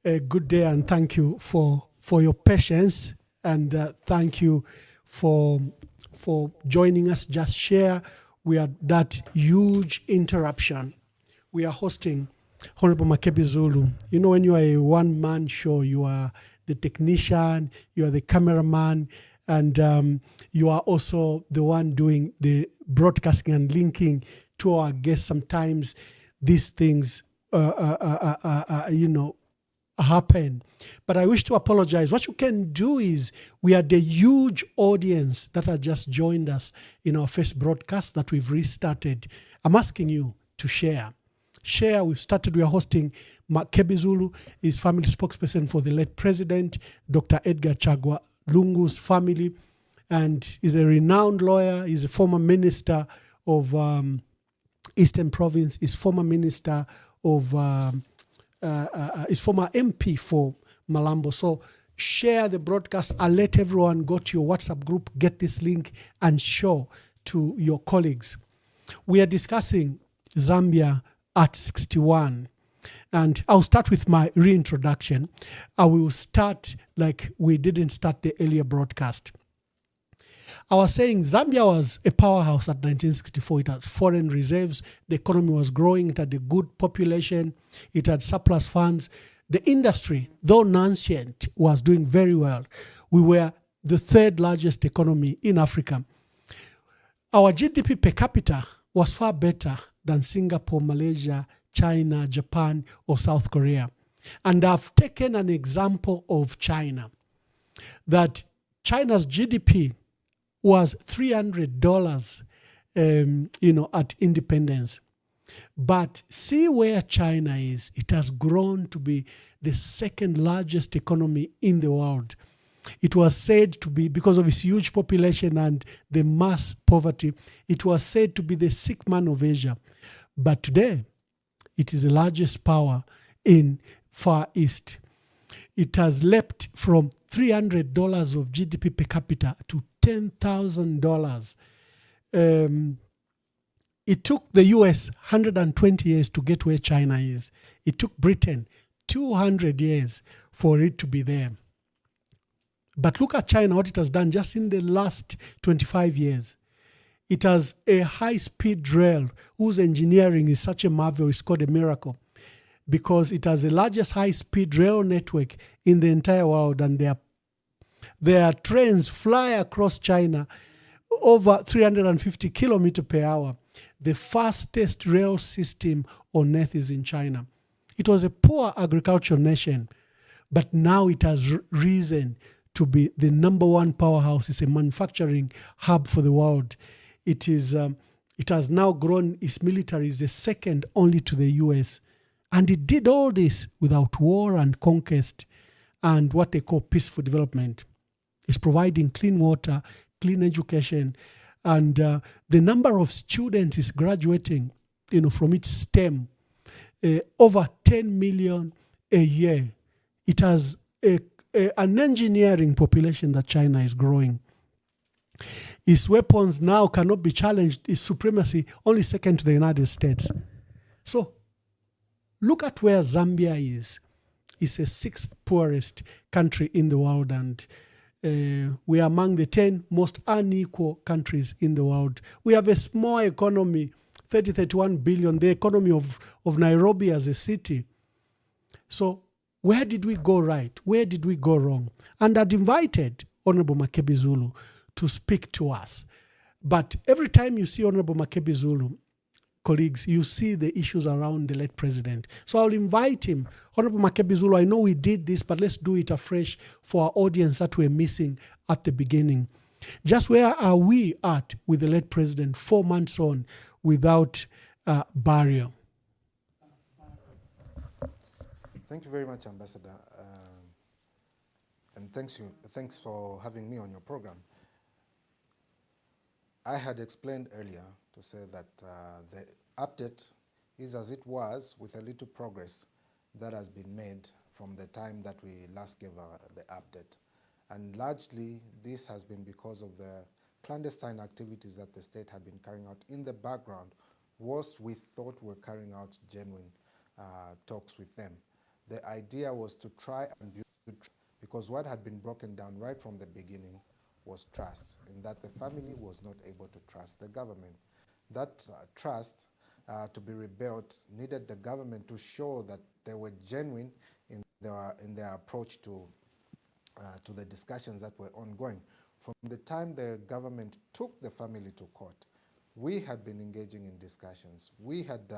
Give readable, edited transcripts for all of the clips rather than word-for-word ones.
a good day, and thank you for your patience, and thank you for joining us. Just share. We are that huge interruption. We are hosting Honorable Makebi Zulu. You know, when you are a one-man show, you are the technician, you are the cameraman, and you are also the one doing the broadcasting and linking to our guests. Sometimes these things, happen. But I wish to apologize. What you can do is, we are the huge audience that has just joined us in our first broadcast that we've restarted. I'm asking you to share. Share. We are hosting Makebi Zulu, his family spokesperson for the late president, Dr. Edgar Chagwa Lungu's family, and he's a renowned lawyer. He's a former minister of Eastern Province. He's former minister of is former MP for Malambo. So share the broadcast and let everyone go to your WhatsApp group, get this link and show to your colleagues. We are discussing Zambia at 61. And I'll start with my reintroduction. I will start like we didn't start the earlier broadcast. I was saying Zambia was a powerhouse at 1964. It had foreign reserves. The economy was growing. It had a good population. It had surplus funds. The industry, though nascent, was doing very well. We were the third largest economy in Africa. Our GDP per capita was far better than Singapore, Malaysia, China, Japan, or South Korea. And I've taken an example of China, that China's GDP was $300, at independence. But see where China is. It has grown to be the second largest economy in the world. It was said to be, because of its huge population and the mass poverty, it was said to be the sick man of Asia. But today, it is the largest power in Far East. It has leapt from $300 of GDP per capita to $10,000. It took the US 120 years to get where China is. It took Britain 200 years for it to be there. But look at China, what it has done just in the last 25 years. It has a high-speed rail whose engineering is such a marvel, it's called a miracle, because it has the largest high-speed rail network in the entire world, and their trains fly across China over 350 kilometers per hour. The fastest rail system on earth is in China. It was a poor agricultural nation, but now it has risen to be the number one powerhouse. It's a manufacturing hub for the world. It has now grown. Its military is the second only to the US. And it did all this without war and conquest and what they call peaceful development. It's providing clean water, clean education, and the number of students is graduating, from its STEM, over 10 million a year. It has an engineering population that China is growing. Its weapons now cannot be challenged. Its supremacy only second to the United States. So look at where Zambia is. It's the sixth poorest country in the world, and we are among the 10 most unequal countries in the world. We have a small economy, 31 billion, the economy of Nairobi as a city. So where did we go right? Where did we go wrong? And I'd invited Honorable Makebi Zulu to speak to us. But every time you see Honorable Makebi Zulu, colleagues, you see the issues around the late president. So I'll invite him. Honorable Makebi Zulu, I know we did this, but let's do it afresh for our audience that we're missing at the beginning. Just where are we at with the late president 4 months on without barrier? Thank you very much, Ambassador. And thanks for having me on your program. I had explained earlier to say that the update is as it was, with a little progress that has been made from the time that we last gave the update. And largely, this has been because of the clandestine activities that the state had been carrying out in the background, whilst we thought we were carrying out genuine talks with them. The idea was to try and build, because what had been broken down right from the beginning was trust, in that the family was not able to trust the government. That trust to be rebuilt needed the government to show that they were genuine in their approach to the discussions that were ongoing. From the time the government took the family to court, we had been engaging in discussions. We had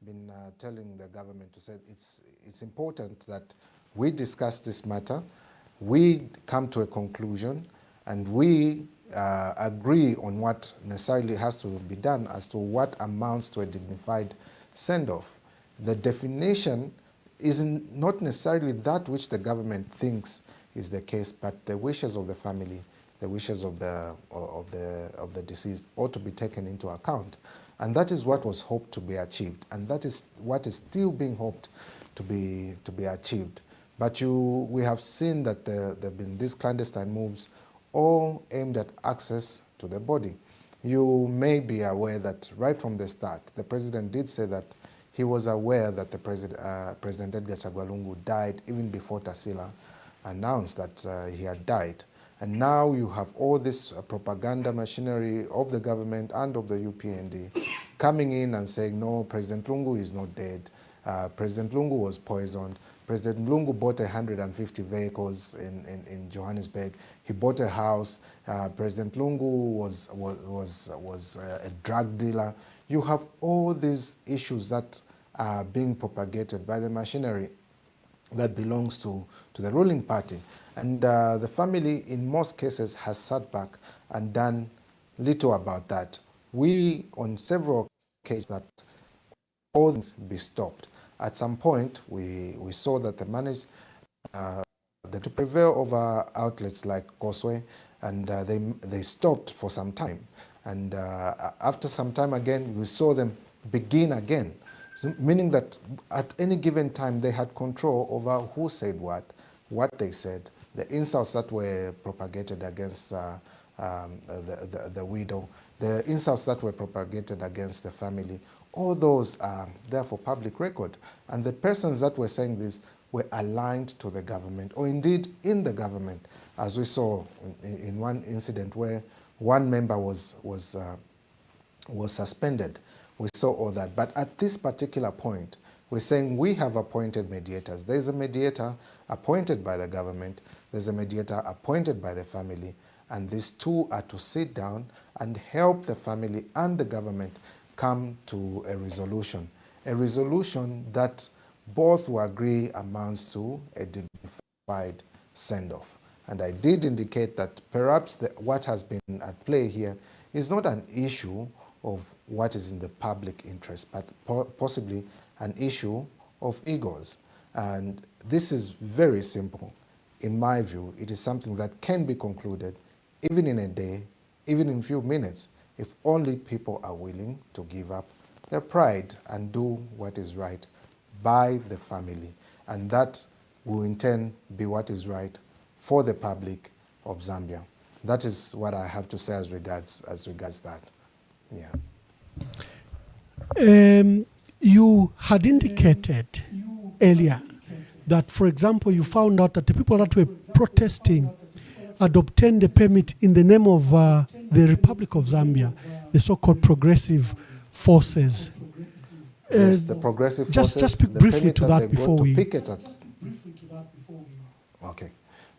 been telling the government to say it's important that we discuss this matter, we come to a conclusion, and we agree on what necessarily has to be done as to what amounts to a dignified send-off. The definition is not necessarily that which the government thinks is the case, but the wishes of the family, the wishes of the deceased ought to be taken into account. And that is what was hoped to be achieved, and that is what is still being hoped to be achieved. But we have seen that there have been these clandestine moves, all aimed at access to the body. You may be aware that right from the start, the president did say that he was aware that the President Edgar Chagwa Lungu died even before Tarsila announced that he had died. And now you have all this propaganda machinery of the government and of the UPND coming in and saying, no, President Lungu is not dead. President Lungu was poisoned. President Lungu bought 150 vehicles in Johannesburg. He bought a house. President Lungu was a drug dealer. You have all these issues that are being propagated by the machinery that belongs to the ruling party. And the family, in most cases, has sat back and done little about that. We, on several occasions, that all things be stopped. At some point, we saw that they managed to prevail over outlets like Koswe, and they stopped for some time. And after some time again, we saw them begin again. So, meaning that at any given time, they had control over who said what they said, the insults that were propagated against the widow, the insults that were propagated against the family. All those are there for public record. And the persons that were saying this were aligned to the government, or indeed in the government, as we saw in one incident where one member was suspended. We saw all that. But at this particular point, we're saying we have appointed mediators. There's a mediator appointed by the government, there's a mediator appointed by the family, and these two are to sit down and help the family and the government come to a resolution that both will agree amounts to a dignified send-off. And I did indicate that perhaps what has been at play here is not an issue of what is in the public interest, but possibly an issue of egos. And this is very simple. In my view, it is something that can be concluded even in a day, even in a few minutes, if only people are willing to give up their pride and do what is right by the family. And that will in turn be what is right for the public of Zambia. That is what I have to say as regards that. Yeah. You had indicated earlier that, for example, you found out that the people that were protesting had obtained a permit in the name of the Republic of Zambia, the so-called progressive forces. Yes, the progressive forces. Just speak briefly to that before we... Okay.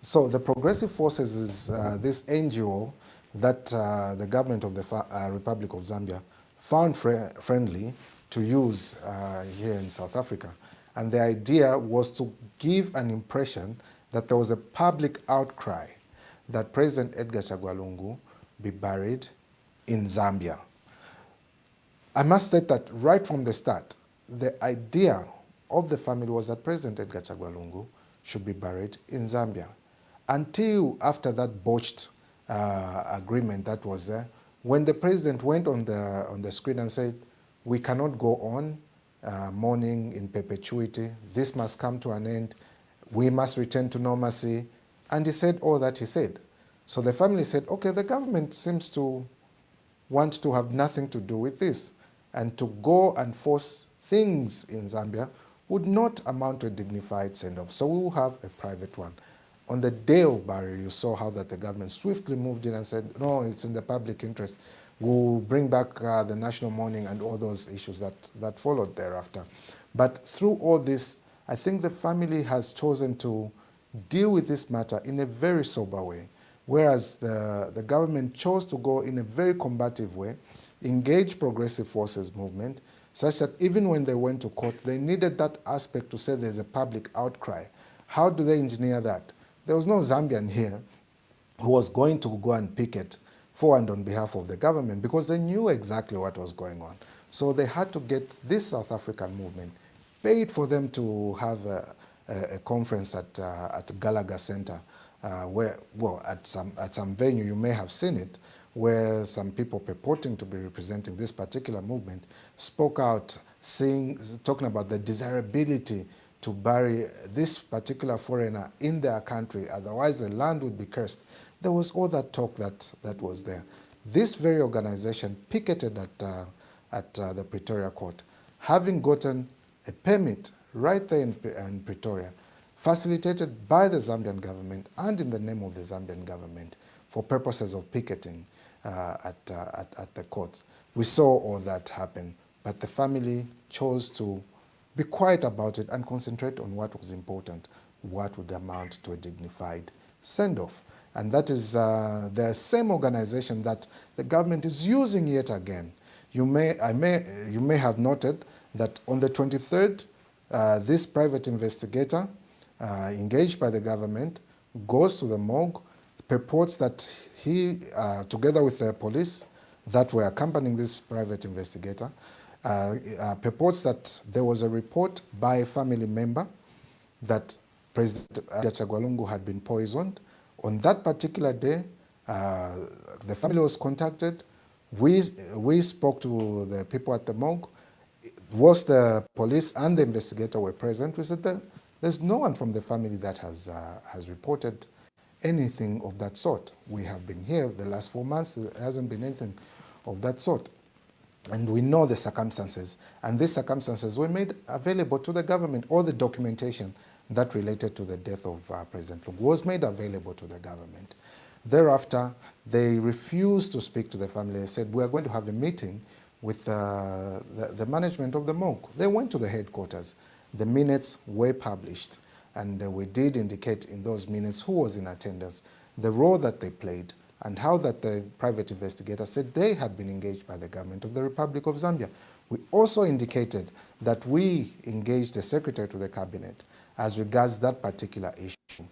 So the progressive forces is this NGO that the government of the Republic of Zambia found friendly to use here in South Africa. And the idea was to give an impression that there was a public outcry that President Edgar Chagwa Lungu be buried in Zambia. I must state that right from the start, the idea of the family was that President Edgar Chagwa Lungu should be buried in Zambia. Until after that botched agreement that was there, when the president went on the screen and said, we cannot go on mourning in perpetuity, this must come to an end, we must return to normalcy, and he said all that he said. So the family said, okay, the government seems to want to have nothing to do with this, and to go and force things in Zambia would not amount to a dignified send-off. So we will have a private one. On the day of burial, you saw how that the government swiftly moved in and said, no, it's in the public interest. We'll bring back the national mourning and all those issues that followed thereafter. But through all this, I think the family has chosen to deal with this matter in a very sober way, whereas the government chose to go in a very combative way, engage progressive forces movement, such that even when they went to court, they needed that aspect to say there's a public outcry. How do they engineer that? There was no Zambian here who was going to go and picket for and on behalf of the government because they knew exactly what was going on. So they had to get this South African movement paid for them to have a conference at Gallagher Center, where, well, at some venue, you may have seen it, where some people purporting to be representing this particular movement spoke out, talking about the desirability to bury this particular foreigner in their country, otherwise the land would be cursed. There was all that talk that was there. This very organization picketed at the Pretoria court, having gotten a permit right there in Pretoria, facilitated by the Zambian government and in the name of the Zambian government for purposes of picketing at the courts. We saw all that happen, but the family chose to be quiet about it and concentrate on what was important, what would amount to a dignified send-off. And that is the same organization that the government is using yet again. You may have noted that on the 23rd, this private investigator engaged by the government goes to the morgue, purports that he, together with the police that were accompanying this private investigator, purports that there was a report by a family member that President Chagwalungu had been poisoned. On that particular day, the family was contacted. We spoke to the people at the morgue. Was the police and the investigator were present. We said that there's no one from the family that has reported anything of that sort. We have been here the last 4 months. There hasn't been anything of that sort. And we know the circumstances. And these circumstances were made available to the government. All the documentation that related to the death of President Lungu was made available to the government. Thereafter, they refused to speak to the family. They said, we are going to have a meeting with the management of the morgue. They went to the headquarters. The minutes were published. And we did indicate in those minutes who was in attendance, the role that they played, and how that the private investigator said they had been engaged by the government of the Republic of Zambia. We also indicated that we engaged the Secretary to the Cabinet as regards that particular issue.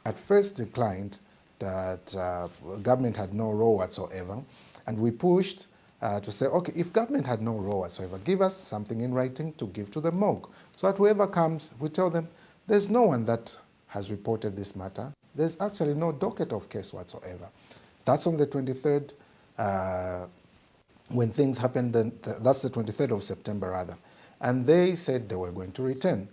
At first declined that government had no role whatsoever, and we pushed to say, okay, if government had no role whatsoever, give us something in writing to give to the morgue, so that whoever comes, we tell them, there's no one that has reported this matter. There's actually no docket of case whatsoever. That's on the 23rd, when things happened, that's the 23rd of September rather. And they said they were going to return.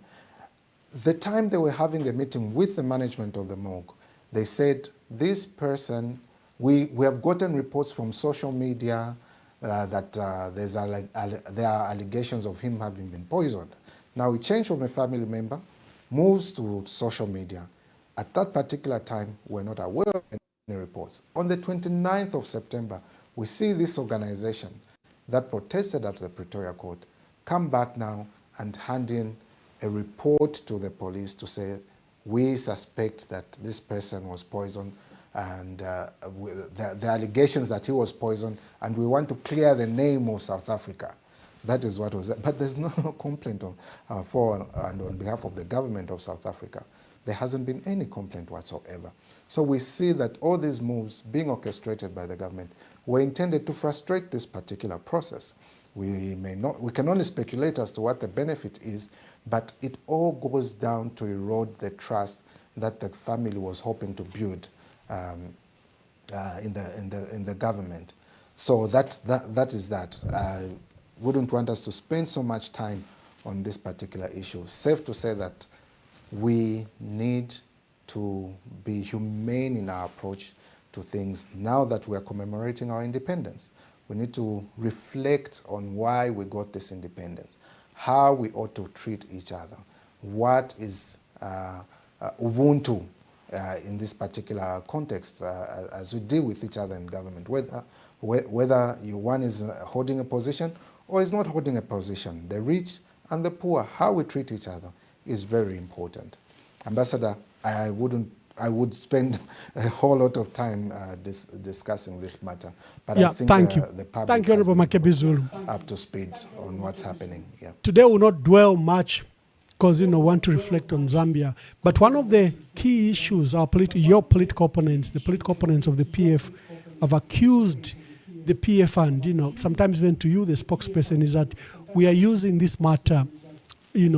The time they were having the meeting with the management of the morgue, they said, this person, we have gotten reports from social media that there are allegations of him having been poisoned. Now he changed from a family member, moves to social media. At that particular time, we're not aware of any reports. On the 29th of September, we see this organization that protested at the Pretoria court come back now and hand in a report to the police to say, we suspect that this person was poisoned, and the allegations that he was poisoned, and we want to clear the name of South Africa. That is what was, but there's no complaint for and on behalf of the government of South Africa. There hasn't been any complaint whatsoever. So we see that all these moves being orchestrated by the government were intended to frustrate this particular process. We can only speculate as to what the benefit is, but it all goes down to erode the trust that the family was hoping to build in the government. So that is that. I wouldn't want us to spend so much time on this particular issue. Safe to say that we need to be humane in our approach to things now that we are commemorating our independence. We need to reflect on why we got this independence. how we ought to treat each other. What is Ubuntu in this particular context as we deal with each other in government, whether one is holding a position or is not holding a position. The rich and the poor, how we treat each other is very important. Ambassador, I would spend a whole lot of time discussing this matter, but Yeah, I think thank you. the public Thank you, has Honorable been Makebi Zulu. up to speed on what's happening. Yeah. Today we'll not dwell much because want to reflect on Zambia. But one of the key issues your political opponents, the political opponents of the PF, have accused the PF and sometimes even to you, the spokesperson, is that we are using this matter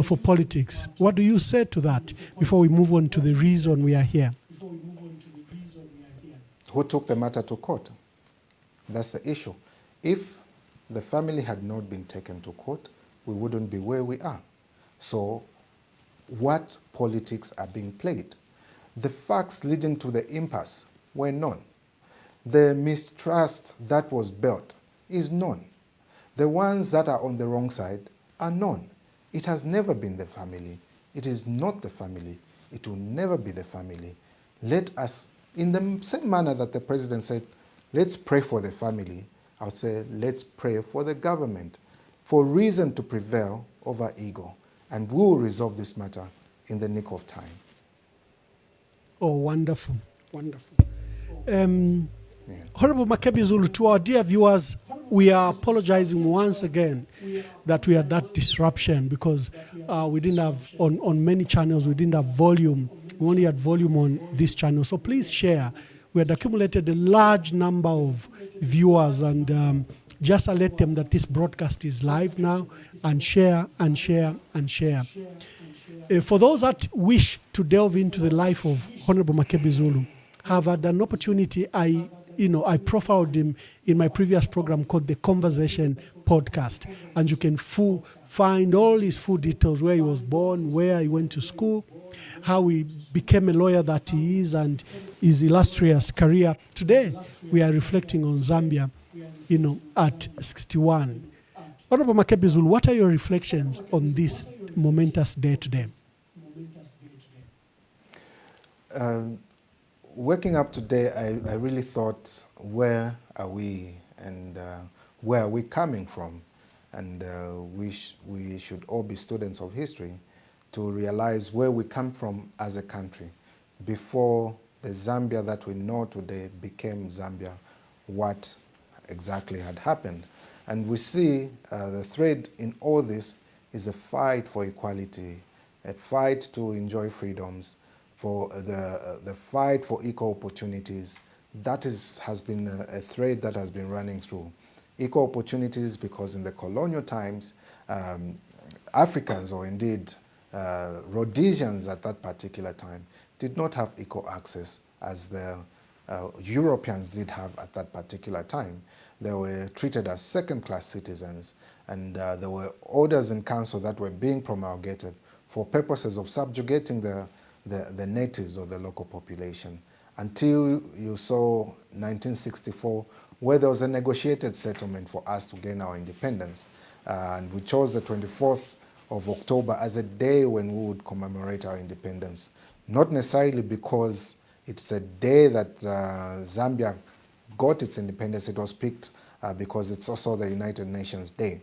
for politics. What do you say to that before we move on to the reason we are here? Who took the matter to court? That's the issue. If the family had not been taken to court, we wouldn't be where we are. So what politics are being played? The facts leading to the impasse were known. The mistrust that was built is known. The ones that are on the wrong side are known. It has never been the family. It is not the family. It will never be the family. Let us, in the same manner that the president said, let's pray for the family, I would say, let's pray for the government, for reason to prevail over ego. And we will resolve this matter in the nick of time. Oh, wonderful, wonderful. Honorable Makebi Zulu, to our dear viewers, we are apologizing once again that we had that disruption because we didn't have, on many channels, we didn't have volume. We only had volume on this channel. So please share. We had accumulated a large number of viewers and just alert them that this broadcast is live now and share and share and share. For those that wish to delve into the life of Honorable Makebi Zulu, have had an opportunity. I profiled him in my previous program called The Conversation Podcast. And you can find all his full details, where he was born, where he went to school, how he became a lawyer that he is, and his illustrious career. Today, we are reflecting on Zambia, at 61. Honorable Makebi Zulu, what are your reflections on this momentous day today? Waking up today, I really thought, where are we and where are we coming from? And we should all be students of history to realize where we come from as a country before the Zambia that we know today became Zambia, what exactly had happened. And we see the thread in all this is a fight for equality, a fight to enjoy freedoms, for the fight for equal opportunities. That has been a thread that has been running through. Equal opportunities because in the colonial times, Africans, or indeed Rhodesians at that particular time, did not have equal access as the Europeans did have at that particular time. They were treated as second-class citizens, and there were orders in council that were being promulgated for purposes of subjugating the natives or the local population, until you saw 1964, where there was a negotiated settlement for us to gain our independence. And we chose the 24th of October as a day when we would commemorate our independence. Not necessarily because it's a day that Zambia got its independence. It was picked because it's also the United Nations Day.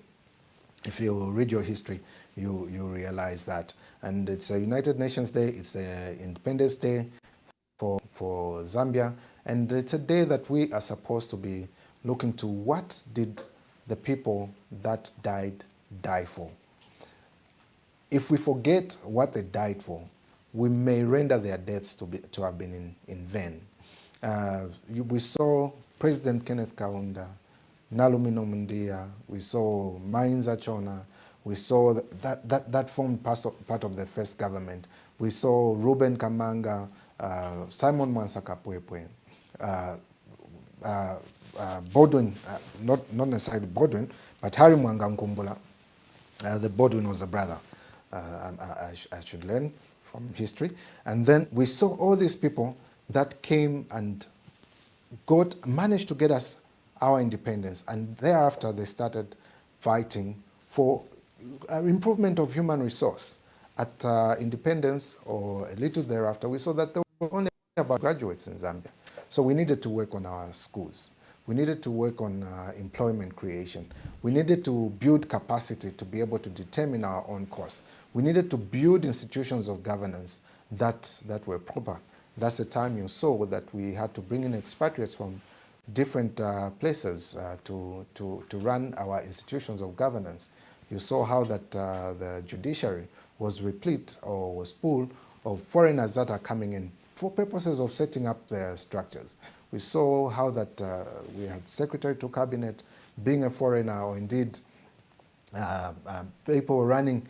If you read your history, you realize that. And it's a United Nations Day, it's the Independence Day for Zambia, and it's a day that we are supposed to be looking to what did the people that died die for. If we forget what they died for, we may render their deaths to have been in vain. We saw President Kenneth Kaunda, Nalumino Mundia, we saw Mainza Chona, we saw that formed part of the first government. We saw Ruben Kamanga, Simon Mwansaka Pwepwe, Bodwin, not necessarily Bodwin, but Harry Mwanga Nkumbula. The Bodwin was a brother. I should learn from history. And then we saw all these people that came and managed to get us our independence. And thereafter they started fighting for improvement of human resource. At independence or a little thereafter, we saw that there were only about graduates in Zambia. So we needed to work on our schools. We needed to work on employment creation. We needed to build capacity to be able to determine our own course. We needed to build institutions of governance that were proper. That's the time you saw that we had to bring in expatriates from different places to run our institutions of governance. You saw how that the judiciary was replete or was full of foreigners that are coming in for purposes of setting up their structures. We saw how that we had secretary to cabinet being a foreigner, or indeed people running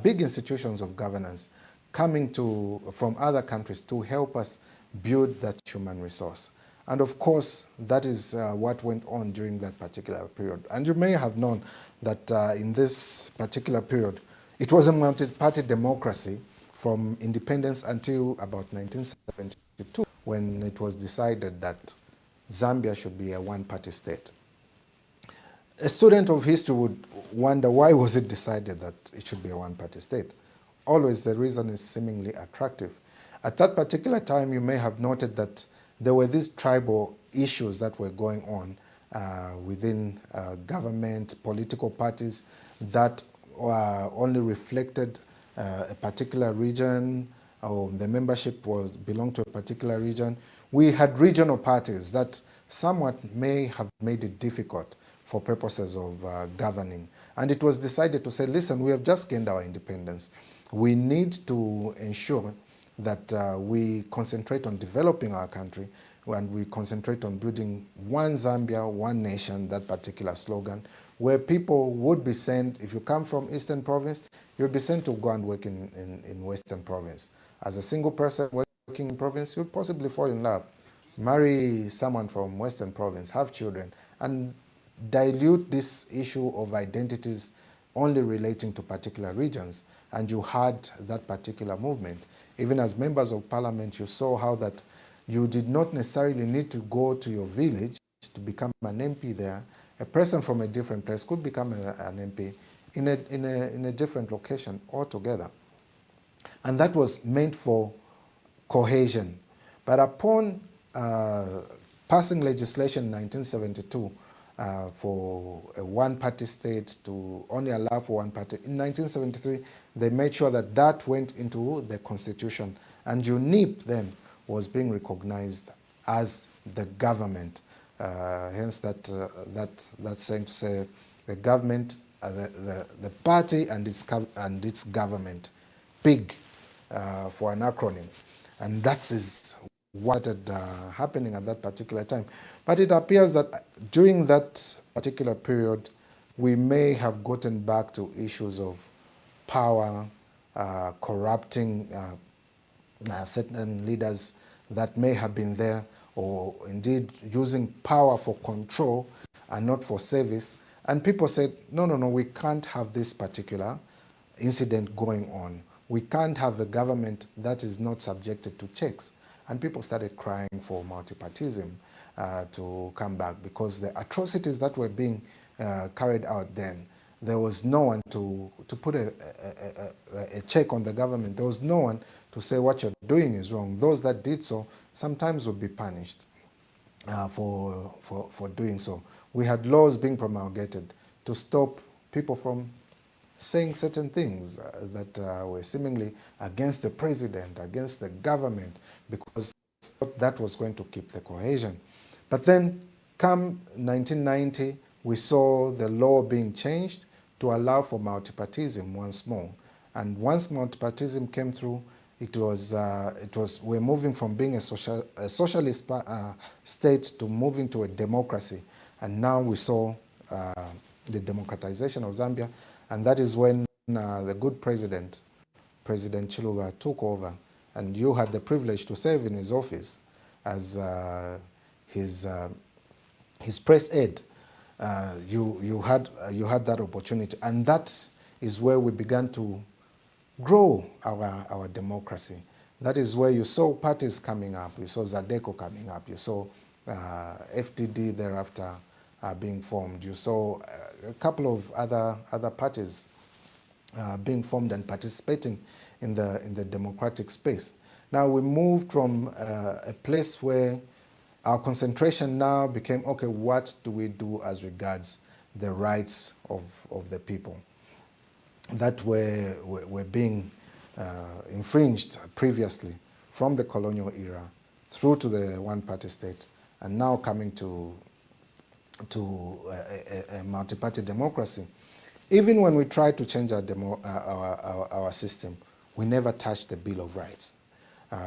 big institutions of governance coming from other countries to help us build that human resource. And of course, that is what went on during that particular period. And you may have known that in this particular period, it was a multi-party democracy from independence until about 1972, when it was decided that Zambia should be a one-party state. A student of history would wonder, why was it decided that it should be a one-party state? Always the reason is seemingly attractive. At that particular time, you may have noted that there were these tribal issues that were going on within government, political parties that only reflected a particular region, or the membership belonged to a particular region. We had regional parties that somewhat may have made it difficult for purposes of governing. And it was decided to say, listen, we have just gained our independence. We need to ensure that we concentrate on developing our country, and we concentrate on building one Zambia, one nation, that particular slogan, where people would be sent, if you come from Eastern Province, you'll be sent to go and work in Western Province. As a single person working in province, you'll possibly fall in love, marry someone from Western Province, have children, and dilute this issue of identities only relating to particular regions. And you had that particular movement. Even as members of parliament, you saw how that you did not necessarily need to go to your village to become an MP there. A person from a different place could become an MP in a different location altogether. And that was meant for cohesion. But upon passing legislation in 1972 for a one-party state to only allow for one party, in 1973, they made sure that that went into the constitution. And UNIP then was being recognized as the government. Hence that saying to say the government, the party and its government, big for an acronym. And that is what had happening at that particular time. But it appears that during that particular period, we may have gotten back to issues of power, corrupting certain leaders that may have been there, or indeed using power for control and not for service. And people said, no, we can't have this particular incident going on. We can't have a government that is not subjected to checks. And people started crying for multipartism to come back, because the atrocities that were being carried out then, there was no one to put a check on the government. There was no one to say what you're doing is wrong. Those that did so sometimes would be punished for doing so. We had laws being promulgated to stop people from saying certain things that were seemingly against the president, against the government, because that was going to keep the cohesion. But then come 1990, we saw the law being changed to allow for multipartism once more. And once multipartism came through, we're moving from being a socialist state to moving to a democracy. And now we saw the democratization of Zambia, and that is when the good President Chiluba, took over, and you had the privilege to serve in his office as his press aide. You had that opportunity, and that is where we began to grow our democracy. That is where you saw parties coming up. You saw Zadeco coming up. You saw FTD thereafter being formed. You saw a couple of other parties being formed and participating in the democratic space. Now we moved from a place where our concentration now became, okay, what do we do as regards the rights of the people that were being infringed previously from the colonial era through to the one-party state, and now coming to a multi-party democracy. Even when we tried to change our system, we never touched the Bill of Rights.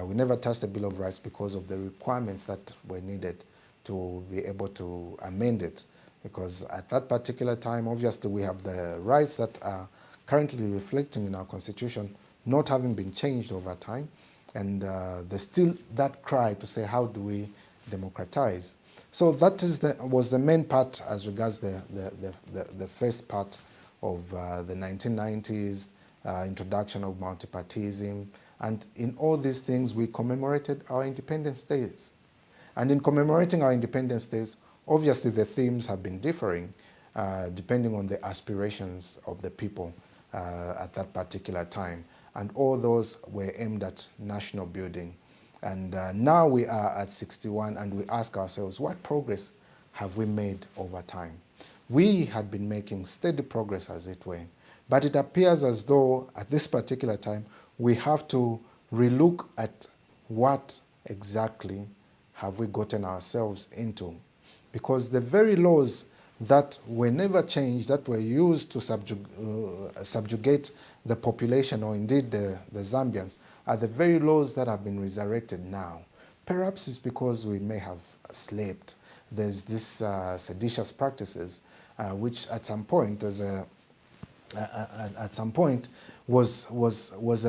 We never touched the Bill of Rights because of the requirements that were needed to be able to amend it. Because at that particular time, obviously, we have the rights that are currently reflecting in our Constitution not having been changed over time. And there's still that cry to say, how do we democratize? So that was the main part as regards the first part of the 1990s, introduction of multipartyism. And in all these things, we commemorated our independence days. And in commemorating our independence days, obviously the themes have been differing depending on the aspirations of the people at that particular time. And all those were aimed at national building. And now we are at 61 and we ask ourselves, what progress have we made over time? We had been making steady progress as it were, but it appears as though at this particular time we have to relook at what exactly have we gotten ourselves into. Because the very laws that were never changed, that were used to subjugate the population or indeed the Zambians, are the very laws that have been resurrected now. Perhaps it's because we may have slept. There's this seditious practices, which at some point was a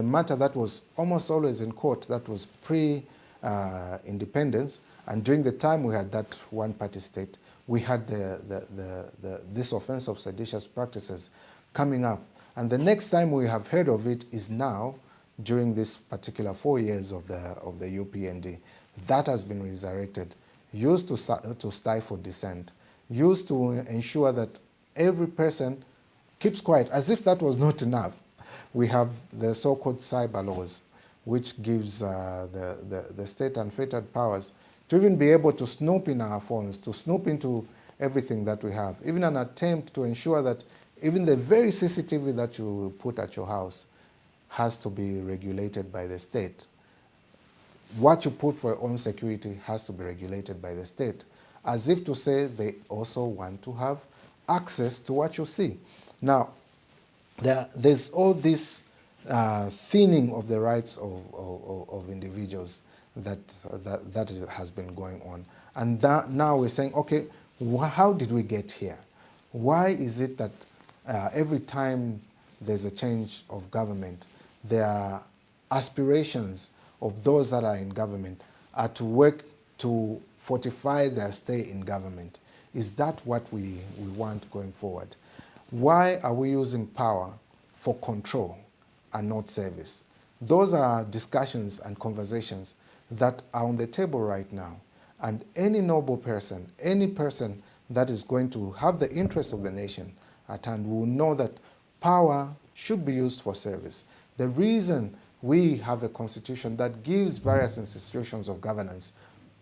matter that was almost always in court, that was pre-independence, and during the time we had that one-party state, we had this offense of seditious practices coming up. And the next time we have heard of it is now, during this particular 4 years of the UPND. That has been resurrected, used to stifle dissent, used to ensure that every person keeps quiet. As if that was not enough, we have the so-called cyber laws, which gives the state unfettered powers to even be able to snoop in our phones, to snoop into everything that we have. Even an attempt to ensure that even the very CCTV that you put at your house has to be regulated by the state. What you put for your own security has to be regulated by the state, as if to say they also want to have access to what you see. Now, there's all this thinning of the rights of individuals that has been going on. And now we're saying, okay, how did we get here? Why is it that every time there's a change of government, there are aspirations of those that are in government are to work to fortify their stay in government? Is that what we want going forward? Why are we using power for control and not service? Those are discussions and conversations that are on the table right now. And any noble person, any person that is going to have the interest of the nation at hand will know that power should be used for service. The reason we have a constitution that gives various institutions of governance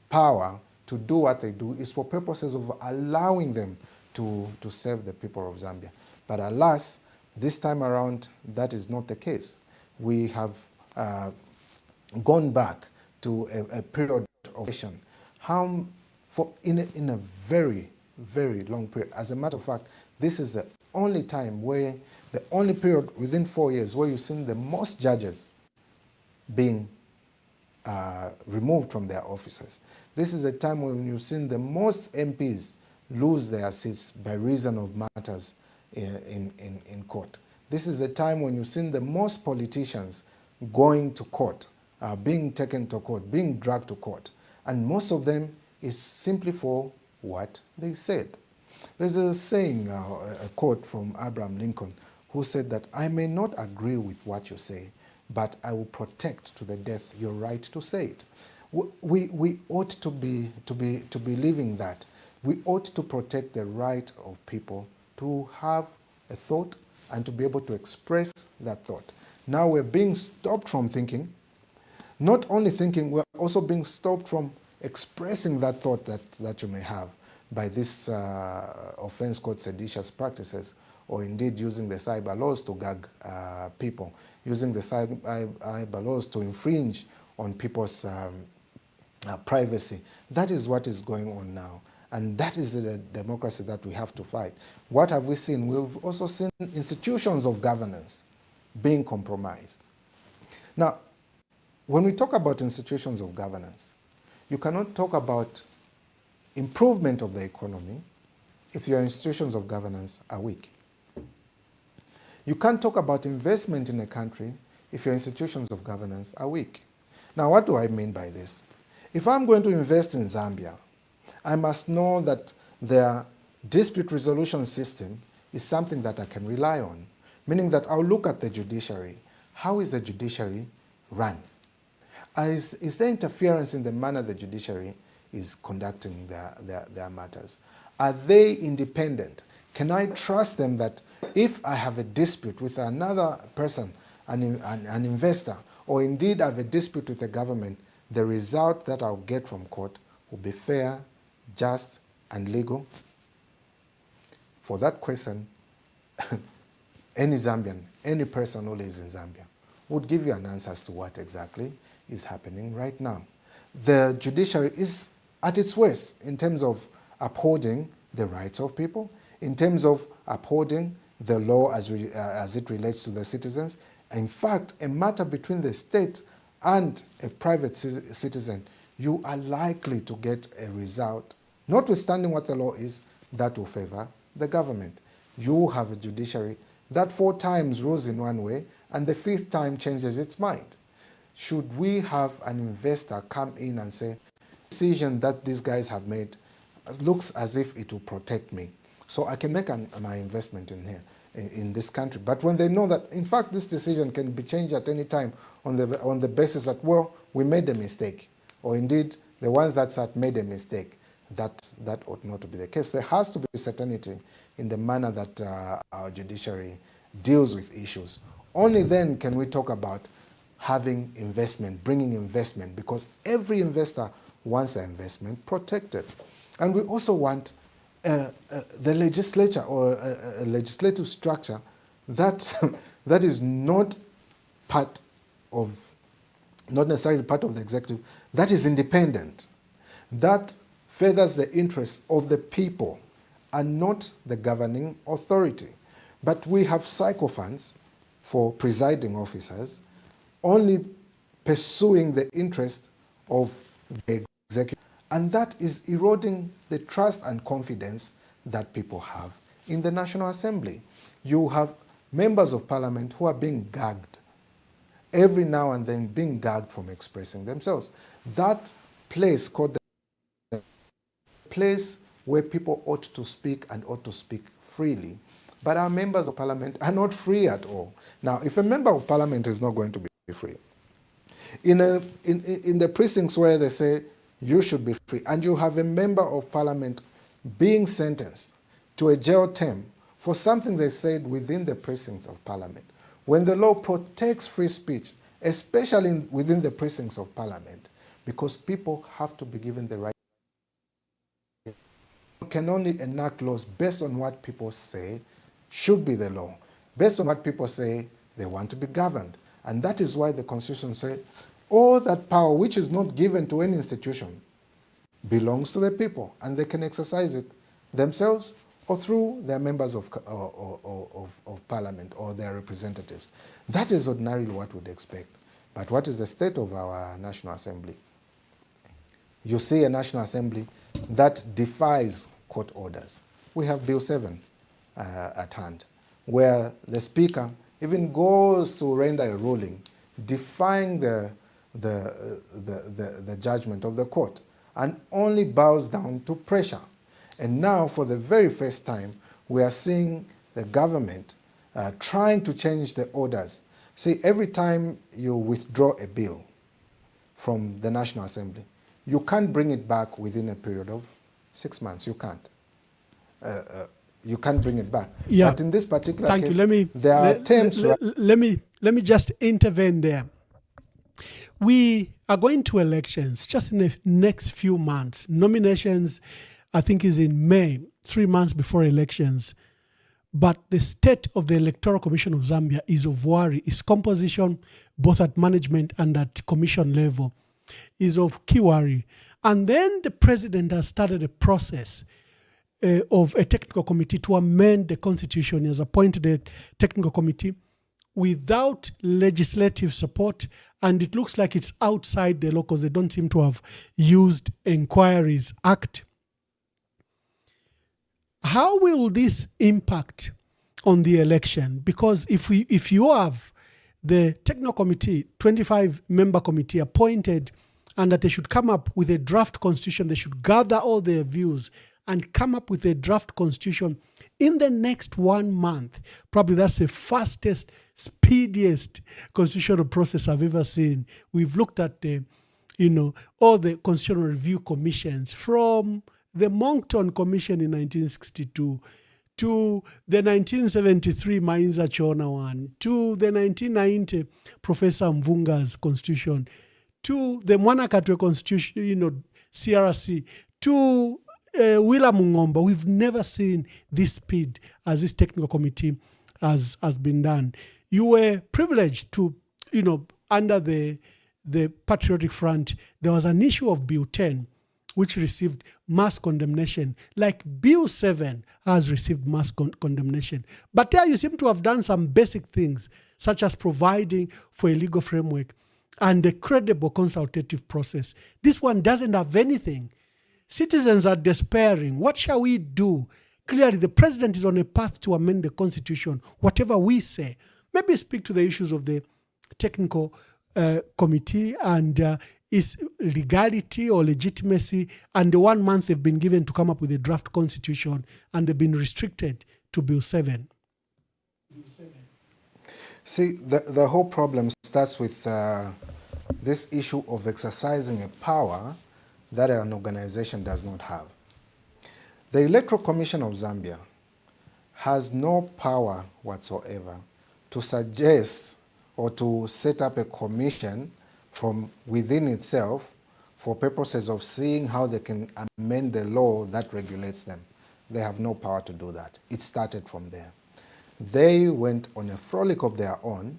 power to do what they do is for purposes of allowing them to serve the people of Zambia. But alas, this time around, that is not the case. We have gone back to a period of nation. In a very, very long period. As a matter of fact, this is the only time where, the only period within 4 years where you've seen the most judges being removed from their offices. This is a time when you've seen the most MPs lose their seats by reason of matters in court. This is a time when you've seen the most politicians going to court, being taken to court, being dragged to court. And most of them is simply for what they said. There's a saying, a quote from Abraham Lincoln, who said that, "I may not agree with what you say, but I will protect to the death your right to say it." We ought to be living that. We ought to protect the right of people to have a thought, and to be able to express that thought. Now we're being stopped from thinking. Not only thinking, we're also being stopped from expressing that thought that you may have by this offense called seditious practices, or indeed using the cyber laws to gag people, using the cyber laws to infringe on people's privacy. That is what is going on now. And that is the democracy that we have to fight. What have we seen? We've also seen institutions of governance being compromised. Now, when we talk about institutions of governance, you cannot talk about improvement of the economy if your institutions of governance are weak. You can't talk about investment in a country if your institutions of governance are weak. Now, what do I mean by this? If I'm going to invest in Zambia, I must know that their dispute resolution system is something that I can rely on, meaning that I'll look at the judiciary. How is the judiciary run? Is there interference in the manner the judiciary is conducting their matters? Are they independent? Can I trust them that if I have a dispute with another person, an investor, or indeed I have a dispute with the government, the result that I'll get from court will be fair, just, and legal? For that question, any Zambian, any person who lives in Zambia would give you an answer as to what exactly is happening right now. The judiciary is at its worst in terms of upholding the rights of people, in terms of upholding the law as it relates to the citizens. In fact, a matter between the state and a private citizen, you are likely to get a result, notwithstanding what the law is, that will favor the government. You have a judiciary that 4 times rules in one way and the 5th time changes its mind. Should we have an investor come in and say, the decision that these guys have made looks as if it will protect me, so I can make my investment in here, in this country. But when they know that, in fact, this decision can be changed at any time on the basis that, well, we made a mistake, or indeed the ones that made a mistake, that ought not to be the case. There has to be certainty in the manner that our judiciary deals with issues. Only then can we talk about having investment, bringing investment, because every investor wants their investment protected. And we also want the legislature, or a legislative structure that is not necessarily part of the executive, that is independent, that furthers the interests of the people and not the governing authority. But we have sycophants for presiding officers only pursuing the interest of the executive, and that is eroding the trust and confidence that people have in the National Assembly. You have members of parliament who are being gagged, every now and then being gagged from expressing themselves. That place called the place where people ought to speak and ought to speak freely. But our members of parliament are not free at all. Now, if a member of parliament is not going to be free, in the precincts where they say you should be free, and you have a member of parliament being sentenced to a jail term for something they said within the precincts of parliament, when the law protects free speech, especially within the precincts of parliament, because people have to be given the right. You can only enact laws based on what people say should be the law, based on what people say they want to be governed. And that is why the Constitution says all that power which is not given to any institution belongs to the people, and they can exercise it themselves or through their members of parliament or their representatives. That is ordinarily what we'd expect. But what is the state of our National Assembly? You see a National Assembly that defies court orders. We have Bill 7 at hand, where the Speaker even goes to render a ruling defying the judgment of the court, and only bows down to pressure. And now, for the very first time, we are seeing the government trying to change the orders. See, every time you withdraw a bill from the National Assembly, you can't bring it back within a period of 6 months. You can't. you can't bring it back. Yeah. But in this particular Thank case, you. there are attempts. Let me just intervene there. We are going to elections just in the next few months. Nominations, I think, is in May, 3 months before elections. But the state of the Electoral Commission of Zambia is of worry. Its composition, both at management and at commission level, is of key worry. And then the president has started a process of a technical committee to amend the constitution. He has appointed a technical committee without legislative support, and it looks like it's outside the law because they don't seem to have used Inquiries Act. How will this impact on the election? Because if you have the technical committee, 25-member committee appointed, and that they should come up with a draft constitution, they should gather all their views and come up with a draft constitution in the next 1 month. Probably that's the fastest, speediest constitutional process I've ever seen. We've looked at all the constitutional review commissions, from the Moncton Commission in 1962 to the 1973 Mainza Chona one, to the 1990 Professor Mvunga's constitution, to the Mwanakatwe constitution, CRC, to William Mwamba. We've never seen this speed as this technical committee has been done. You were privileged to, under the Patriotic Front, there was an issue of Bill 10, which received mass condemnation, like Bill 7 has received mass condemnation. But there you seem to have done some basic things, such as providing for a legal framework and a credible consultative process. This one doesn't have anything. Citizens are despairing. What shall we do? Clearly, the president is on a path to amend the constitution, whatever we say. Maybe speak to the issues of the technical committee and its legality or legitimacy, and the 1 month they've been given to come up with a draft constitution, and they've been restricted to Bill 7. See, the whole problem starts with this issue of exercising a power that an organization does not have. The Electoral Commission of Zambia has no power whatsoever to suggest or to set up a commission from within itself for purposes of seeing how they can amend the law that regulates them. They have no power to do that. It started from there. They went on a frolic of their own,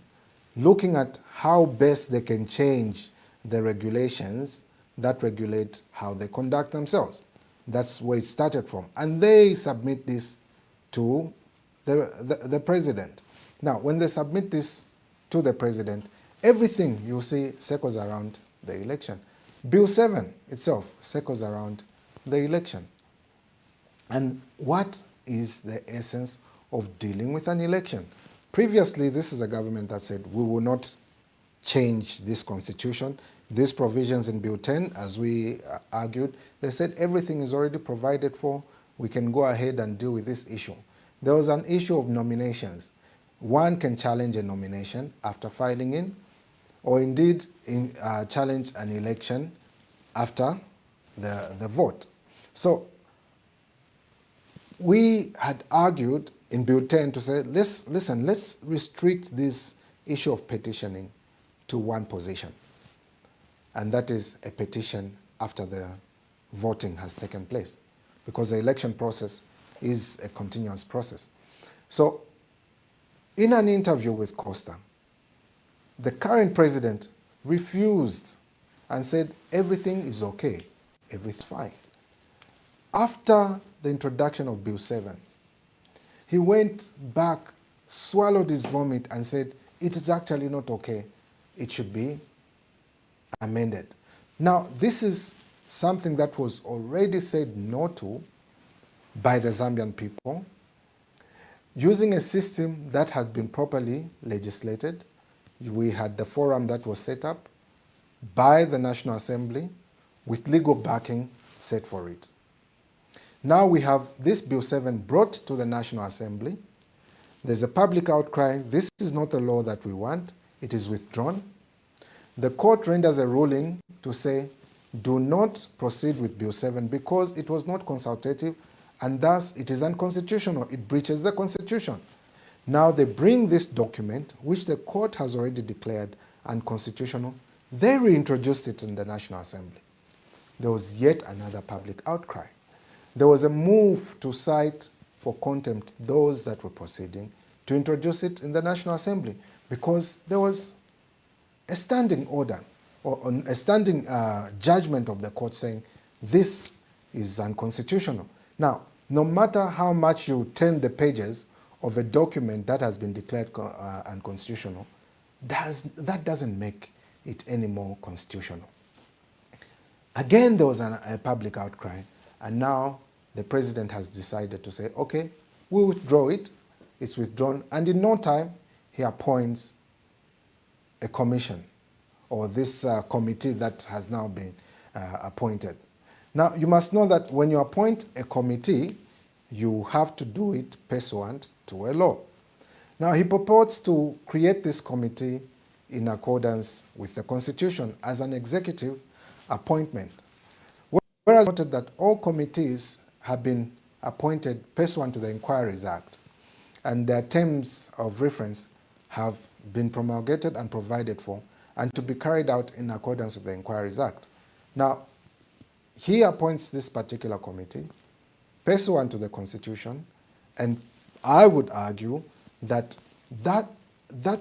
looking at how best they can change the regulations that regulate how they conduct themselves. That's where it started from. And they submit this to the president. Now, when they submit this to the president, everything you see circles around the election. Bill 7 itself circles around the election. And what is the essence of dealing with an election? Previously, this is a government that said, we will not change this constitution. These provisions in Bill 10, as we argued, they said everything is already provided for. We can go ahead and deal with this issue. There was an issue of nominations. One can challenge a nomination after filing in, or indeed challenge an election after the vote. So we had argued in Bill 10 to say, let's restrict this issue of petitioning to one position. And that is a petition after the voting has taken place, because the election process is a continuous process. So in an interview with Costa, the current president refused and said everything is okay, everything's fine. After the introduction of Bill 7, he went back, swallowed his vomit and said it is actually not okay, it should be amended. Now, this is something that was already said no to by the Zambian people, using a system that had been properly legislated. We had the forum that was set up by the National Assembly with legal backing set for it. Now we have this Bill 7 brought to the National Assembly. There's a public outcry. This is not the law that we want. It is withdrawn. The court renders a ruling to say, do not proceed with Bill 7 because it was not consultative and thus it is unconstitutional. It breaches the Constitution. Now they bring this document, which the court has already declared unconstitutional, they reintroduced it in the National Assembly. There was yet another public outcry. There was a move to cite for contempt those that were proceeding to introduce it in the National Assembly because there was a standing order or a standing judgment of the court saying this is unconstitutional. Now, no matter how much you turn the pages of a document that has been declared unconstitutional, that doesn't make it any more constitutional. Again, there was a public outcry, and now the president has decided to say, okay, we withdraw it, it's withdrawn, and in no time, he appoints a commission, or this committee that has now been appointed. Now, you must know that when you appoint a committee, you have to do it pursuant to a law. Now, he purports to create this committee in accordance with the Constitution as an executive appointment. Whereas noted that all committees have been appointed pursuant to the Inquiries Act, and their terms of reference have been promulgated and provided for, and to be carried out in accordance with the Inquiries Act. Now, he appoints this particular committee pursuant to the Constitution, and I would argue that that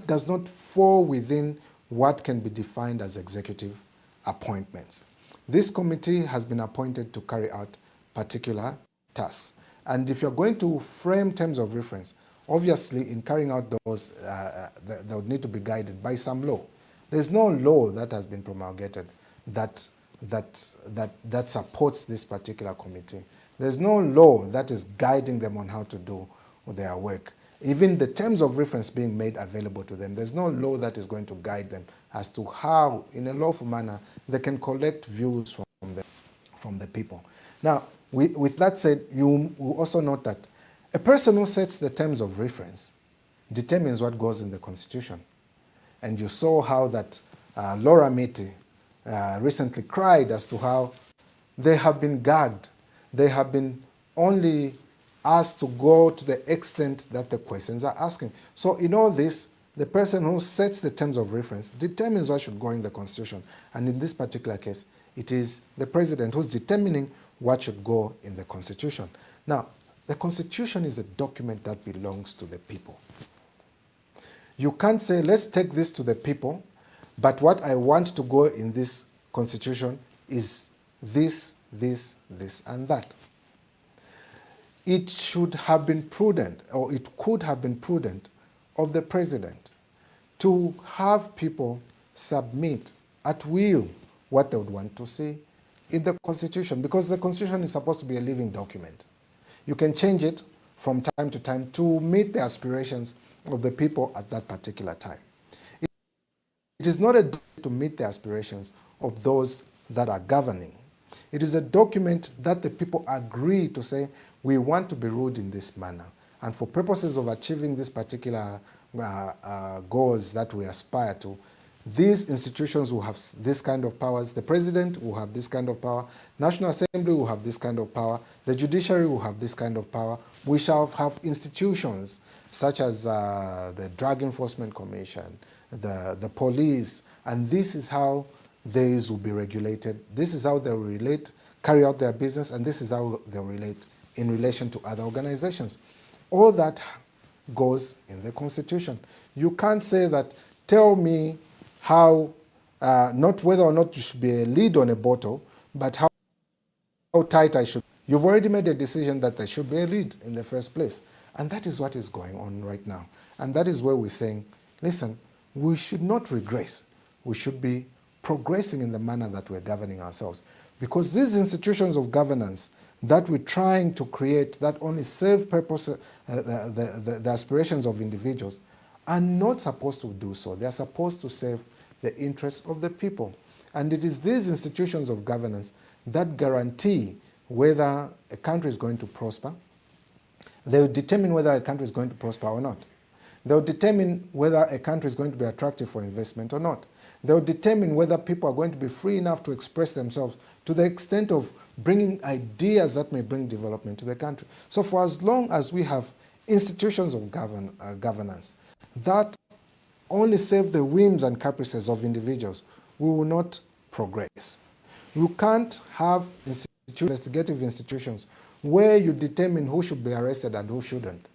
does not fall within what can be defined as executive appointments. This committee has been appointed to carry out particular tasks. And if you're going to frame terms of reference, obviously in carrying out those, they would need to be guided by some law. There's no law that has been promulgated that supports this particular committee. There's no law that is guiding them on how to do their work. Even the terms of reference being made available to them, there's no law that is going to guide them as to how, in a lawful manner, they can collect views from the people. Now, with that said, you will also note that a person who sets the terms of reference determines what goes in the Constitution. And you saw how that Laura Miti recently cried as to how they have been gagged. They have been only asked to go to the extent that the questions are asking. So in all this, the person who sets the terms of reference determines what should go in the Constitution. And in this particular case, it is the president who's determining what should go in the Constitution. Now, the Constitution is a document that belongs to the people. You can't say, let's take this to the people, but what I want to go in this Constitution is this, this, this, and that. It should have been prudent, or it could have been prudent, of the president to have people submit at will what they would want to see in the Constitution, because the Constitution is supposed to be a living document. You can change it from time to time to meet the aspirations of the people at that particular time. It is not a document to meet the aspirations of those that are governing. It is a document that the people agree to say, we want to be ruled in this manner. And for purposes of achieving these particular goals that we aspire to, these institutions will have this kind of powers. The president will have this kind of power. National Assembly will have this kind of power. The judiciary will have this kind of power. We shall have institutions such as the Drug Enforcement Commission, the police, and this is how these will be regulated. This is how they will relate, carry out their business, and this is how they will relate in relation to other organizations. All that goes in the Constitution. You can't say that, tell me how, not whether or not you should be a lid on a bottle, but how tight I should. You've already made a decision that there should be a lid in the first place. And that is what is going on right now. And that is where we're saying, listen, we should not regress. We should be progressing in the manner that we're governing ourselves. Because these institutions of governance that we're trying to create that only serve purpose, the aspirations of individuals are not supposed to do so. They're supposed to serve the interests of the people. And it is these institutions of governance that guarantee whether a country is going to prosper. They will determine whether a country is going to prosper or not. They will determine whether a country is going to be attractive for investment or not. They'll determine whether people are going to be free enough to express themselves to the extent of bringing ideas that may bring development to the country. So for as long as we have institutions of governance that only serve the whims and caprices of individuals, we will not progress. You can't have investigative institutions where you determine who should be arrested and who shouldn't.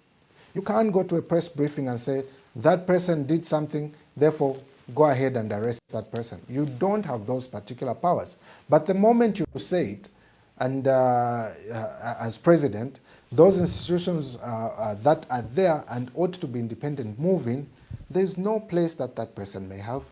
You can't go to a press briefing and say, that person did something, therefore go ahead and arrest that person. You don't have those particular powers. But the moment you say it, and as president, those institutions that are there and ought to be independent moving, there's no place that that person may have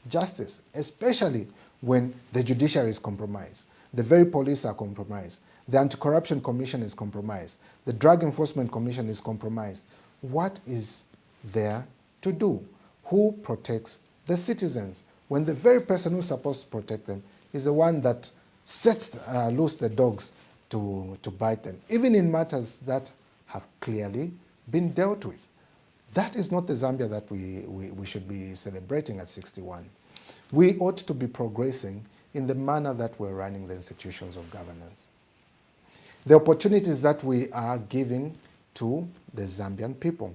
justice, especially when the judiciary is compromised, the very police are compromised, the Anti-Corruption Commission is compromised, the Drug Enforcement Commission is compromised. What is there to do? Who protects the citizens when the very person who's supposed to protect them is the one that sets loose the dogs to bite them, even in matters that have clearly been dealt with? That is not the Zambia that we should be celebrating at 61. We ought to be progressing in the manner that we're running the institutions of governance. The opportunities that we are giving to the Zambian people,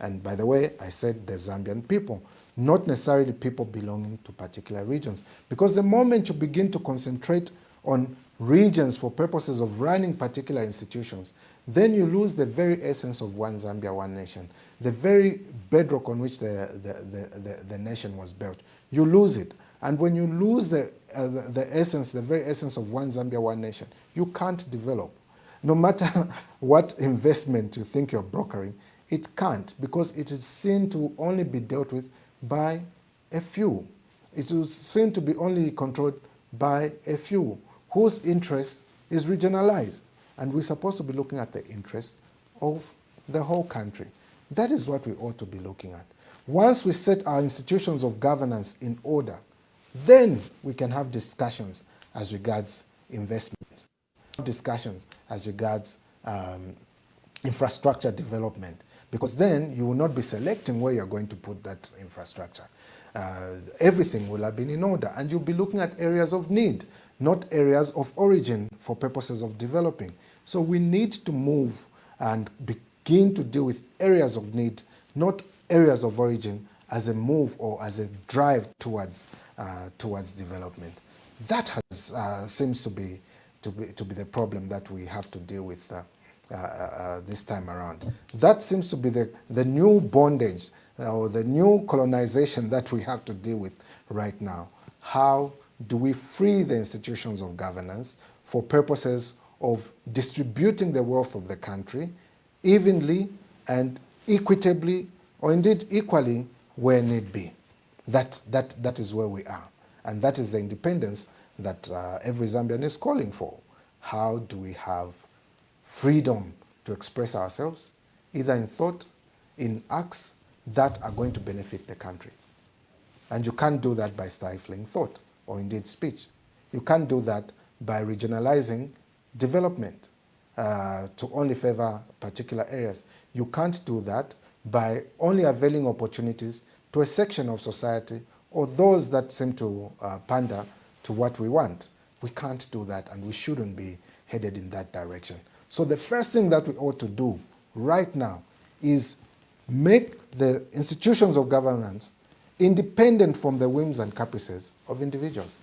and by the way, I said the Zambian people, not necessarily people belonging to particular regions, because the moment you begin to concentrate on regions for purposes of running particular institutions, then you lose the very essence of one Zambia, one nation, the very bedrock on which the nation was built. You lose it. And when you lose the essence, the very essence of one Zambia, one nation, you can't develop. No matter what investment you think you're brokering, it can't, because it is seen to only be dealt with by a few. It is seen to be only controlled by a few whose interest is regionalized. And we're supposed to be looking at the interest of the whole country. That is what we ought to be looking at. Once we set our institutions of governance in order, then we can have discussions as regards investments, discussions as regards infrastructure development, because then you will not be selecting where you're going to put that infrastructure. Everything will have been in order, and you'll be looking at areas of need, not areas of origin for purposes of developing. So we need to move and begin to deal with areas of need, not areas of origin, as a move or as a drive towards development. That has seems to be the problem that we have to deal with this time around. That seems to be the new bondage or the new colonization that we have to deal with right now. How do we free the institutions of governance for purposes of distributing the wealth of the country evenly and equitably, or indeed equally where need be? That is where we are. And that is the independence that every Zambian is calling for. How do we have freedom to express ourselves, either in thought, in acts that are going to benefit the country? And you can't do that by stifling thought or indeed speech. You can't do that by regionalizing development to only favor particular areas. You can't do that by only availing opportunities to a section of society or those that seem to pander to what we want. We can't do that, and we shouldn't be headed in that direction. So the first thing that we ought to do right now is make the institutions of governance independent from the whims and caprices of individuals.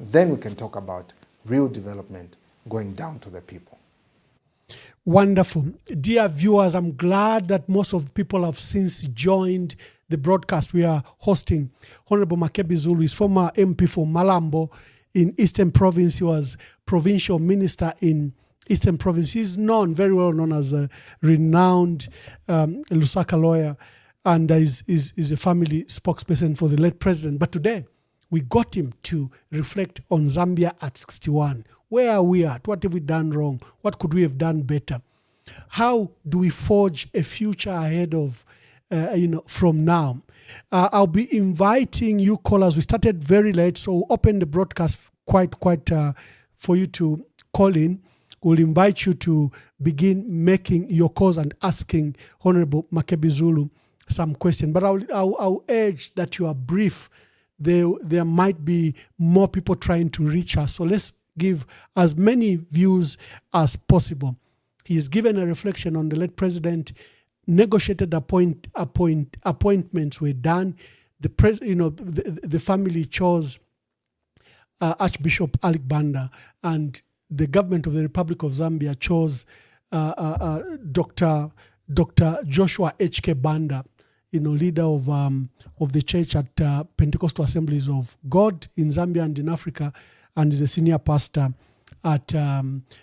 Then we can talk about real development going down to the people. Wonderful. Dear viewers, I'm glad that most of the people have since joined the broadcast we are hosting. Honorable Makebi Zulu is former MP for Malambo in Eastern Province. He was provincial minister in Eastern Province. He's known, very well known as a renowned Lusaka lawyer, and is a family spokesperson for the late president. But today, we got him to reflect on Zambia at 61. Where are we at? What have we done wrong? What could we have done better? How do we forge a future ahead of, from now? I'll be inviting you callers. We started very late, so we'll open the broadcast quite for you to call in. We'll invite you to begin making your calls and asking Honorable Makebi Zulu some questions. But I'll urge that you are brief, there might be more people trying to reach us. So let's give as many views as possible. He has given a reflection on the late president. Negotiated appointments were done. The family chose Archbishop Alec Banda, and the government of the Republic of Zambia chose Dr. Joshua H.K. Banda, leader of the church at Pentecostal Assemblies of God in Zambia and in Africa, and is a senior pastor at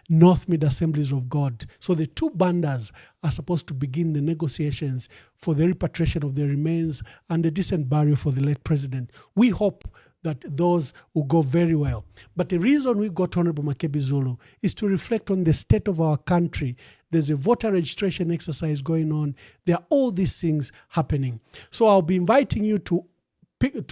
North Mid Assemblies of God. So the two Bandas are supposed to begin the negotiations for the repatriation of the remains and a decent burial for the late president. We hope that those will go very well. But the reason we got Honorable Makebi Zulu is to reflect on the state of our country. There's a voter registration exercise going on. There are all these things happening. So I'll be inviting you to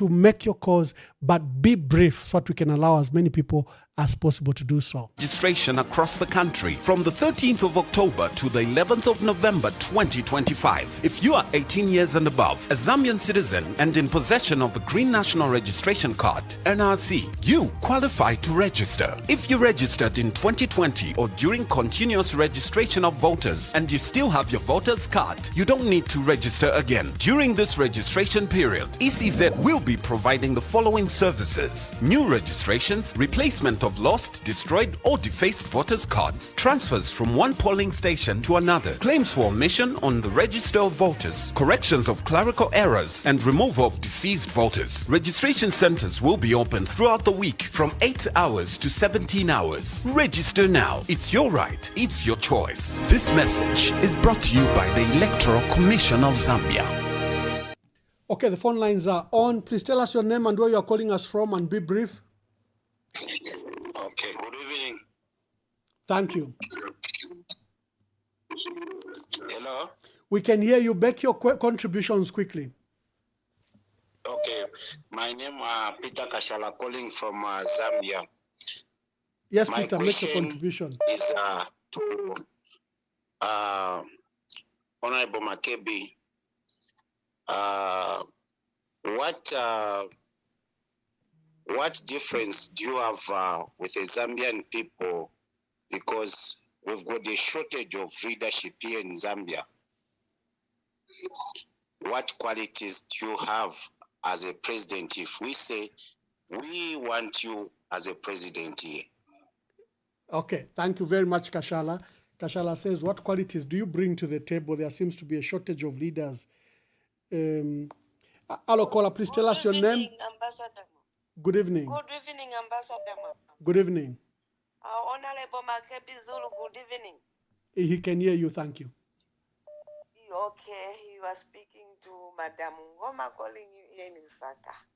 make your calls, but be brief so that we can allow as many people as possible to do so. Registration across the country from the 13th of October to the 11th of November 2025. If you are 18 years and above, a Zambian citizen and in possession of a Green National Registration Card, NRC, you qualify to register. If you registered in 2020 or during continuous registration of voters and you still have your voter's card, you don't need to register again. During this registration period, ECZ will be providing the following services: new registrations, replacement of lost, destroyed or defaced voters' cards, transfers from one polling station to another, claims for omission on the register of voters, corrections of clerical errors and removal of deceased voters. Registration centers will be open throughout the week from 8 hours to 17 hours. Register now. It's your right. It's your choice. This message is brought to you by the Electoral Commission of Zambia. Okay, the phone lines are on. Please tell us your name and where you are calling us from, and be brief. Okay, good evening. Thank you. Hello? We can hear you. Make your contributions quickly. Okay, my name is Peter Kashala, calling from Zambia. Yes, My Peter, make your question contribution. is to Honorable Makebi. What difference do you have with the Zambian people? Because we've got a shortage of leadership here in Zambia. What qualities do you have as a president if we say we want you as a president here? Okay, thank you very much, Kashala. Kashala says, what qualities do you bring to the table? There seems to be a shortage of leaders. Hello, caller, please tell us your name. Ambassador. Good evening. Good evening, Ambassador. Good evening. Honorable Makebi Zulu, good evening. He can hear you, thank you. Okay, you are speaking to Madam Ngoma, calling you here in Lusaka.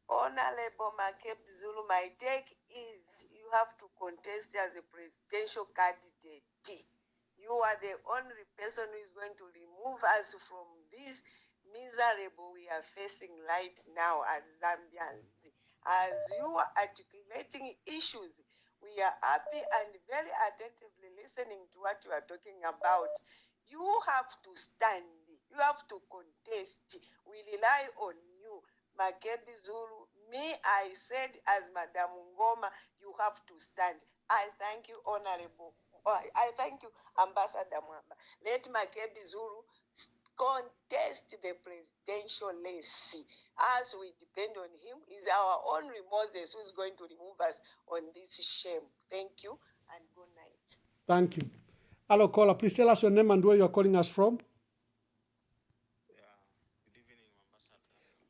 Honorable Makebi Zulu, my take is you have to contest as a presidential candidate. You are the only person who is going to remove us from this miserable we are facing right now as Zambians. As you are articulating issues, we are happy and very attentively listening to what you are talking about. You have to stand. You have to contest. We rely on you. Makebi Zulu, me, I said as Madam Ngoma, you have to stand. I thank you, Honorable. I thank you, Ambassador Mwamba. Let Makebi Zulu contest the presidential race. As we depend on him, is our own Moses who is going to remove us on this shame. Thank you and good night. Thank you. Hello, caller. Please tell us your name and where you are calling us from. Good evening, Ambassador.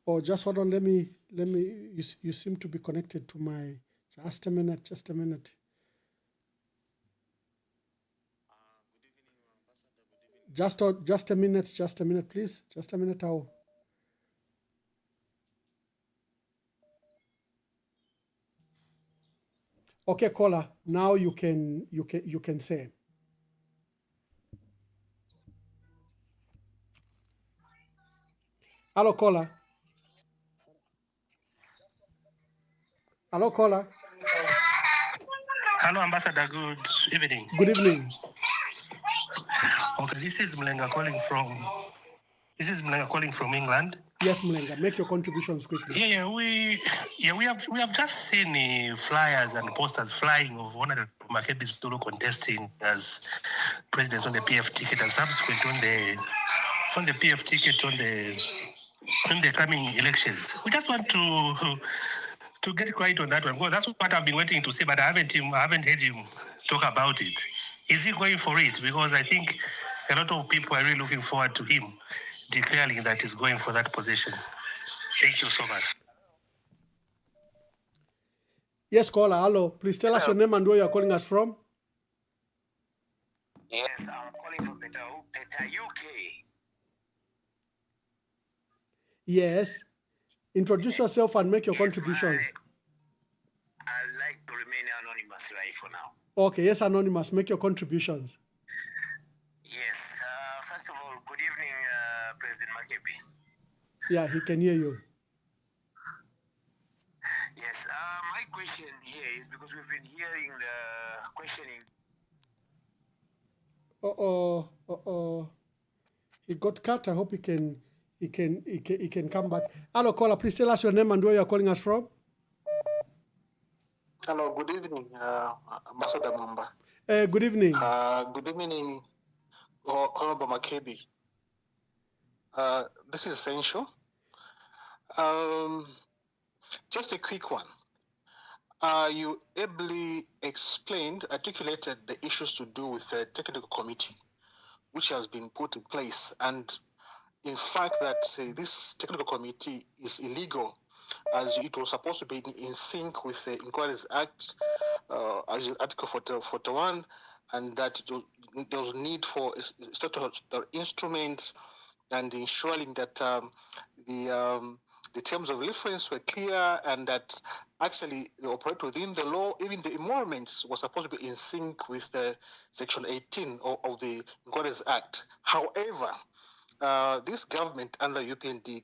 Oh, just hold on. Let me. You seem to be connected to my. Just a minute. Good evening, Ambassador. Good evening. Just a minute, please. Just a minute. Okay, caller. Now you can say. Hello, caller. Hello, caller. Hello, Ambassador. Good evening. Good evening. Okay, this is Mlenga calling from England. Yes, Mlenga, make your contributions quickly. We have just seen flyers and posters flying of Honorable Makebi Zulu contesting as president on the PF ticket and subsequent on the PF ticket in the coming elections. We just want to get quiet on that one, because that's what I've been waiting to see, but I haven't heard him talk about it. Is he going for it? Because I think a lot of people are really looking forward to him declaring that he's going for that position. Thank you so much. Yes, caller, hello. Please tell us your name and where you're calling us from. Yes, I'm calling from Peta UK. Yes. Introduce yourself and make your Yes, contributions. I'd like to remain anonymous right for now. Okay, yes, Anonymous, make your contributions. Yes, first of all, good evening, President Makebi. Yeah, he can hear you. Yes, my question here is because we've been hearing the questioning. He got cut. I hope he can come back. Hello, caller, please tell us your name and where you're calling us from. Hello, good evening, Ambassador Mwamba. Good evening. Good evening, Honorable Makebi. This is essential. Just a quick one. You ably articulated the issues to do with the technical committee, which has been put in place. And in fact, that this technical committee is illegal, as it was supposed to be in sync with the Inquiries Act, as Article 41, and that there was need for statutory instruments and ensuring that the terms of reference were clear and that actually they operate within the law. Even the emoluments were supposed to be in sync with Section 18 of the Inquiries Act. However, this government under UPND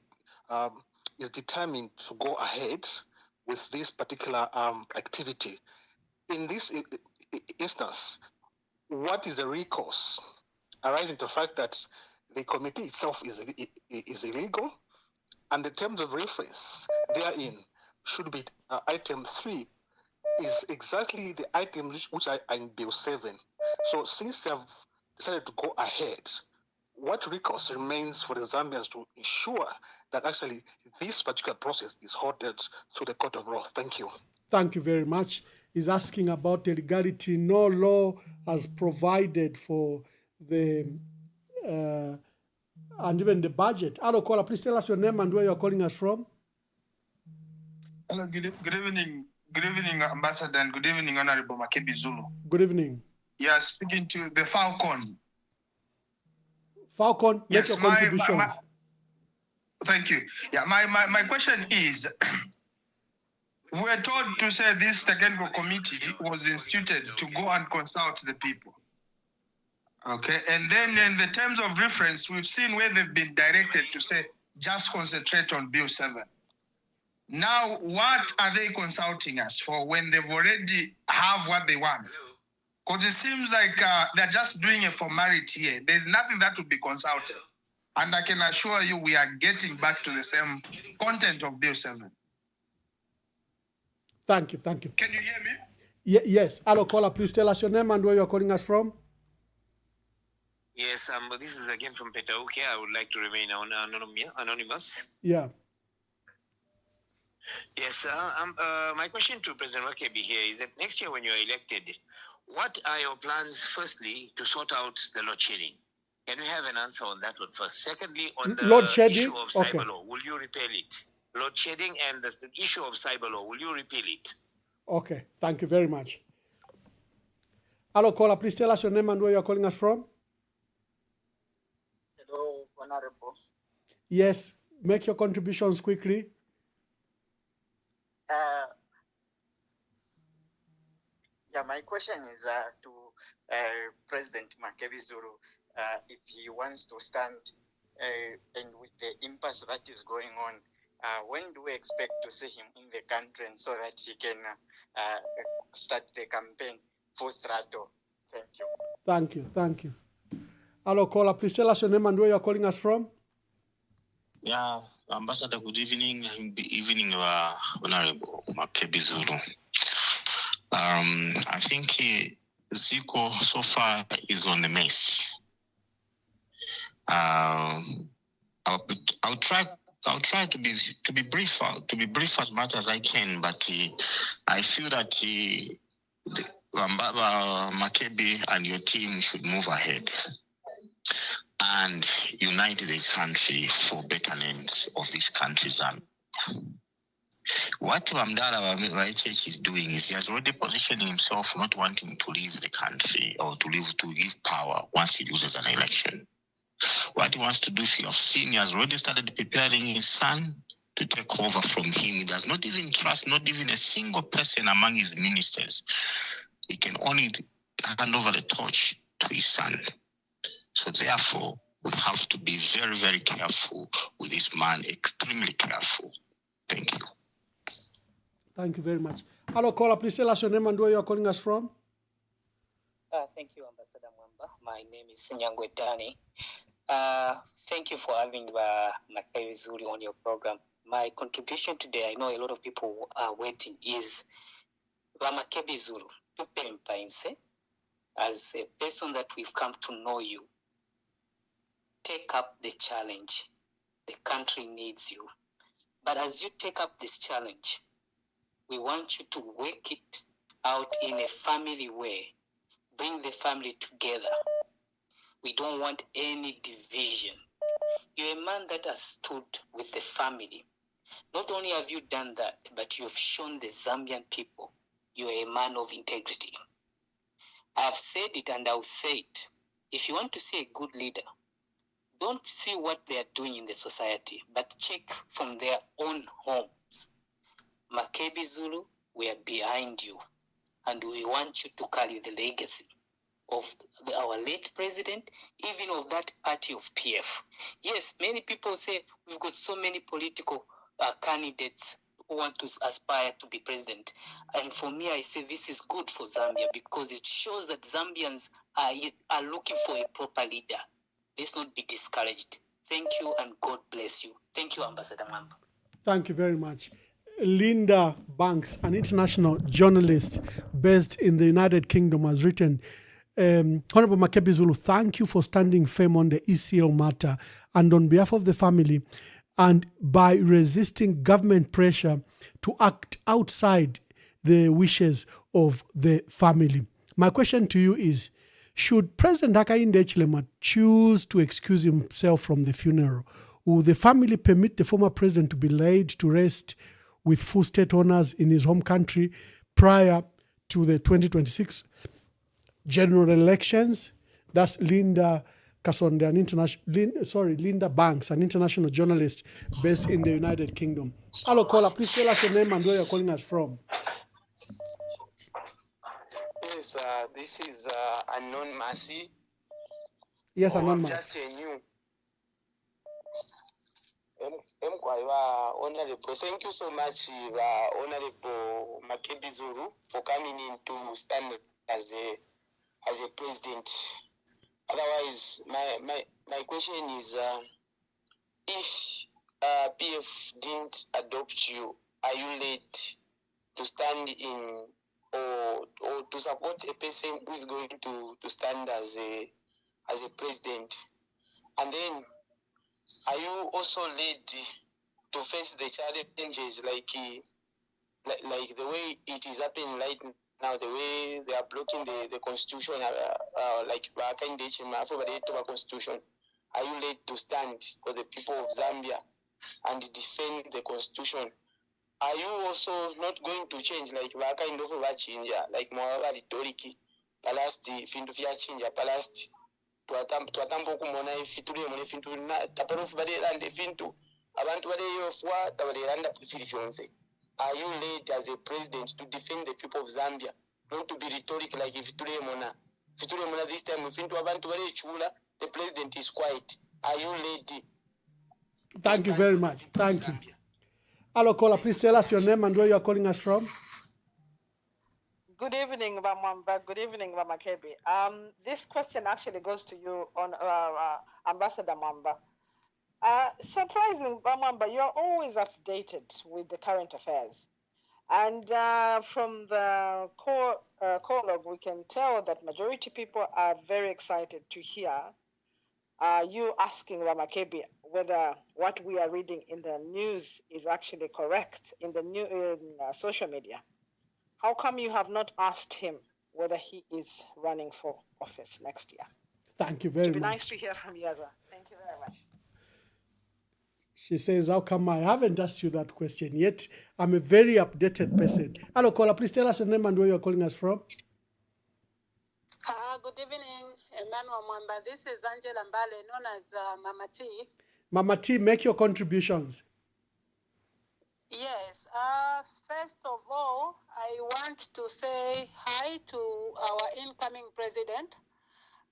is determined to go ahead with this particular activity. In this instance, what is the recourse arising to the fact that the committee itself is illegal, and the terms of reference therein should be item 3 is exactly the items which are in Bill 7. So since they have decided to go ahead, what recourse remains for the Zambians to ensure that actually this particular process is halted through the court of law? Thank you. Thank you very much. He's asking about the legality. No law has provided for the and even the budget. Hello, caller, please tell us your name and where you're calling us from. Hello, good evening. Good evening, Ambassador, and good evening, Honorable Makebi Zulu. Good evening. Yeah, speaking to the Falcon. Falcon, make your contributions. Thank you. Yeah, my question is, we're told to say this technical committee was instituted to go and consult the people. Okay, and then in the terms of reference, we've seen where they've been directed to say, just concentrate on Bill 7. Now, what are they consulting us for when they've already have what they want? Because it seems like they're just doing a formality here. There's nothing that would be consulted. And I can assure you we are getting back to the same content of Bill 7. Thank you. Can you hear me? Yes. Hello, caller, please tell us your name and where you're calling us from. Yes, this is again from Petauke. I would like to remain anonymous. Yeah. Yes, my question to President Makebi here is that next year when you're elected, what are your plans, firstly, to sort out the load shedding? Can we have an answer on that one first? Secondly, on the issue of cyber law, will you repeal it? Load shedding and the issue of cyber law, will you repeal it? Okay, thank you very much. Hello, caller, please tell us your name and where you're calling us from. Hello, Honorable. Yes, make your contributions quickly. My question is to President Makebi Zulu, if he wants to stand and with the impasse that is going on, when do we expect to see him in the country and so that he can start the campaign full throttle? Thank you. Thank you. Hello, caller, please tell us your name and where you're calling us from. Yeah, Ambassador, good evening. Honorable Makebi Zulu. I think Zico so far is on the mess. I'll try to be brief as much as I can, but I feel that Makebi and your team should move ahead and unite the country for betterment of this country, Zambia. What Wamdala Church is doing is he has already positioned himself not wanting to leave the country or to give power once he loses an election. What he wants to do, if you have seen, he has already started preparing his son to take over from him. He does not even trust not even a single person among his ministers. He can only hand over the torch to his son. So therefore, we have to be very, very careful with this man, extremely careful. Thank you. Thank you very much. Hello, caller. Please tell us your name and where you are calling us from. Thank you, Ambassador Mwamba. My name is Nyangwe Dani. Thank you for having Makebi Zulu on your program. My contribution today, I know a lot of people are waiting, is Makebi Zulu. As a person that we've come to know you, take up the challenge. The country needs you. But as you take up this challenge, we want you to work it out in a family way. Bring the family together. We don't want any division. You're a man that has stood with the family. Not only have you done that, but you've shown the Zambian people you're a man of integrity. I've said it and I'll say it. If you want to see a good leader, don't see what they are doing in the society, but check from their own homes. Makebi Zulu, we are behind you, and we want you to carry the legacy of our late president, even of that party of PF. Yes, many people say we've got so many political candidates who want to aspire to be president. And for me, I say this is good for Zambia because it shows that Zambians are looking for a proper leader. Let's not be discouraged. Thank you and God bless you. Thank you, Ambassador Mwamba. Thank you very much. Linda Banks, an international journalist based in the United Kingdom, has written, Honorable Makebi Zulu, thank you for standing firm on the ECL matter and on behalf of the family, and by resisting government pressure to act outside the wishes of the family. My question to you is, should President Hakainde Hichilema choose to excuse himself from the funeral, will the family permit the former president to be laid to rest with full state honors in his home country prior to the 2026 general elections? That's Linda Kasonde, Linda Banks, an international journalist based in the United Kingdom. Hello, caller. Please tell us your name and where you're calling us from. Yes, this is Unknown Mercy. Yes, Unknown Mercy. Just a new. Honorable, thank you so much, Honorable Makebi Zulu, for coming in to stand as a president. Otherwise, my question is, if PF didn't adopt you, are you late to stand in or to support a person who is going to stand as a president? And then, are you also ready to face the challenges like the way it is happening right now, the way they are blocking the constitution, like the constitution? Are you ready to stand for the people of Zambia and defend the constitution? Are you also not going to change like Mwamba Verified, palasti fintu vya chinja palasti twatambo kumona ifitule mone fintu na taparofu balelande fintu abantu baleyofwa tabalelanda pifilifyonse. Are you ready as a president to defend the people of Zambia, not to be rhetoric like ifitule mona this time fintu abantu balechula, the president is quiet? Are you ready? Thank you very much. Thank you. Hello, caller. Please tell us your name and where you are calling us from. Good evening, Mwamba. Good evening, Makebi. This question actually goes to you, on Ambassador Mwamba. Surprising, Mwamba, you're always updated with the current affairs. And from the prologue, we can tell that majority people are very excited to hear you asking Ramakebi whether what we are reading in the news is actually correct in the social media. How come you have not asked him whether he is running for office next year? Thank you very It'd be much. nice to hear from you as well. Thank you very much. She says, how come I haven't asked you that question yet? I'm a very updated person. Hello, caller. Please tell us your name and where you're calling us from. Good evening, Emmanuel Mwamba. This is Angela Mbale, known as Mama T. Mama T, make your contributions. Yes. First of all, I want to say hi to our incoming president,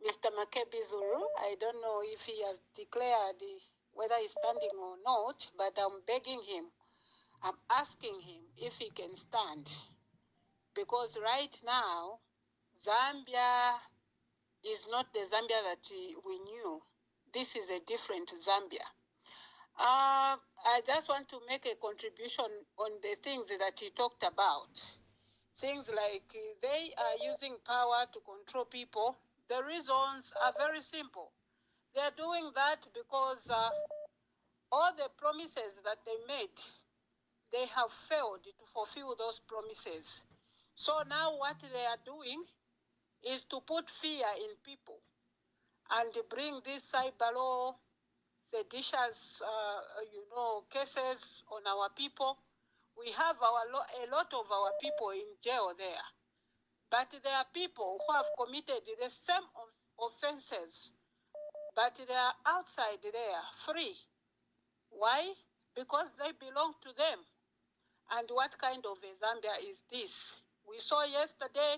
Mr. Makebi Zulu. I don't know if he has declared whether he's standing or not, but I'm begging him, I'm asking him if he can stand. Because right now, Zambia is not the Zambia that we knew. This is a different Zambia. I just want to make a contribution on the things that he talked about. Things like they are using power to control people. The reasons are very simple. They are doing that because all the promises that they made, they have failed to fulfill those promises. So now what they are doing is to put fear in people and bring this cyber law, seditious, cases on our people. We have a lot of our people in jail there. But there are people who have committed the same offenses, but they are outside there, free. Why? Because they belong to them. And what kind of a Zambia is this? We saw yesterday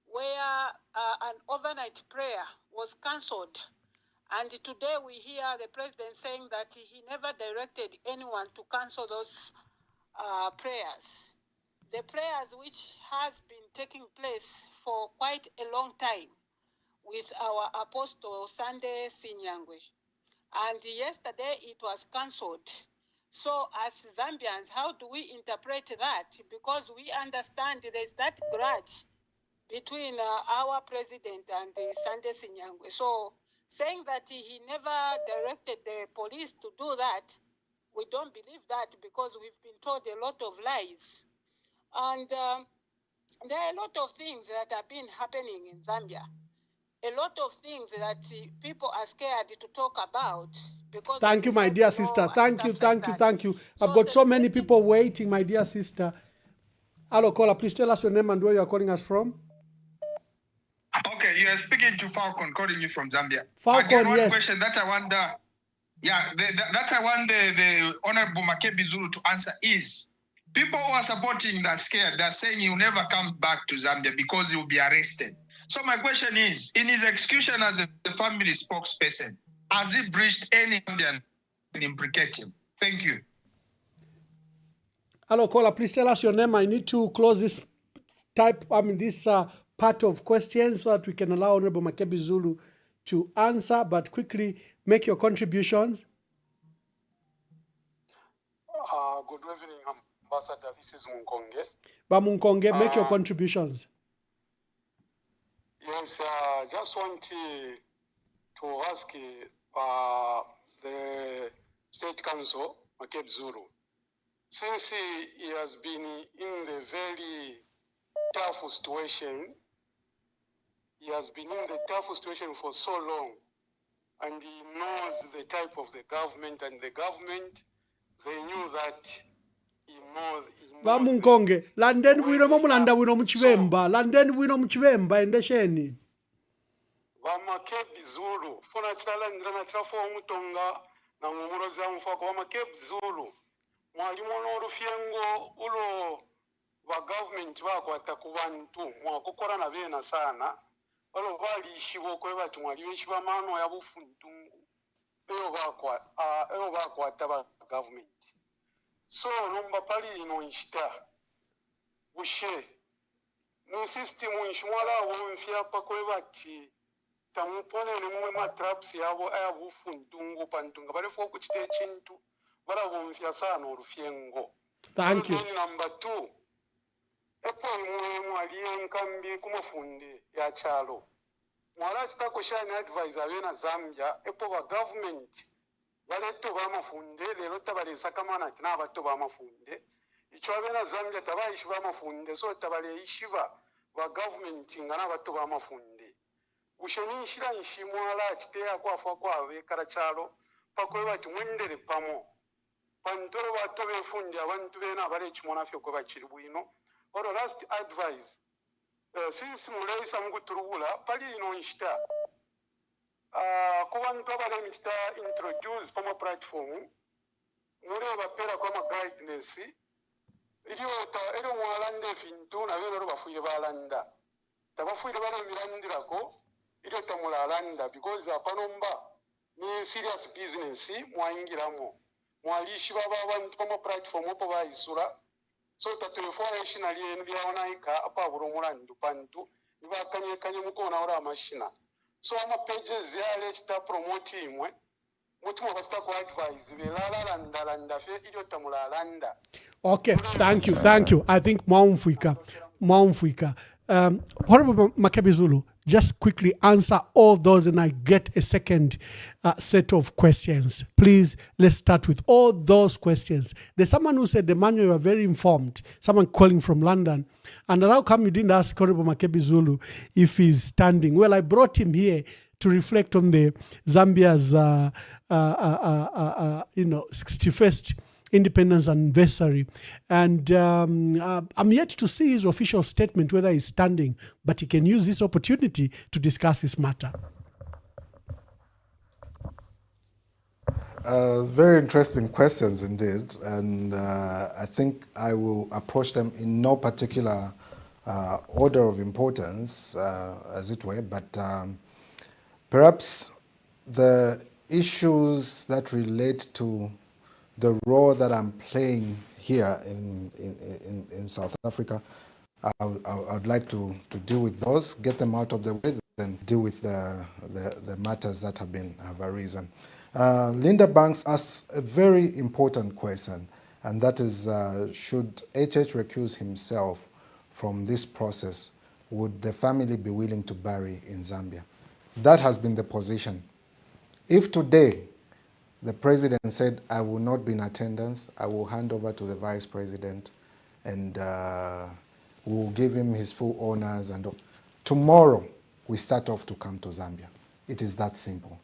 where an overnight prayer was cancelled. And today we hear the president saying that he never directed anyone to cancel those prayers. The prayers which has been taking place for quite a long time with our Apostle Sunday Sinyangwe. And yesterday it was cancelled. So as Zambians, how do we interpret that? Because we understand there's that grudge between our president and Sunday Sinyangwe. So saying that he never directed the police to do that, we don't believe that because we've been told a lot of lies. And there are a lot of things that have been happening in Zambia. A lot of things that people are scared to talk about. Because Thank you, my dear sister. Thank you. I've got so many people waiting, my dear sister. Hello, caller. Please tell us your name and where you are calling us from. Okay, you are speaking to Falcon, calling you from Zambia. Falcon, again, one yes. question that I want that I want the Honorable Makebi Zulu to answer is, people who are supporting that scared, they're saying he'll never come back to Zambia because he'll be arrested. So my question is, in his execution as the family spokesperson, has he breached any Zambian and implicate him? Thank you. Hello, caller. Please tell us your name. I need to close this part of questions so that we can allow Honorable Makebi Zulu to answer, but quickly make your contributions. Good evening, Ambassador. This is Munkonge. Munkonge, make your contributions. Yes, just want to ask the State Council, Makebi Zulu, since he has been in the very tough situation, he has been in the tough situation for so long, and he knows the type of the government, and the government, they knew that he knows. Munkonge, London wino mulanda wino muchibemba, London wino muchibemba endesheni. Makebi Zulu, funa chala ndirana chafo omutonga na mumuroza mfako wa Makebi Zulu. Mwalimu n'olufyengo ulo wa government bakwata ku bantu mwakukora na bena sana olo balishibwa kwe bati mwali beshiba mano ya bufuntungu eyo bakwata ba government. So nomba pali ino nshita bushe ni system nshimwala wonfya pa kwe bati tamupone ne mwe matraps yabo ayabufuntungu pantunga barefo kuchite chintu barabumvya sana urufyengo. Thank you. Then number 2, epo mwaliye nkambi kumufunde ya chalo. Mwala chitako shani advise abena Zambia epo ba government yaleto bamafunde lero tabalesa kamana tina abato bamafunde. Icho abena Zambia tabayishi bamafunde so tabale ishiba ba government ngana abato bamafunde. Ushonishira nshimwala chitea kwafa kwawe karachalo pakwe bati mwendere pamo. Pantoro bato befundi abantu bena abale chimona fyo kwa bachiri bwino. Oro last advice. Since mulaisa mkuturubula pali ino nshita. Kuba ntu abale mchita introduce pama platform. Mule bapera kwa guidance. Ilo mwalande fintu na vero bafuire balanda. Tabafuire bala mirandirako. Ilo tamula alanda because apanomba ni serious business mwaingiramo. Mwalishi baba abantu pama platform opo baisura. So tatulefuayeshi nali enu byawonaika apa buromulandu pantu nibakanye mukona ora mashina. So ama pages yale chita promote imwe mutu mwabasta ku advise belalanda fe iyo tamulalanda. Okay, thank you. I think Mwamfuika. Honorable Makebi Zulu, just quickly answer all those and I get a second set of questions. Please, let's start with all those questions. There's someone who said, Emmanuel, you are very informed. Someone calling from London. And how come you didn't ask Honorable Makebi Zulu if he's standing? Well, I brought him here to reflect on the Zambia's 61st independence anniversary. And I'm yet to see his official statement, whether he's standing, but he can use this opportunity to discuss this matter. Very interesting questions indeed. And I think I will approach them in no particular order of importance, as it were, but perhaps the issues that relate to the role that I'm playing here in South Africa, I would like to deal with those, get them out of the way, then deal with the matters that have arisen. Linda Banks asks a very important question, and that is, should HH recuse himself from this process? Would the family be willing to bury in Zambia? That has been the position. If today the president said, I will not be in attendance, I will hand over to the vice president and we will give him his full honors. And tomorrow, we start off to come to Zambia. It is that simple.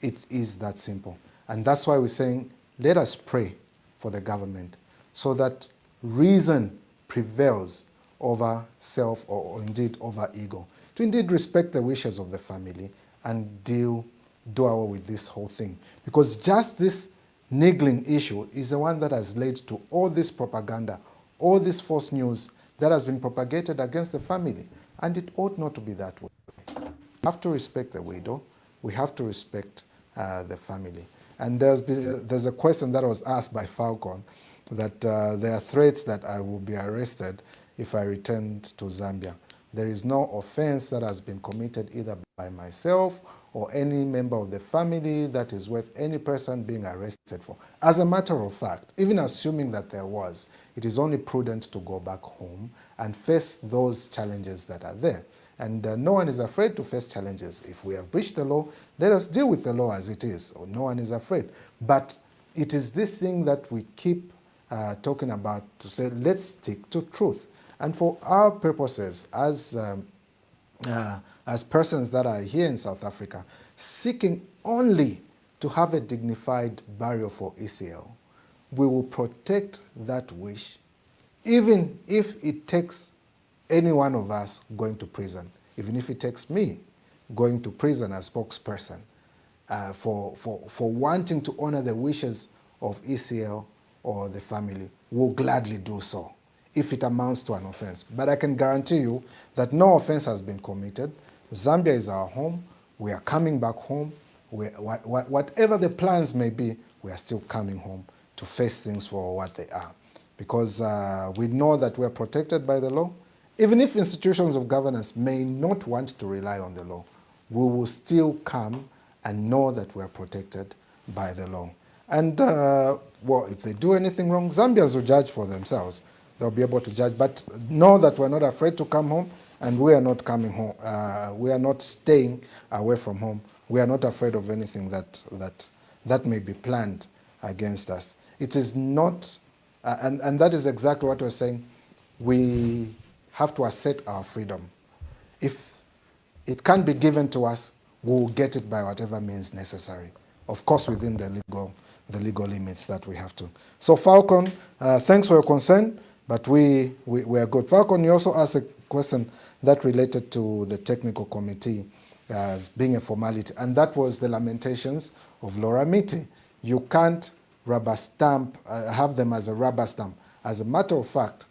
It is that simple. And that's why we're saying, let us pray for the government so that reason prevails over self or indeed over ego. To indeed respect the wishes of the family and do away with this whole thing. Because just this niggling issue is the one that has led to all this propaganda, all this false news that has been propagated against the family. And it ought not to be that way. We have to respect the widow. We have to respect the family. And there's a question that was asked by Falcon that there are threats that I will be arrested if I return to Zambia. There is no offense that has been committed either by myself or any member of the family that is worth any person being arrested for. As a matter of fact, even assuming that there was, it is only prudent to go back home and face those challenges that are there. And no one is afraid to face challenges. If we have breached the law, let us deal with the law as it is. No one is afraid. But it is this thing that we keep talking about to say, let's stick to truth. And for our purposes, as persons that are here in South Africa, seeking only to have a dignified burial for ECL, we will protect that wish, even if it takes any one of us going to prison, even if it takes me going to prison as spokesperson for wanting to honor the wishes of ECL or the family, we'll gladly do so if it amounts to an offense. But I can guarantee you that no offense has been committed. Zambia is our home. We are coming back home. Whatever the plans may be, we are still coming home to face things for what they are. Because we know that we are protected by the law. Even if institutions of governance may not want to rely on the law, we will still come and know that we're protected by the law. And, well, if they do anything wrong, Zambians will judge for themselves. They'll be able to judge. But know that we're not afraid to come home, and we are not coming home. We are not staying away from home. We are not afraid of anything that may be planned against us. It is not, and that is exactly what we're saying. We have to assert our freedom. If it can't be given to us, we'll get it by whatever means necessary. Of course, within the legal limits that we have to. So Falcon, thanks for your concern, but we are good. Falcon, you also asked a question that related to the technical committee as being a formality, and that was the lamentations of Laura Miti. You can't rubber stamp, have them as a rubber stamp. As a matter of fact,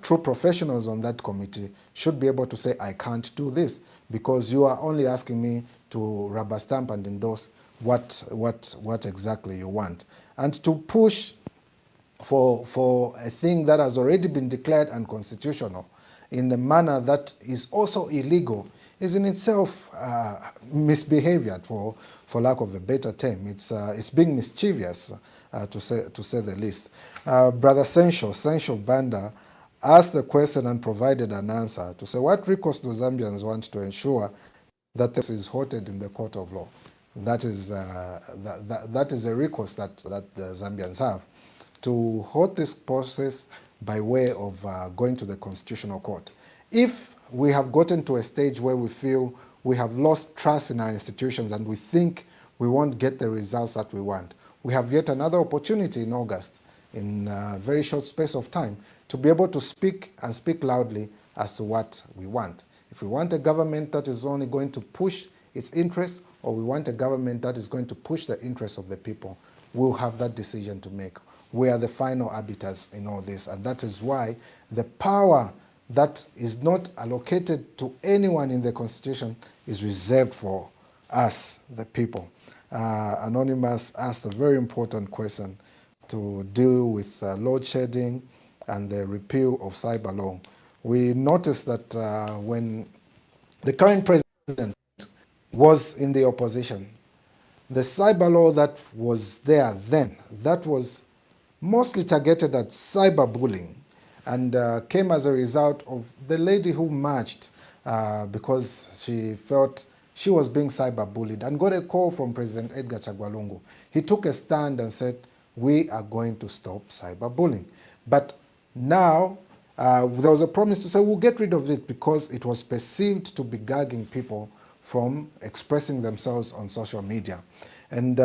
true professionals on that committee should be able to say, I can't do this, because you are only asking me to rubber stamp and endorse what exactly you want. And to push for a thing that has already been declared unconstitutional in a manner that is also illegal is in itself misbehavior, for lack of a better term. It's being mischievous, to say the least. Brother Sensual Banda asked the question and provided an answer to say, what recourse do Zambians want to ensure that this is halted in the court of law? That is that is a recourse that the Zambians have to halt this process by way of going to the Constitutional Court. If we have gotten to a stage where we feel we have lost trust in our institutions and we think we won't get the results that we want, we have yet another opportunity in August, in a very short space of time, to be able to speak and speak loudly as to what we want. If we want a government that is only going to push its interests, or we want a government that is going to push the interests of the people, we'll have that decision to make. We are the final arbiters in all this, and that is why the power that is not allocated to anyone in the Constitution is reserved for us, the people. Anonymous asked a very important question to deal with load shedding and the repeal of cyber law. We noticed that when the current president was in the opposition, the cyber law that was there then, that was mostly targeted at cyberbullying, and came as a result of the lady who marched because she felt she was being cyberbullied and got a call from President Edgar Chagwa. He took a stand and said, we are going to stop cyberbullying. But now there was a promise to say we'll get rid of it because it was perceived to be gagging people from expressing themselves on social media. And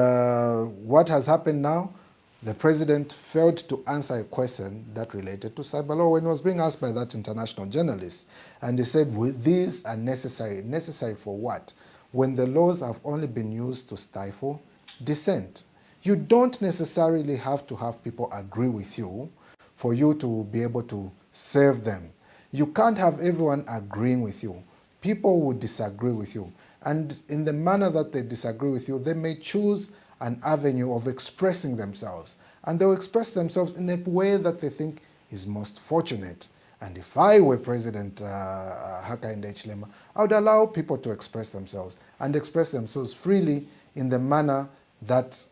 what has happened now? The president failed to answer a question that related to cyber law when he was being asked by that international journalist. And he said, well, these are necessary. Necessary for what? When the laws have only been used to stifle dissent. You don't necessarily have to have people agree with you for you to be able to serve them. You can't have everyone agreeing with you. People will disagree with you. And in the manner that they disagree with you, they may choose an avenue of expressing themselves. And they'll express themselves in a way that they think is most fortunate. And if I were President Hakainde Hichilema, I would allow people to express themselves and express themselves freely in the manner that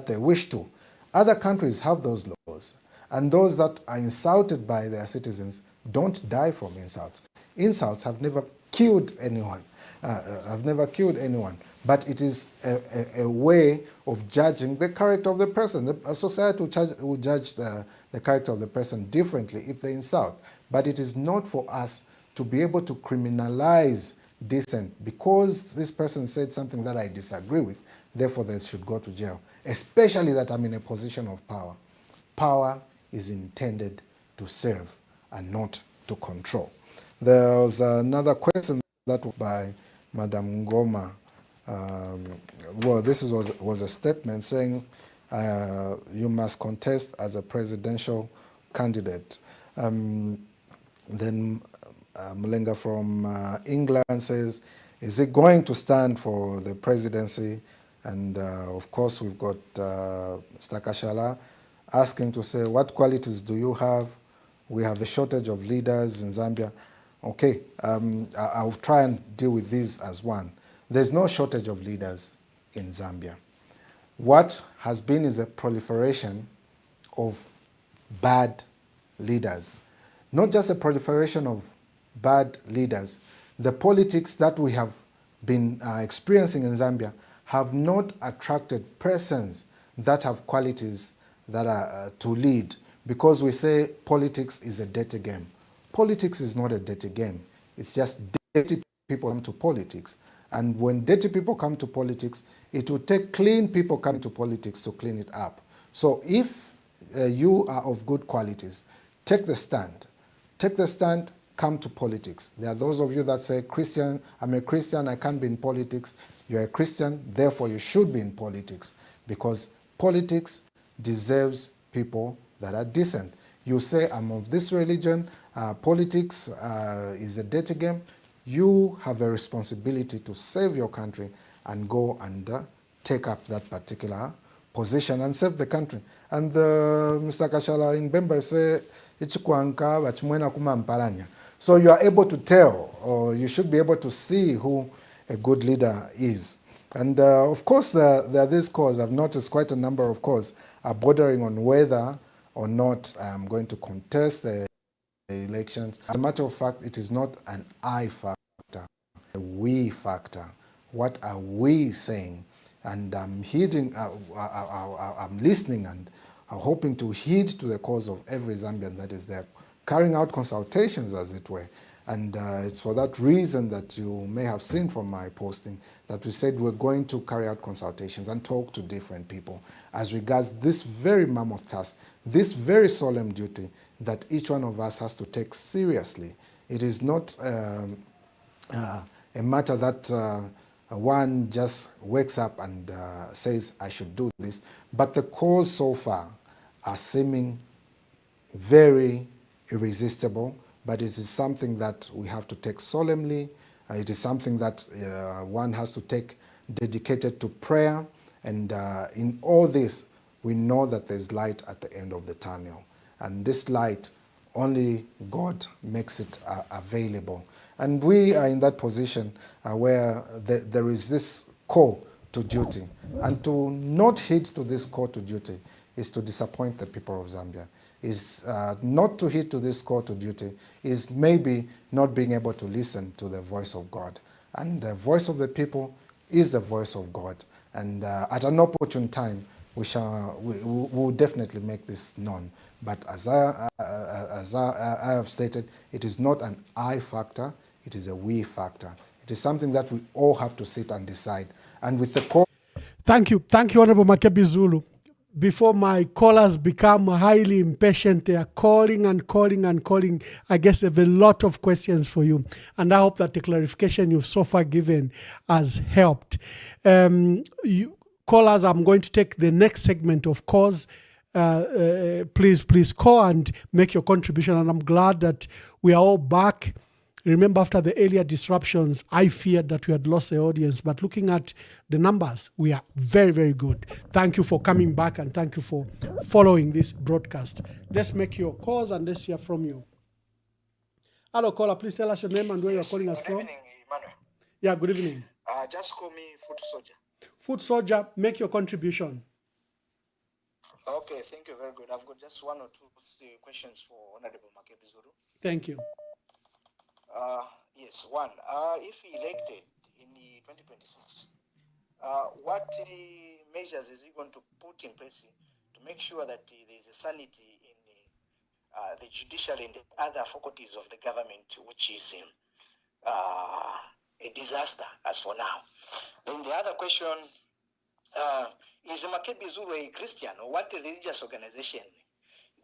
they wish to. Other countries have those laws. And those that are insulted by their citizens don't die from insults. Insults have never killed anyone. But it is a way of judging the character of the person. A society will judge the character of the person differently if they insult. But it is not for us to be able to criminalize dissent because this person said something that I disagree with, therefore they should go to jail, especially that I'm in a position of power. Power is intended to serve and not to control. There was another question that was by Madam Ngoma. Well, this was a statement saying you must contest as a presidential candidate. Then Mulenga from England says, is he going to stand for the presidency? And of course, we've got Stakashala asking to say, what qualities do you have? We have a shortage of leaders in Zambia. Okay, I'll try and deal with this as one. There's no shortage of leaders in Zambia. What has been is a proliferation of bad leaders. Not just a proliferation of bad leaders. The politics that we have been experiencing in Zambia have not attracted persons that have qualities that are to lead, because we say politics is a dirty game. Politics is not a dirty game. It's just dirty people come to politics. And when dirty people come to politics, it will take clean people coming to politics to clean it up. So if you are of good qualities, take the stand. Take the stand, come to politics. There are those of you that say, Christian, I'm a Christian, I can't be in politics. You're a Christian, therefore you should be in politics, because politics deserves people that are decent. You say, I'm of this religion, politics is a dirty game. You have a responsibility to save your country and go and take up that particular position and save the country. And Mr. Kashala in Bemba say, so you are able to tell, or you should be able to see who a good leader is. And of course, there are these calls. I've noticed quite a number of calls are bordering on whether or not I'm going to contest the elections. As a matter of fact, it is not an I factor, a we factor. What are we saying? And I'm heeding, I'm listening and hoping to heed to the cause of every Zambian that is there, carrying out consultations, as it were. And it's for that reason that you may have seen from my posting that we said we're going to carry out consultations and talk to different people as regards this very mammoth task, this very solemn duty that each one of us has to take seriously. It is not a matter that one just wakes up and says, I should do this. But the cause so far are seeming very irresistible, but it is something that we have to take solemnly. It is something that one has to take dedicated to prayer. And in all this, we know that there's light at the end of the tunnel. And this light, only God makes it available. And we are in that position where there is this call to duty. And to not heed to this call to duty is to disappoint the people of Zambia. Is not to heed to this call to duty, is maybe not being able to listen to the voice of God. And the voice of the people is the voice of God. And at an opportune time, we will definitely make this known. But as I have stated, it is not an I factor, it is a we factor. It is something that we all have to sit and decide. And with the call... Thank you, Honorable Makebi Zulu. Before my callers become highly impatient, they are calling and calling and calling. I guess I have a lot of questions for you. And I hope that the clarification you've so far given has helped. Callers, I'm going to take the next segment of calls. Please call and make your contribution. And I'm glad that we are all back. Remember, after the earlier disruptions, I feared that we had lost the audience. But looking at the numbers, we are very, very good. Thank you for coming back and thank you for following this broadcast. Let's make your calls and let's hear from you. Hello, caller. Please tell us your name and where you're calling us from. Good evening, Emmanuel. Yeah, good evening. Just call me Foot Soldier. Foot Soldier, make your contribution. Okay, thank you very good. I've got just one or two questions for Honorable Makebi Zulu. Thank you. Yes, one. If elected in 2026, what measures is he going to put in place to make sure that there is a sanity in the judicial and the other faculties of the government, which is a disaster as for now? Then the other question, is Makebi Zulu a Christian, or what religious organization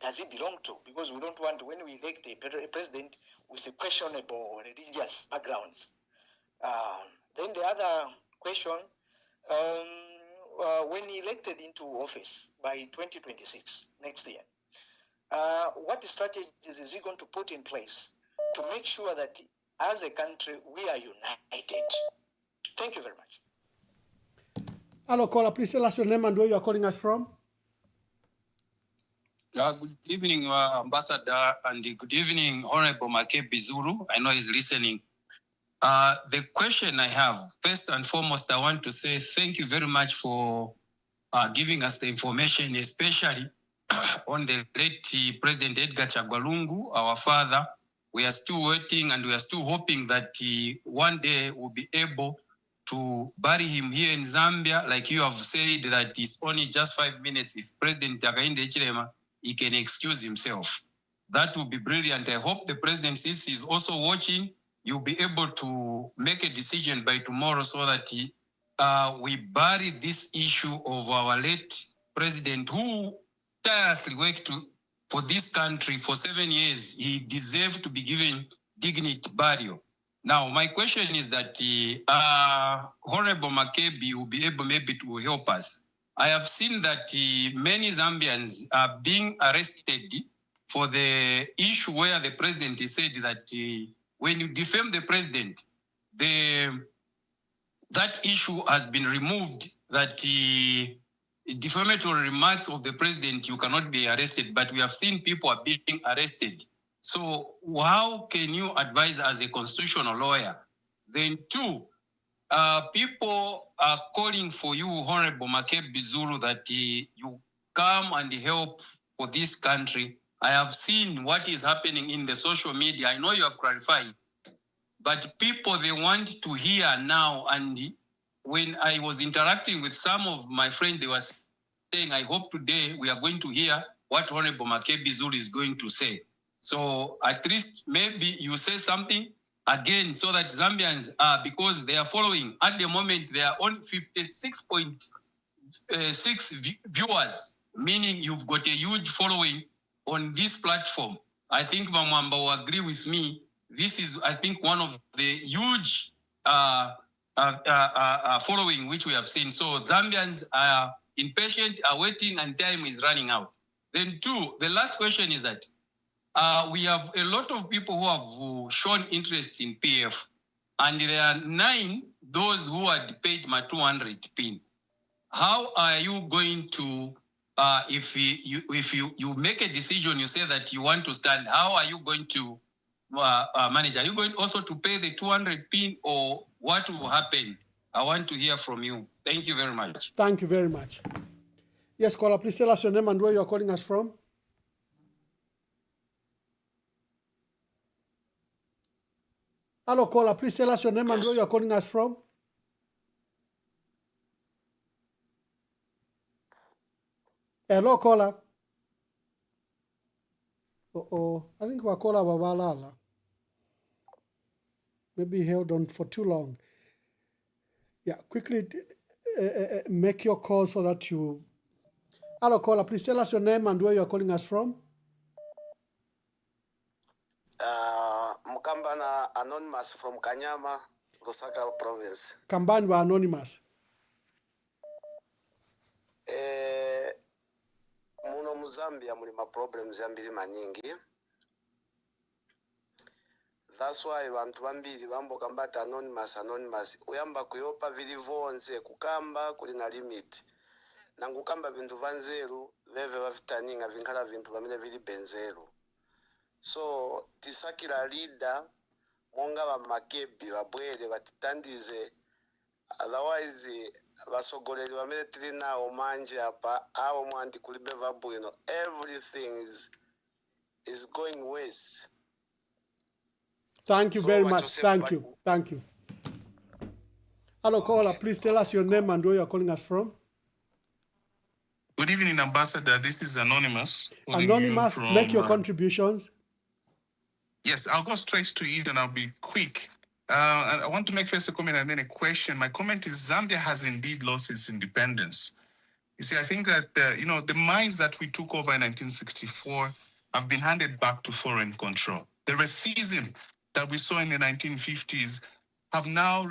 does he belong to? Because we don't want, when we elect a president with a questionable religious backgrounds. Then the other question, when elected into office by 2026, next year, what strategies is he going to put in place to make sure that as a country we are united? Thank you very much. Hello, caller. Please tell us your name and where you are calling us from. Good evening, Ambassador, and good evening, Honorable Makebi Zulu. I know he's listening. The question I have, first and foremost, I want to say thank you very much for giving us the information, especially on the late President Edgar Chagwalungu, our father. We are still waiting and we are still hoping that one day we'll be able to bury him here in Zambia. Like you have said, that it's only just 5 minutes. If President Hakainde Hichilema, he can excuse himself. That would be brilliant. I hope the president, since he's also watching, you'll be able to make a decision by tomorrow so that we bury this issue of our late president who tirelessly worked for this country for 7 years. He deserved to be given dignity burial. Now, my question is that Honorable Makebi will be able maybe to help us. I have seen that many Zambians are being arrested for the issue where the president said that when you defame the president, that issue has been removed, that defamatory remarks of the president, you cannot be arrested, but we have seen people are being arrested. So how can you advise as a constitutional lawyer? Then two, people are calling for you, Honorable Makebi Zulu, that you come and help for this country. I have seen what is happening in the social media. I know you have clarified, but people, they want to hear now. And when I was interacting with some of my friends, they were saying, I hope today we are going to hear what Honorable Makebi Zulu is going to say. So at least maybe you say something again so that Zambians, because they are following, at the moment, they are on 56.6 viewers, meaning you've got a huge following on this platform. I think Mwamba will agree with me. This is, I think, one of the huge following which we have seen. So Zambians are impatient, are waiting, and time is running out. Then two, the last question is that we have a lot of people who have shown interest in PF, and there are 9 those who had paid my 200 pin. How are you going to, if you make a decision, you say that you want to stand, how are you going to manage? Are you going also to pay the 200 pin, or what will happen? I want to hear from you. Thank you very much. Thank you very much. Yes, caller, please tell us your name and where you are calling us from. Hello, caller, please tell us your name and where you are calling us from. Hello, caller. I think we're caller Babalala. Maybe he held on for too long. Yeah, quickly make your call so that you... Hello, caller, please tell us your name and where you are calling us from. Mukambana Anonymous from Kanyama, Lusaka province. Kambani Anonymous. Muno Muzambia mulima problems yambiri manyingi. That's why vantu vambiri vambo kambata anonymous uyamba kuyopa vili vonse kukamba kulina limit. Nangukamba vintu vanzeru veve vavitaninga vinkhala vintu vamene vili benzeru. So tisakila leader monga va Makebi vabwere vatitandize, otherwise vasogoleri vamene tili nawo manje apa awo mwanti kulibe vabwino. Everything is going worse. Thank you very much. Thank you. Thank you. Hello, caller, please tell us your name and where you are calling us from. Good evening, Ambassador. This is Anonymous. Anonymous, make your contributions. Yes, I'll go straight to it and I'll be quick. I want to make first a comment and then a question. My comment is Zambia has indeed lost its independence. You see, I think that, the mines that we took over in 1964 have been handed back to foreign control. The racism that we saw in the 1950s have now,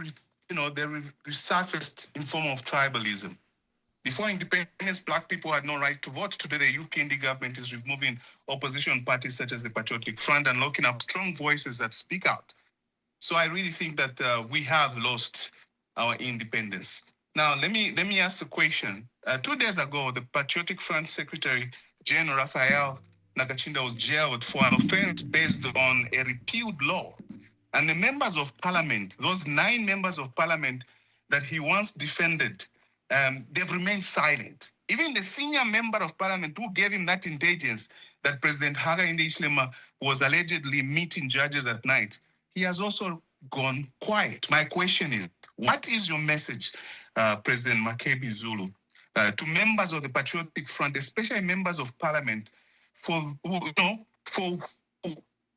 resurfaced in form of tribalism. Before independence, Black people had no right to vote. Today, the UPND government is removing opposition parties such as the Patriotic Front and locking up strong voices that speak out. So I really think that we have lost our independence. Now, let me ask a question. 2 days ago, the Patriotic Front Secretary General Raphael Nakachinda was jailed for an offense based on a repealed law. And the members of parliament, those 9 members of parliament that he once defended, they've remained silent. Even the senior member of parliament who gave him that intelligence that President Hakainde Hichilema was allegedly meeting judges at night, he has also gone quiet. My question is, what is your message, President Makebi Zulu, to members of the Patriotic Front, especially members of parliament, for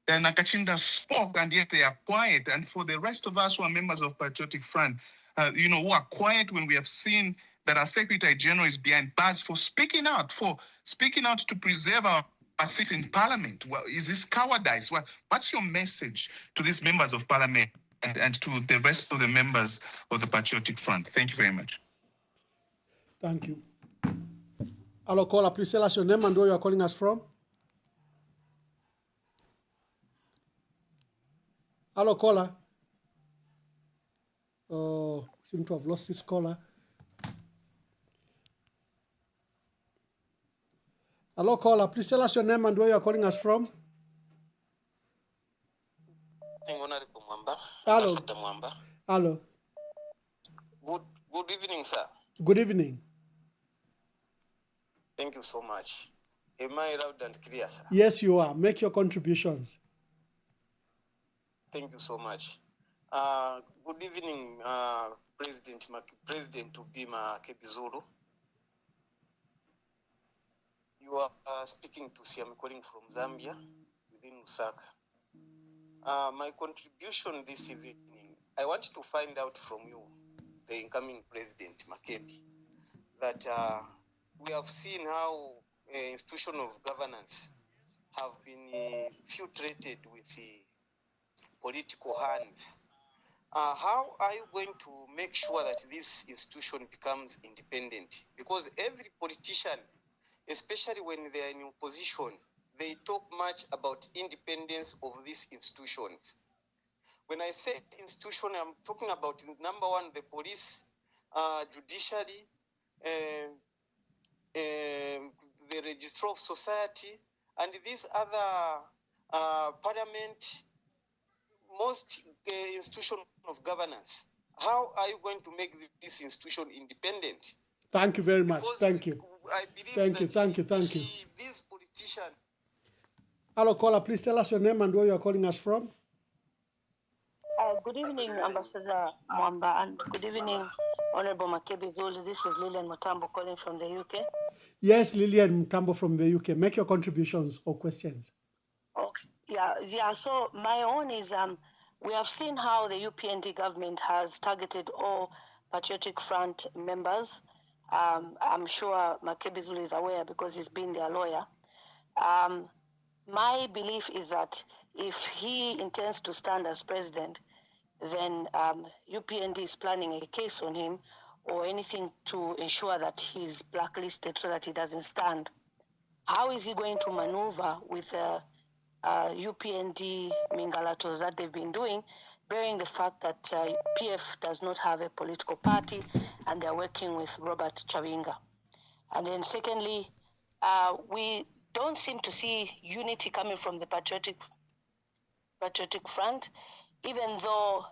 Nakachinda spoke and yet they are quiet, and for the rest of us who are members of Patriotic Front, who are quiet when we have seen that our Secretary General is behind bars for speaking out to preserve our seats in Parliament. Well, is this cowardice? What's your message to these members of Parliament and to the rest of the members of the Patriotic Front? Thank you very much. Thank you. Hello, caller. Please tell us your name and where you are calling us from. Hello, caller. Oh, seem to have lost this caller. Hello, caller. Please tell us your name and where you are calling us from. Honorable Mwamba. Hello. Ambassador Mwamba. Hello. Good evening, sir. Good evening. Thank you so much. Am I loud and clear, sir? Yes, you are. Make your contributions. Thank you so much. Good evening, President Tubima Kebizulu. You are speaking to Siam calling from Zambia within Lusaka. My contribution this evening, I want to find out from you, the incoming President Makebi, that we have seen how institution of governance have been infiltrated with political hands. How are you going to make sure that this institution becomes independent? Because every politician, especially when they are in opposition, they talk much about independence of these institutions. When I say institution, I'm talking about number one, the police, judiciary, the registrar of society, and these other parliament, most institution of governance. How are you going to make this institution independent? Thank you very much. Thank you. I believe Thank you. These politicians. Hello, caller. Please tell us your name and where you are calling us from. Good evening, Ambassador Mwamba, and good evening, Honorable Makebi Zulu. This is Lilian Mutambo calling from the UK. Yes, Lilian Mutambo from the UK. Make your contributions or questions. Okay. Yeah. So my own is we have seen how the UPND government has targeted all Patriotic Front members. I'm sure Makebi Zulu is aware because he's been their lawyer. My belief is that if he intends to stand as president, then UPND is planning a case on him or anything to ensure that he's blacklisted so that he doesn't stand. How is he going to maneuver with the UPND Mingalatos that they've been doing, bearing the fact that PF does not have a political party and they're working with Robert Chavinga? And then secondly, we don't seem to see unity coming from the Patriotic Front, even though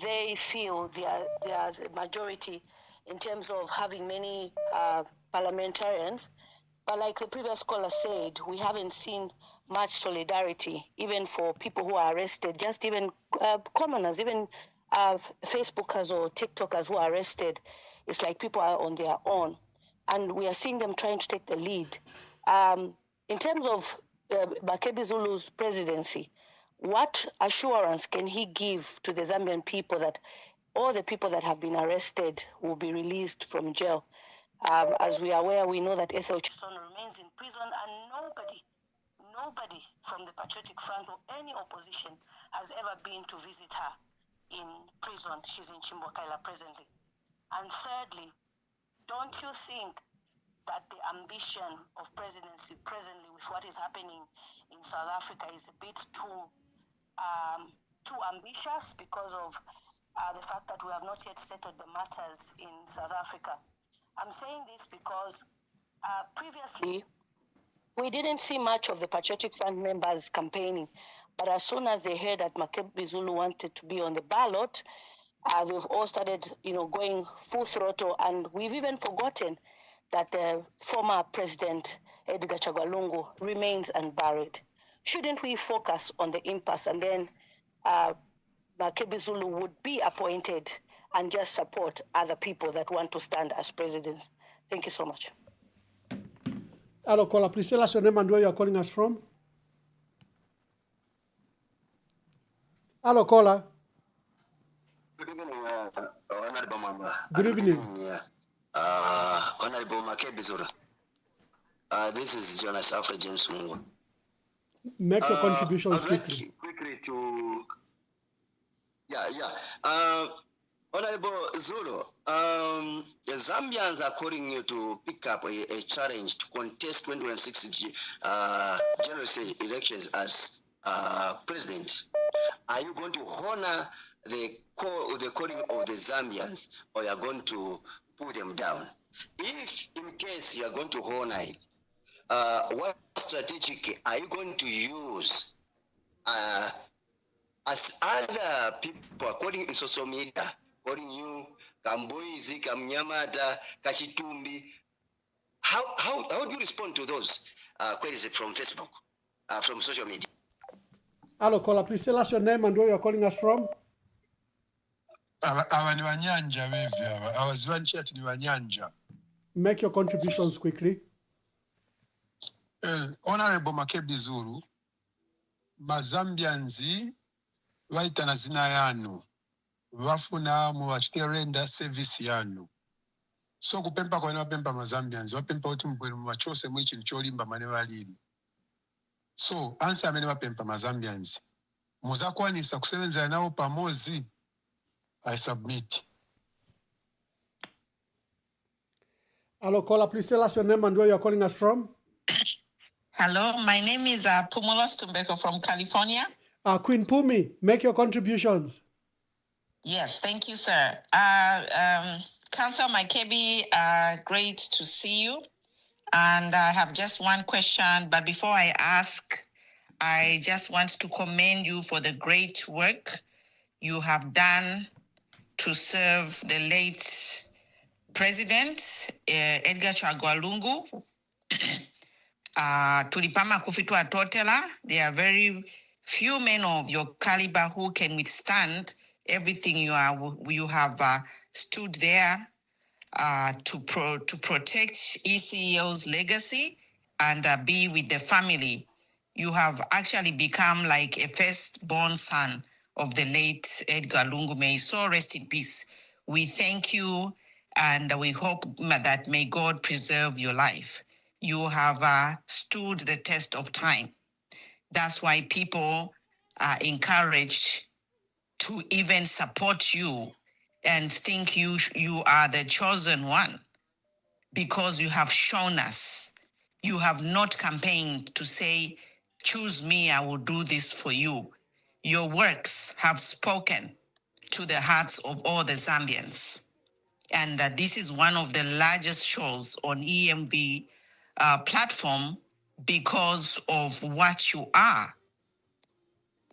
they feel they are the majority in terms of having many parliamentarians. But like the previous caller said, we haven't seen much solidarity, even for people who are arrested, just even commoners, even Facebookers or TikTokers who are arrested. It's like people are on their own. And we are seeing them trying to take the lead. In terms of Makebi Zulu's presidency, what assurance can he give to the Zambian people that all the people that have been arrested will be released from jail? As we are aware, we know that Ethel Chisono remains in prison, and nobody from the Patriotic Front or any opposition has ever been to visit her in prison. She's in Chimbwakaila presently. And thirdly, don't you think that the ambition of presidency presently with what is happening in South Africa is a bit too ambitious because of the fact that we have not yet settled the matters in South Africa? I'm saying this because previously We didn't see much of the Patriotic Front members campaigning, but as soon as they heard that Makebi Zulu wanted to be on the ballot, they've all started, going full throttle, and we've even forgotten that the former president, Edgar Chagwa remains unburied. Shouldn't we focus on the impasse, and then Makebi Zulu would be appointed and just support other people that want to stand as presidents? Thank you so much. Hello, caller. Please tell us your name and where you are calling us from. Hello, caller. Good evening, Honorable Mwamba. Good evening. Honorable Makebi Zulu. This is Jonas Alfred James Mungo. Make your contributions quickly. Like quickly to Honorable Zulu, the Zambians are calling you to pick up a challenge to contest 2026 general elections as president. Are you going to honor the calling of the Zambians, or you are going to put them down? If in case you are going to honor it, what strategy are you going to use as other people are calling in social media, calling you Kamboizi, Kamnyamata, Kashitumbi? How do you respond to those queries from Facebook, from social media? Hello, caller. Please tell us your name and where you are calling us from. Make your contributions quickly. Honorable Makebi Zulu, Mazambianzi, vaitana zina yanu, vafuna muwachiterenda service yanu. So kupempa kwa wapempa Mazambianzi, wapempa uti mbwelu mwachose mwichi ncholimba mane walili. So, answer amene wapempa Mazambianzi. Muzakwanisa kusebenza nao pamozi. I submit. Hello, caller. Please tell us your name and where you are calling us from. Hello, my name is Pumulos Tumbeko from California. Queen Pumi, make your contributions. Yes, thank you, sir. Councillor Makebi, great to see you. And I have just one question, but before I ask, I just want to commend you for the great work you have done to serve the late President Edgar Chagwa Lungu. Tulipama kufitwa totela. There are very few men of your caliber who can withstand everything you have stood there to protect ECEO's legacy and be with the family. You have actually become like a firstborn son of the late Edgar Lungu. May so rest in peace. We thank you, and we hope that may God preserve your life. You have stood the test of time. That's why people are encouraged to even support you and think you are the chosen one, because you have shown us. You have not campaigned to say, choose me, I will do this for you. Your works have spoken to the hearts of all the Zambians. And this is one of the largest shows on EMV platform because of what you are.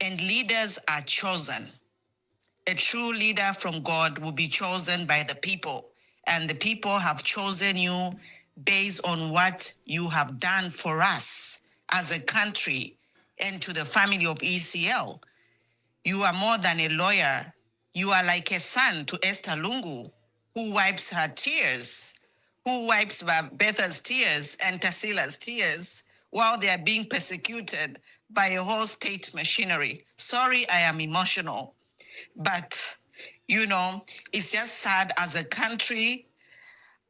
And leaders are chosen. A true leader from God will be chosen by the people. And the people have chosen you based on what you have done for us as a country and to the family of ECL. You are more than a lawyer. You are like a son to Esther Lungu, who wipes her tears, who wipes Betha's tears and Tasila's tears while they are being persecuted by a whole state machinery. Sorry, I am emotional. But, it's just sad as a country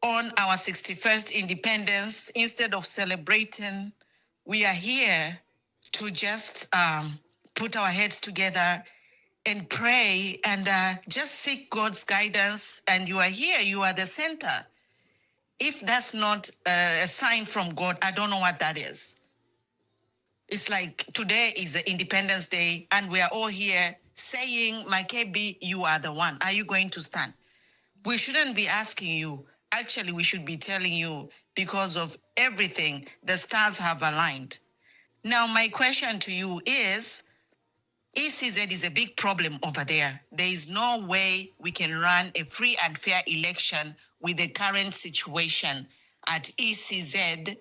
on our 61st independence, instead of celebrating, we are here to just put our heads together and pray and just seek God's guidance. And you are here, you are the center. If that's not a sign from God, I don't know what that is. It's like today is the Independence Day and we are all here saying, Makebi, you are the one. Are you going to stand? We shouldn't be asking you, Actually, we should be telling you because of everything, the stars have aligned. Now, my question to you is, ECZ is a big problem over there. There is no way we can run a free and fair election with the current situation at ECZ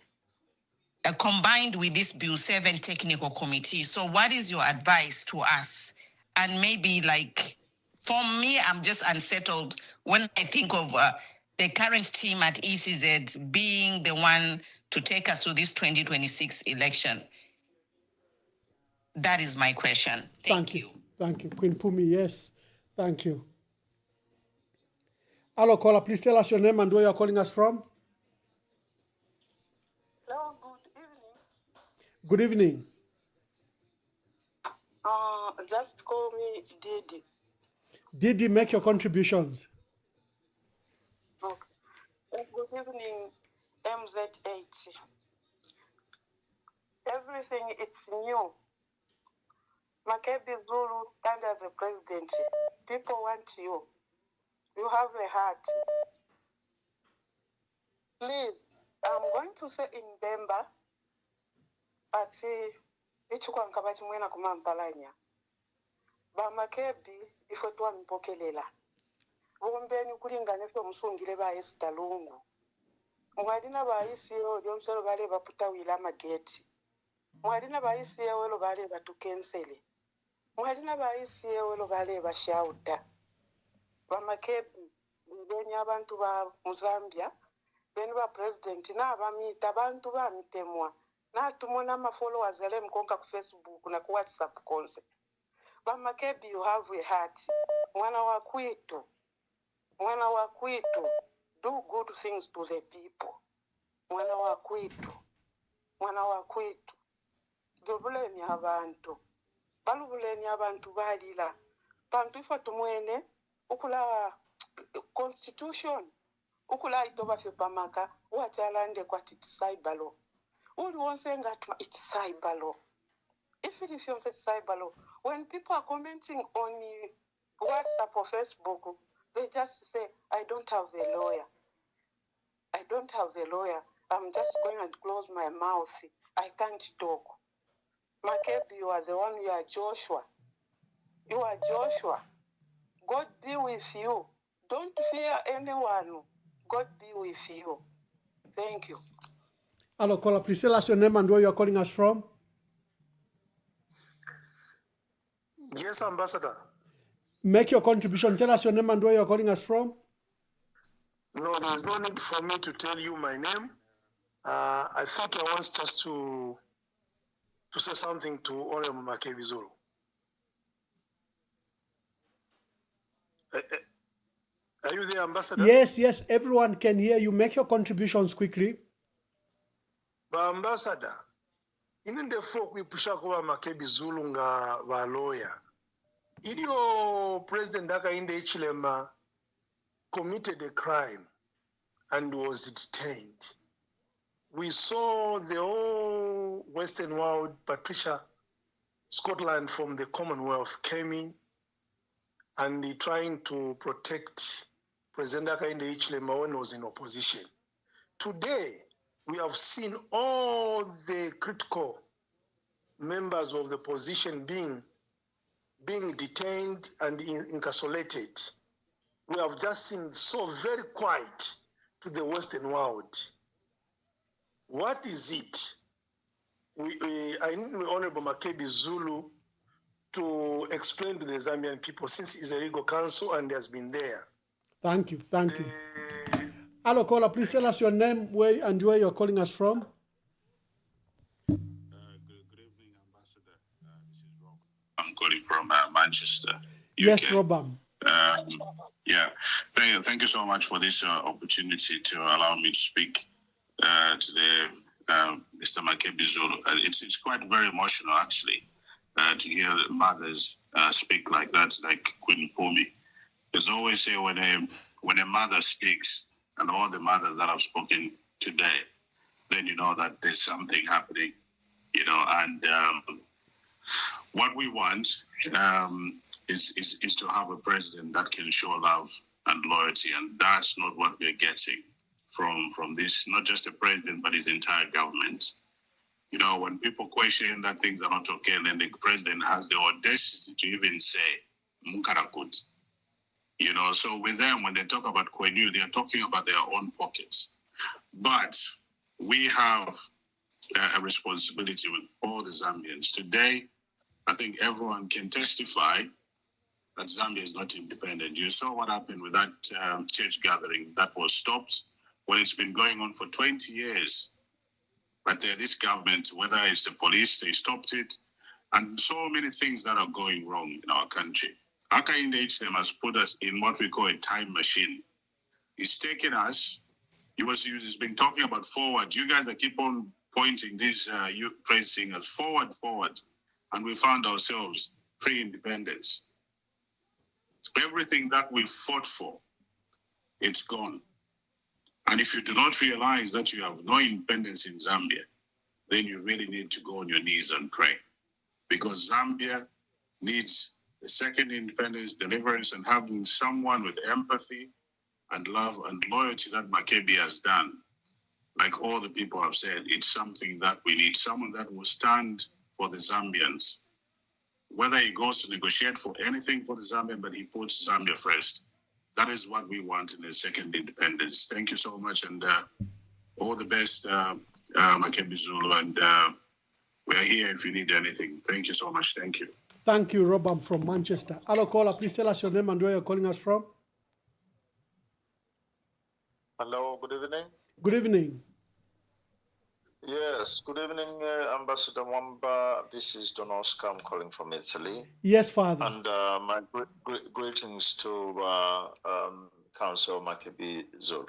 combined with this Bill 7 technical committee. So what is your advice to us? And maybe like, for me, I'm just unsettled when I think of the current team at ECZ being the one to take us to this 2026 election. That is my question. Thank you. Thank you. Queen Pumi, yes. Thank you. Hello, caller. Please tell us your name and where you're calling us from. Hello, good evening. Good evening. Just call me Didi. Didi, make your contributions. Okay. Good evening, MZ8. Everything it's new. Makebi Zulu stand as a president. People want you. You have a heart. Please, I'm going to say in Bemba, ati ichukwanka bachimwena kumampalanya. Ba Makebi ifo twanpokelela. Bombeni kulinganiswa musungire ba Esther Lungu. Mwadina ba ICO lyomselo bale baputa wila mageti. Mwadina ba ICO lo bale batukensele. Mwadina ba ICO lo bale bashauta. Ba Makebi ngenya abantu ba Muzambia beni ba president na bamita abantu bamitemwa. Na tumona ma followers ele mkonka ku Facebook na ku WhatsApp konse. Ba Makebi, you have a heart. Mwana wa kwitu. Mwana wa kwitu, do good things to the people. Mwana wa kwitu, mwana wa kwitu. Dobuleni abantu. Balubuleni abantu balila. Bantu ifa tumwene, ukula constitution. Ukula itoba fepamaka, uachalande kwa titisaibalo. Uli wonse ngatma itisaibalo. If it is cyber, when people are commenting on WhatsApp or Facebook, they just say, I don't have a lawyer. I don't have a lawyer. I'm just going to close my mouth. I can't talk. Makebi, you are the one, you are Joshua. You are Joshua. God be with you. Don't fear anyone. God be with you. Thank you. Hello, caller. Please tell us your name and where you are calling us from. Yes, Ambassador. Make your contribution. Tell us your name and where you are calling us from. No, there is no need for me to tell you my name. I think I want just to say something to Honorable Makebi Zulu. Are you there, Ambassador? Yes, yes. Everyone can hear you. Make your contributions quickly. But Ambassador, in the folk we push up Makebi Zulu nga ba lawyer. Idio President Daka in the Ichilema committed a crime and was detained. We saw the whole Western world, Patricia Scotland from the Commonwealth came in and trying to protect President Daka in the Ichilema when he was in opposition. Today, we have seen all the critical members of the opposition being detained and incarcerated. We have just seen so very quiet to the Western world. What is it? I need the Honorable Makebi Zulu to explain to the Zambian people, since he's a legal counsel and has been there. Thank you. Thank you. Hello, caller. Please tell us your name and where you're calling us from. Good evening, Ambassador. This is Rob. I'm calling from Manchester, UK. Yes, Robam. Yeah, thank you so much for this opportunity to allow me to speak to the Mr. Makebi Zulu. It's quite very emotional, actually, to hear mothers speak like that, like Queen Pumi. There's always say when a mother speaks, and all the mothers that have spoken today, then you know that there's something happening, and what we want is to have a president that can show love and loyalty, and that's not what we're getting. from this, not just the president, but his entire government. You know, when people question that things are not okay, and then the president has the audacity to even say, Munkarakut. You know, so with them, when they talk about Kwenyu, they are talking about their own pockets. But we have a responsibility with all the Zambians. Today, I think everyone can testify that Zambia is not independent. You saw what happened with that church gathering that was stopped when it's been going on for 20 years. But this government, whether it's the police, they stopped it. And so many things that are going wrong in our country. Hakainde HM has put us in what we call a time machine. He's taken us, he's been talking about forward. You guys that keep on pointing these you praising us forward. And we found ourselves pre-independence. Everything that we fought for, it's gone. And if you do not realize that you have no independence in Zambia, then you really need to go on your knees and pray. Because Zambia needs a second independence, deliverance, and having someone with empathy and love and loyalty that Makebi has done. Like all the people have said, it's something that we need. Someone that will stand for the Zambians. Whether he goes to negotiate for anything for the Zambian, but he puts Zambia first. That is what we want in a second independence. Thank you so much, and all the best, Makebi Zulu, and we are here if you need anything. Thank you so much. Thank you. Thank you, Rob. I'm from Manchester. Hello, caller. Please tell us your name and where you're calling us from. Hello, good evening. Good evening. Yes, good evening, Ambassador Mwamba. This is Don Oscar. I'm calling from Italy. Yes, Father. And my greetings to Council Makebi Zulu.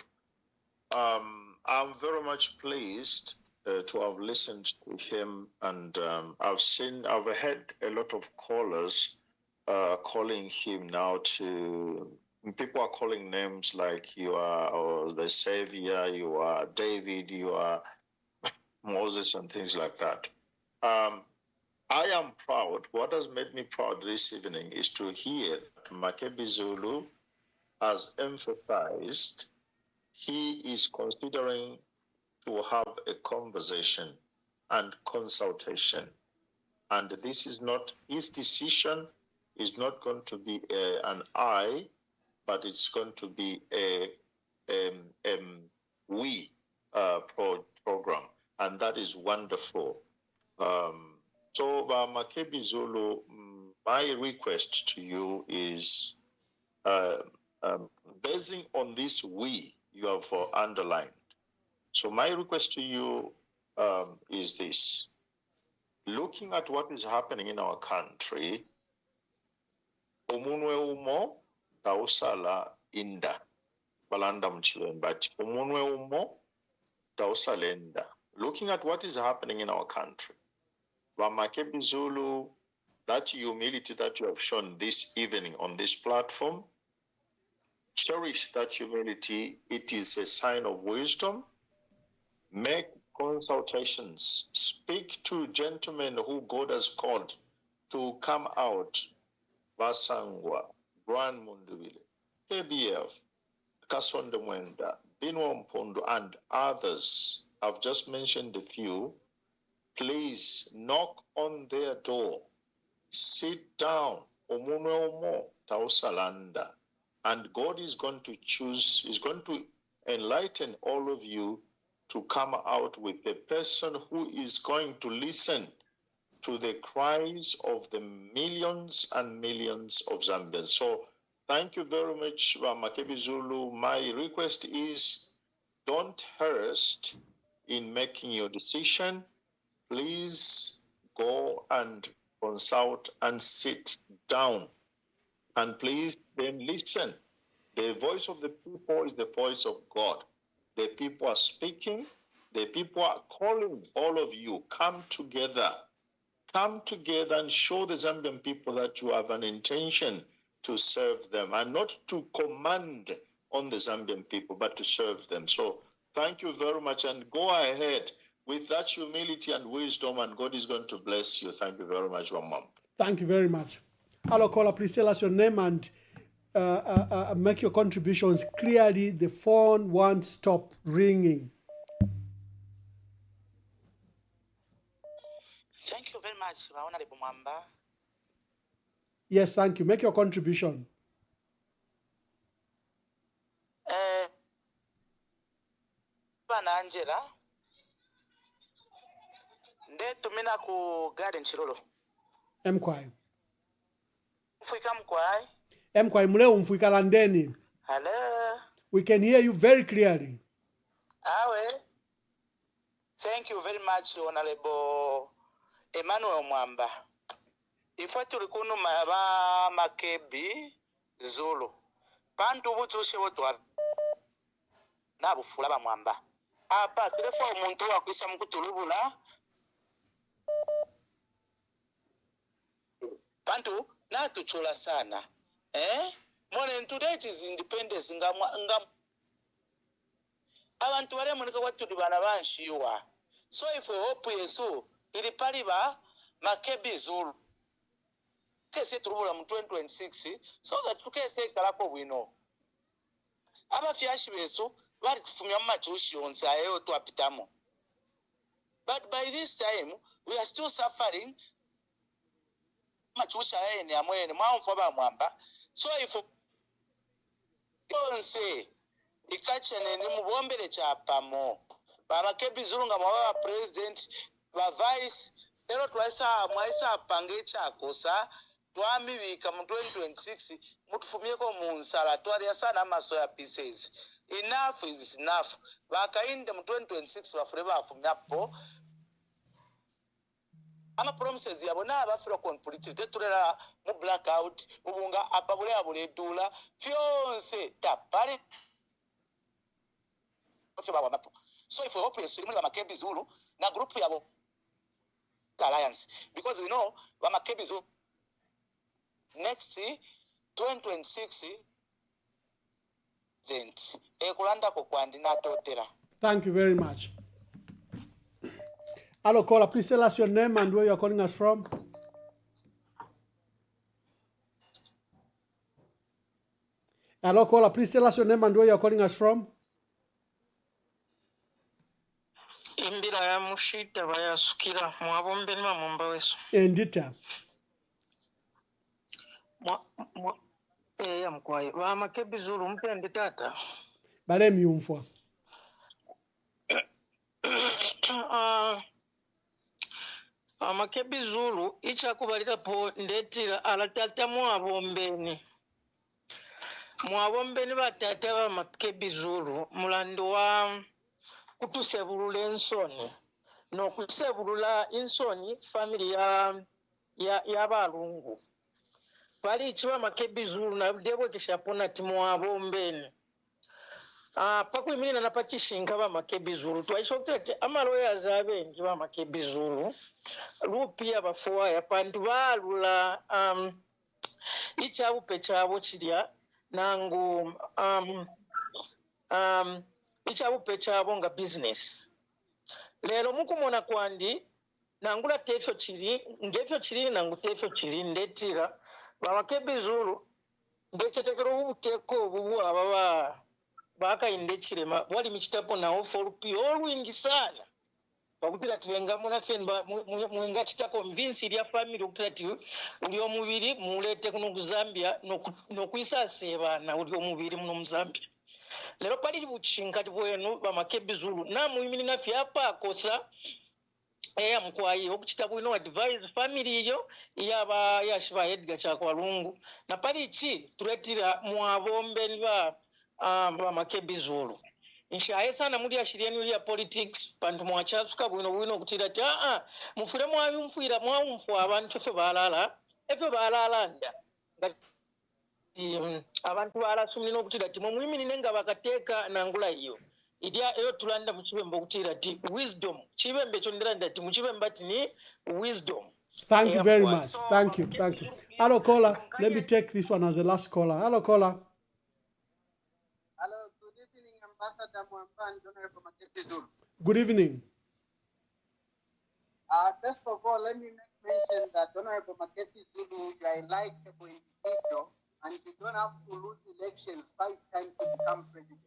I'm very much pleased to have listened to him, and I've heard a lot of callers calling him now to. People are calling names like you are or the Savior, you are David, you are Moses, and things like that. I am proud. What has made me proud this evening is to hear that Makebi Zulu has emphasized he is considering to have a conversation and consultation. And this is not, his decision is not going to be an I, but it's going to be a we program. And that is wonderful. So Makebi Zulu, my request to you is, basing on this we you have underlined. So my request to you is this. Looking at what is happening in our country, omunwe umo tausala inda balanda mchiwen, but omunwe umo tausala inda. Looking at what is happening in our country, Makebi Zulu, that humility that you have shown this evening on this platform, cherish that humility. It is a sign of wisdom. Make consultations. Speak to gentlemen who God has called to come out. Basangwa, Brian Mundubile, KBF, Kasonde Mwenda, Binwa Mpondo, and others. I've just mentioned a few. Please knock on their door. Sit down. Omunwe Omo, Tausalanda. And God is going to choose, is going to enlighten all of you to come out with a person who is going to listen to the cries of the millions and millions of Zambians. So thank you very much, Makebi Zulu. My request is don't harass in making your decision. Please go and consult and sit down. And please then listen. The voice of the people is the voice of God. The people are speaking. The people are calling all of you. Come together. Come together and show the Zambian people that you have an intention to serve them and not to command on the Zambian people, but to serve them. So thank you very much, and go ahead with that humility and wisdom, and God is going to bless you. Thank you very much, Mom. Thank you very much. Hello, caller. Please tell us your name and make your contributions clearly. The phone won't stop ringing. Thank you very much, Honorable Mwamba. Yes, thank you. Make your contribution. Bana Angela, ndetumina ku garden chirolo. Mkwai. Mfika mkwai. Mkwai muleo mfika landeni. Hello. We can hear you very clearly. Awe. Thank you very much, Honorable Emmanuel Mwamba. Ifo tuli kuno maba Makebi Zulu. Bantu butushe wotwa nabufula ba Mwamba. Apa telefo omuntu wakwisa mukutulubula. Bantu natuchula sana. Mone today it is independence nga abantu bale munika watuli bana banshiwa. So if we hope Yesu ili paliba Makebi Zulu. Kese turubula mu 2026 so that tukese kalako bwino. Abafyashi besu bali tufumya machushi onsayo twapitamo. But by this time we are still suffering machusha ene amwene mwamfo ba Mwamba. So if onse ikachene ni mubombele chapamo ba Makebi Zulu nga mwa president ba vice lero mwaisa pange chakosa twamibika mu 2026 mutufumyeko mu nsala twali sana amasoya pieces. Enough is enough. Bakainde mu 2026 bafure bafumyapo ama promises yabo n'abafira complete tetulera mu blackout ubunga ababule abule dula fyonse tapare. So if we hope you muri Makebi Zulu na group yabo alliance because we know Makebi Zulu next 2026 ekulanda ko kwandi natotera. Thank you very much. Hello caller, please tell us your name and where you are calling us from. Hello caller, please tell us your name and where you are calling us from. Imbira ya mushita bayasukira mwabombe nima mwamba wesu. Endita. Ya mkwai. Wa Makebi Zulu mpende tata. Bale myumfwa. Makebi Zulu ichakubalira po ndetira alatata mwabombeni. Mwabombeni batata ba Makebi Zulu mulando wa kutusebulula ensoni. No kusebulula insoni family ya balungu. Pali chiwa Makebi Zulu na debo kishapona timwabombeni. Pakuimina na pachishinga ba Makebi Zulu twaishokete amaloya abengi ba Makebi Zulu lupia bafuwa ya pantu balula ichabupe chabo chilya nangu ichabupe chabo nga business lero mukumona kwandi nangula tefyo chili ngefyo chili nangu tefyo chili ndetira ba Makebi Zulu ndechetekero ubuteko bubu ababa baka indechirema wali michitapo na oforupi olwingi sana bakupira tiwenga muna fenba mwenga chita convince ya family ukutira ti uli omubiri mulete kuno kuzambia no kuisa seba na uli omubiri muno muzambia lero pali buchinga tibwenu ba Makebi Zulu na muimini na fyapa kosa mkwai okuchita bwino advise family iyo yaba yashiba Edgar Chakwalungu na pali chi tuletira mwabombe niba Makebi Zulu inshaye sana muri ashirieni ya politics pantu mwachasuka bwino kutira ti mufure mwabimfuira mwamfu abantu fe balala efe balalanda abantu balasumina okutira ti mwimini nenga bakateka nangula iyo idia eyo tulanda mukibembo kutira ti wisdom kibembe kyo ndira ti mukibemba ti ni wisdom. Thank you very much. Thank you. Hello caller, let me take this one as the last caller. Hello caller. Hello, good evening, Ambassador Mwamba and Honorable Makebi Zulu. Good evening. First of all, let me mention that Honorable Makebi Zulu, you are a likable individual and you don't have to lose elections 5 times to become president.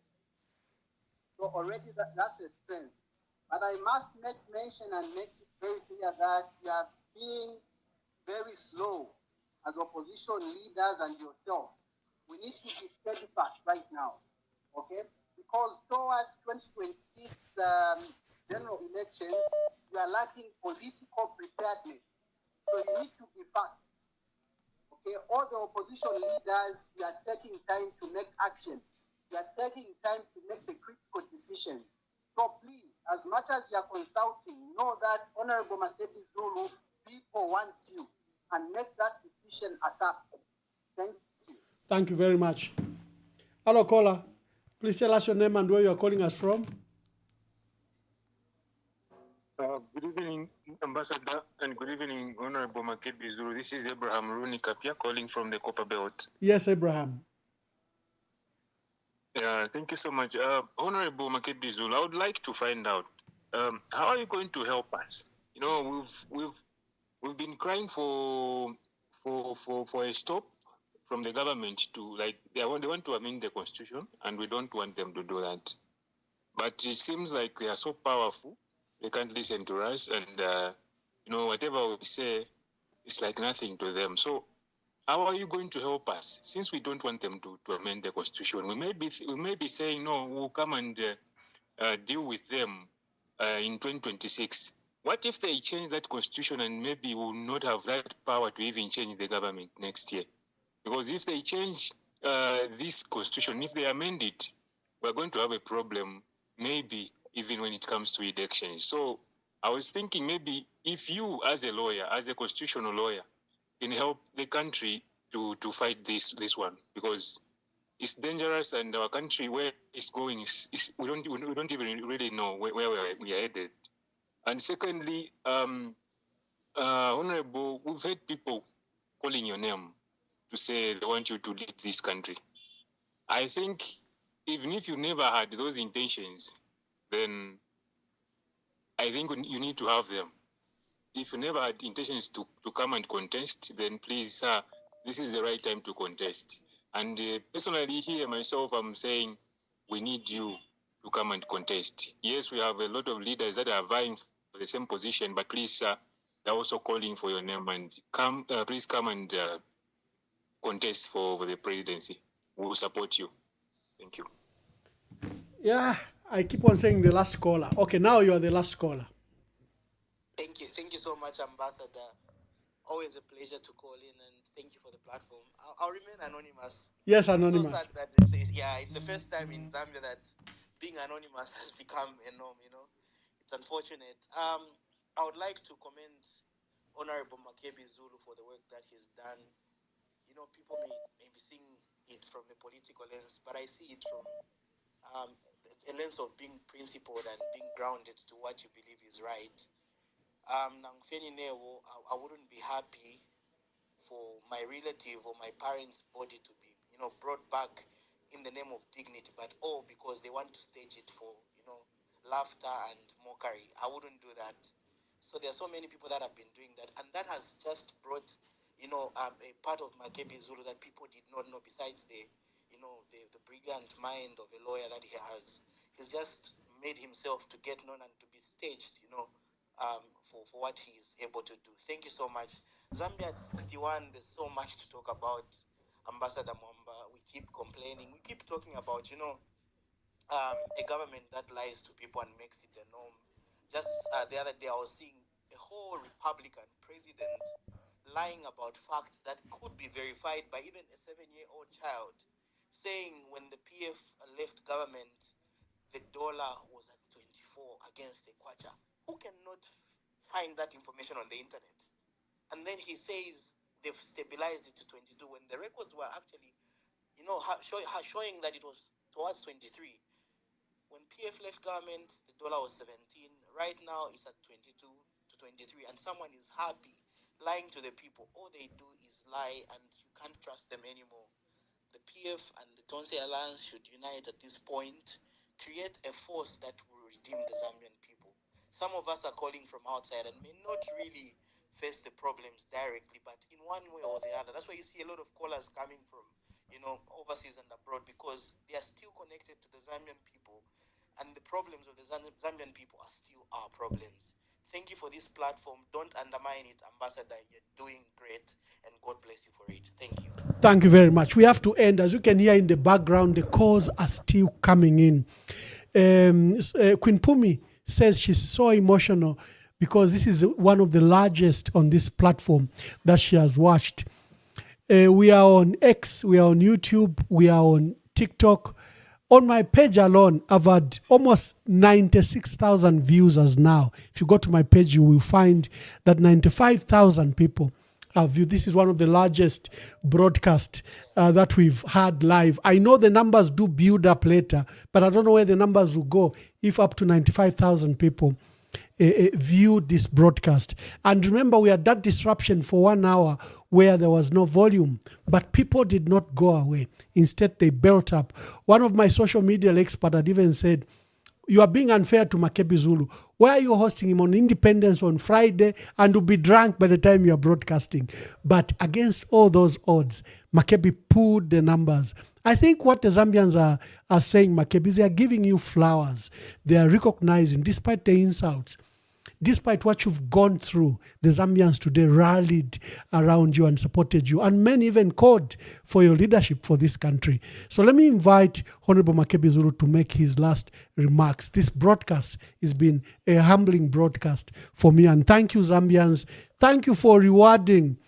So already that's a strength. But I must make mention and make it very clear that you are being very slow as opposition leaders and yourself. We need to be steadfast right now, okay? Because towards 2026 general elections, you are lacking political preparedness. So you need to be fast. Okay, all the opposition leaders, you are taking time to make action. You are taking time to make the critical decisions. So please, as much as you are consulting, know that Honorable Makebi Zulu, people want you, and make that decision ASAP. Thank you. Thank you very much. Hello, caller. Please tell us your name and where you are calling us from. Good evening, Ambassador, and good evening, Honorable Makebi Zulu. This is Abraham Rooney Kapia calling from the Copper Belt. Yes, Abraham. Thank you so much. Honorable Makebi Zulu, I would like to find out, how are you going to help us? You know, we've been crying for a stop from the government to, like, they want to amend the constitution, and we don't want them to do that. But it seems like they are so powerful, they can't listen to us, and you know, whatever we say, it's like nothing to them. So how are you going to help us? Since we don't want them to amend the constitution, we may be saying, no, we'll come and deal with them in 2026. What if they change that constitution and maybe we'll not have that power to even change the government next year? Because if they change this constitution, if they amend it, we're going to have a problem, maybe even when it comes to elections. So I was thinking maybe if you, as a lawyer, as a constitutional lawyer, can help the country to fight this one, because it's dangerous, and our country, where it's going, is we don't even really know where we are headed. And secondly, Honorable, we've heard people calling your name to say they want you to lead this country. I think even if you never had those intentions, then I think you need to have them. If you never had intentions to come and contest, then please, sir, this is the right time to contest. And personally here myself, I'm saying we need you to come and contest. Yes, we have a lot of leaders that are vying for the same position, but please, sir, they're also calling for your name, and please come and contest for the presidency. We'll support you. Thank you. Yeah, I keep on saying the last caller. Okay, now you are the last caller. Thank you. Thank you so much, Ambassador. Always a pleasure to call in, and thank you for the platform. I'll remain anonymous. Yes, anonymous. So sad that it's the first time in Zambia that being anonymous has become a norm, you know. It's unfortunate. I would like to commend Honorable Makebi Zulu for the work that he's done. You know, people may be seeing it from the political lens, but I see it from a lens of being principled and being grounded to what you believe is right. I wouldn't be happy for my relative or my parents' body to be, you know, brought back in the name of dignity, but all because they want to stage it for, you know, laughter and mockery. I wouldn't do that. So there are so many people that have been doing that, and that has just brought, you know, a part of Makebi Zulu that people did not know, besides the, you know, the brilliant mind of a lawyer that he has. He's just made himself to get known and to be staged, you know, for what he's able to do. Thank you so much. Zambia at 61, there's so much to talk about. Ambassador Mwamba, we keep complaining. We keep talking about, you know, a government that lies to people and makes it a norm. Just the other day, I was seeing a whole Republican president lying about facts that could be verified by even a 7-year-old child, saying when the PF left government, the dollar was at 24 against the kwacha. Who cannot find that information on the internet? And then he says they've stabilized it to 22 when the records were actually, you know, showing that it was towards 23. When PF left government, the dollar was 17. Right now, it's at 22 to 23, and someone is happy lying to the people. All they do is lie, and you can't trust them anymore. The PF and the Tonse Alliance should unite at this point, create a force that will redeem the Zambian people. Some of us are calling from outside and may not really face the problems directly, but in one way or the other. That's why you see a lot of callers coming from overseas and abroad, because they are still connected to the Zambian people, and the problems of the Zambian people are still our problems. Thank you for this platform. Don't undermine it, Ambassador. You're doing great, and God bless you for it. Thank you. Thank you very much. We have to end. As you can hear in the background, the calls are still coming in. Queen Pumi says she's so emotional because this is one of the largest on this platform that she has watched. We are on X, we are on YouTube, we are on TikTok. On my page alone, I've had almost 96,000 views as now. If you go to my page, you will find that 95,000 people have viewed. This is one of the largest broadcasts that we've had live. I know the numbers do build up later, but I don't know where the numbers will go if up to 95,000 people viewed this broadcast. And remember, we had that disruption for 1 hour where there was no volume, but people did not go away. Instead, they built up. One of my social media experts had even said, "You are being unfair to Makebi Zulu. Why are you hosting him on Independence on Friday and will be drunk by the time you are broadcasting?" But against all those odds, Makebi pulled the numbers. I think what the Zambians are saying, Makebi, they are giving you flowers. They are recognizing, despite the insults, despite what you've gone through, the Zambians today rallied around you and supported you. And many even called for your leadership for this country. So let me invite Honorable Makebi Zulu to make his last remarks. This broadcast has been a humbling broadcast for me. And thank you, Zambians. Thank you for rewarding,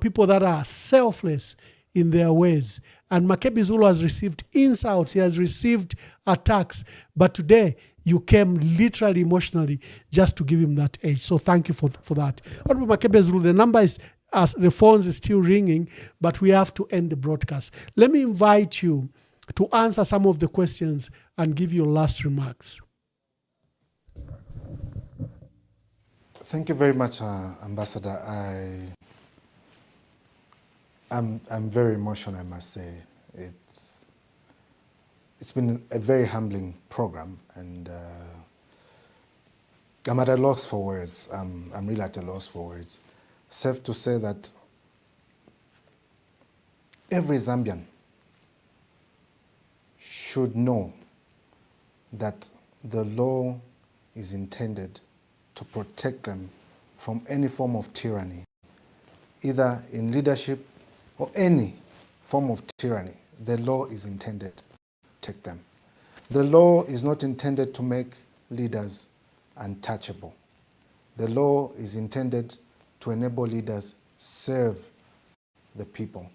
people that are selfless in their ways. And Makebi Zulu has received insults. He has received attacks. But today, you came literally emotionally just to give him that age. So thank you for that. Honorable Makebi Zulu, the number is, as the phones is still ringing, but we have to end the broadcast. Let me invite you to answer some of the questions and give your last remarks. Thank you very much, Ambassador. I'm very emotional, I must say. It's been a very humbling program, and I'm at a loss for words. I'm really at a loss for words. Safe to say that every Zambian should know that the law is intended to protect them from any form of tyranny, either in leadership or any form of tyranny. The law is intended to protect them. The law is not intended to make leaders untouchable. The law is intended to enable leaders serve the people.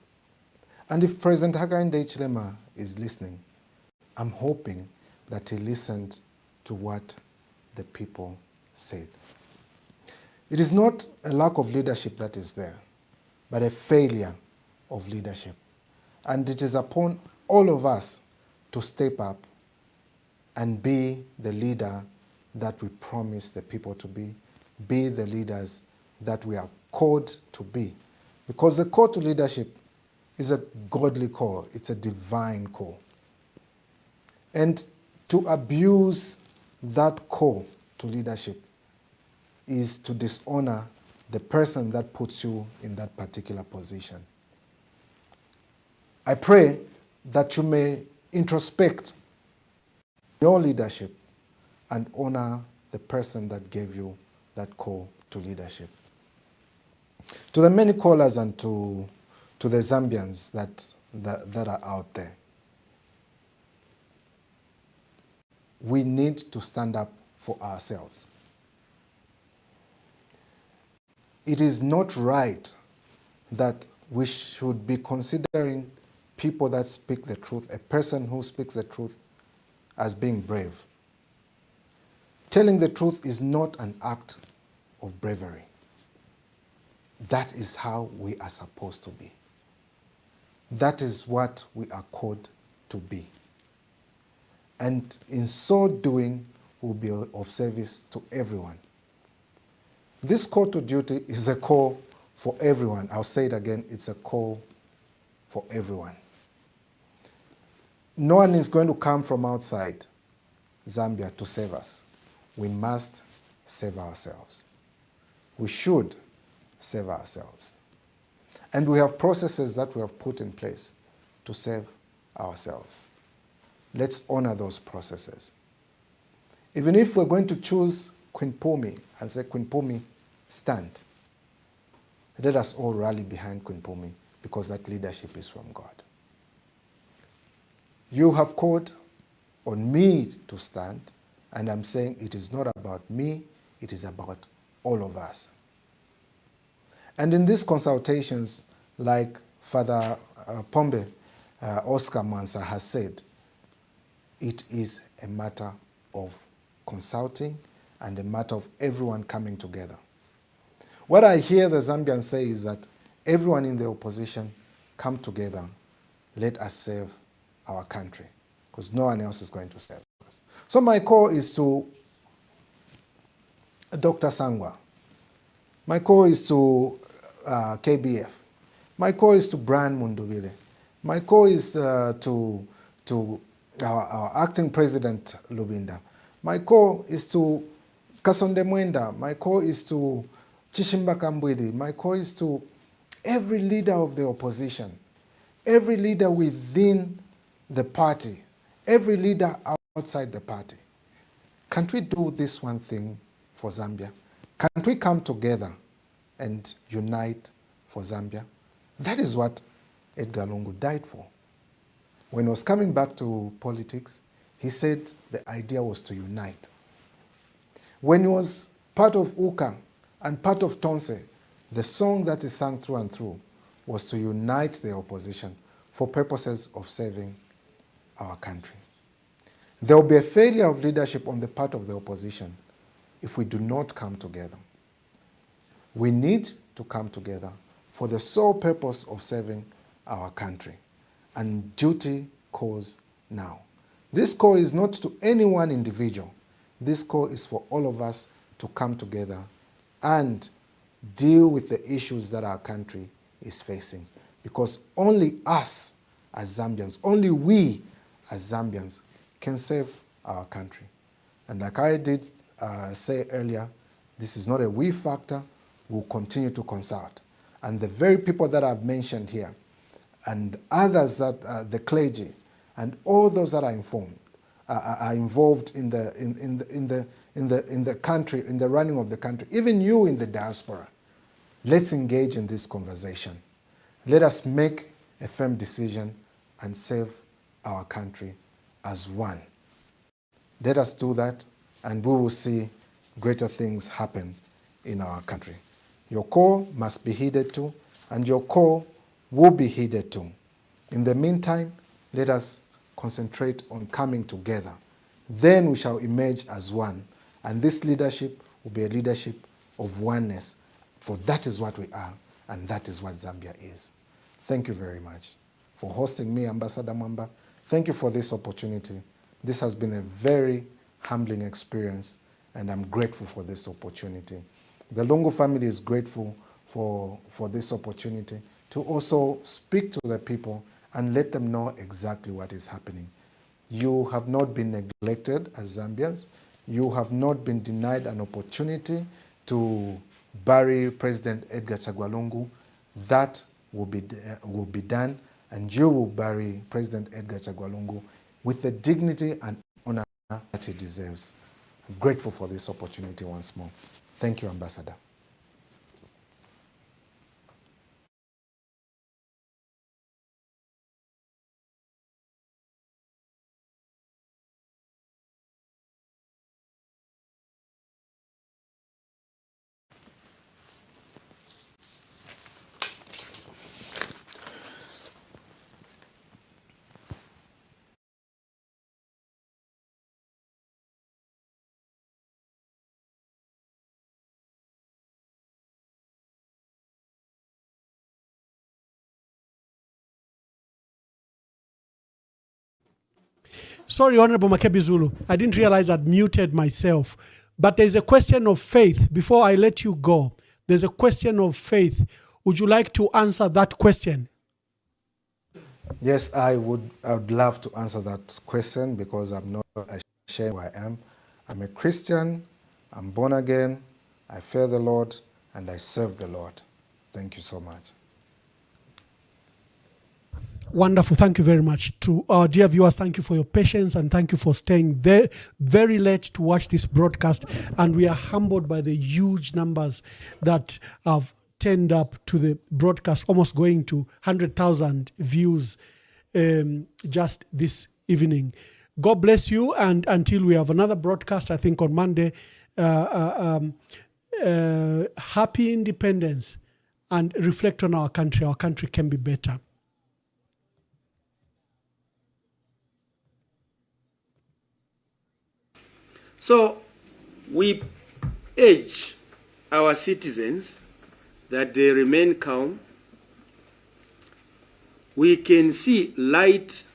And if President Hakainde Hichilema is listening, I'm hoping that he listened to what the people said. It is not a lack of leadership that is there, but a failure of leadership. And it is upon all of us to step up and be the leader that we promise the people to be the leaders that we are called to be. Because the call to leadership is a godly call, it's a divine call. And to abuse that call to leadership is to dishonor the person that puts you in that particular position. I pray that you may introspect your leadership and honor the person that gave you that call to leadership. To the many callers and to the Zambians that are out there, we need to stand up for ourselves. It is not right that we should be considering people that speak the truth, a person who speaks the truth, as being brave. Telling the truth is not an act of bravery. That is how we are supposed to be. That is what we are called to be. And in so doing, we'll be of service to everyone. This call to duty is a call for everyone. I'll say it again, it's a call for everyone. No one is going to come from outside Zambia to save us. We must save ourselves. We should save ourselves. And we have processes that we have put in place to save ourselves. Let's honor those processes. Even if we're going to choose Queen Pumi and say, Queen Pumi, stand. Let us all rally behind Queen Pumi because that leadership is from God. You have called on me to stand, and I'm saying it is not about me, it is about all of us. And in these consultations, like Father Pombe Oscar Mansa has said, it is a matter of consulting and a matter of everyone coming together. What I hear the Zambians say is that everyone in the opposition come together, let us save our country, because no one else is going to save us. So my call is to Dr. Sangwa. My call is to KBF. My call is to Brian Mundubile. My call is to our acting president, Lubinda. My call is to Kasonde Mwenda. My call is to Chishimba Kambwidi. My call is to every leader of the opposition, every leader within the party, every leader outside the party. Can't we do this one thing for Zambia? Can't we come together and unite for Zambia? That is what Edgar Lungu died for. When he was coming back to politics, he said the idea was to unite. When he was part of UKA and part of Tonse, the song that he sang through and through was to unite the opposition for purposes of saving our country. There will be a failure of leadership on the part of the opposition if we do not come together. We need to come together for the sole purpose of saving our country. And duty calls now. This call is not to any one individual. This call is for all of us to come together and deal with the issues that our country is facing. Because only us as Zambians, only we as Zambians can save our country. And like I did say earlier, this is not a we factor. We'll continue to consult. And the very people that I've mentioned here, and others that the clergy, and all those that are involved in the country, in the running of the country, even you in the diaspora, let's engage in this conversation. Let us make a firm decision and save our country as one. Let us do that, and we will see greater things happen in our country. Your call must be heeded to, and your call will be heeded to. In the meantime, let us concentrate on coming together. Then we shall emerge as one, and this leadership will be a leadership of oneness, for that is what we are, and that is what Zambia is. Thank you very much for hosting me, Ambassador Mwamba. Thank you for this opportunity. This has been a very humbling experience, and I'm grateful for this opportunity. The Lungu family is grateful for this opportunity to also speak to the people and let them know exactly what is happening. You have not been neglected as Zambians. You have not been denied an opportunity to bury President Edgar Chagwa Lungu. That will be done, and you will bury President Edgar Chagwa Lungu with the dignity and honor that he deserves. I'm grateful for this opportunity once more. Thank you, Ambassador. Sorry, Honorable Makebi Zulu, I didn't realize I'd muted myself. But there's a question of faith. Before I let you go, there's a question of faith. Would you like to answer that question? Yes, I would love to answer that question because I'm not ashamed who I am. I'm a Christian, I'm born again, I fear the Lord, and I serve the Lord. Thank you so much. Wonderful. Thank you very much. To our dear viewers, thank you for your patience and thank you for staying there very late to watch this broadcast. And we are humbled by the huge numbers that have turned up to the broadcast, almost going to 100,000 views just this evening. God bless you. And until we have another broadcast, I think on Monday, happy independence and reflect on our country. Our country can be better. So we urge our citizens that they remain calm. We can see light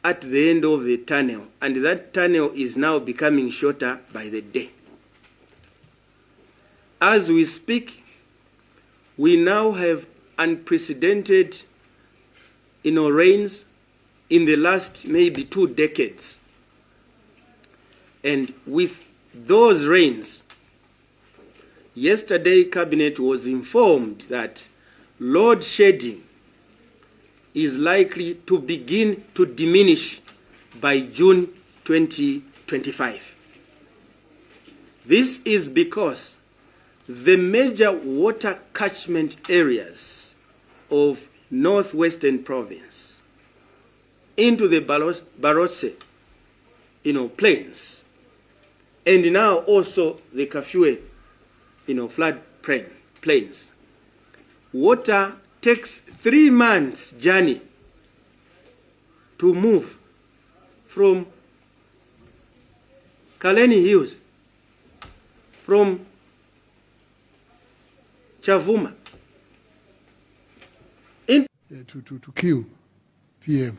at the end of the tunnel, and that tunnel is now becoming shorter by the day. As we speak, we now have unprecedented rains in the last maybe 2 decades. And with those rains, yesterday Cabinet was informed that load shedding is likely to begin to diminish by June 2025. This is because the major water catchment areas of northwestern province into the Barotse, plains, and now also the Kafue, flood plains. Water takes 3 months journey to move from Kaleni Hills, from Chavuma, to kill PF.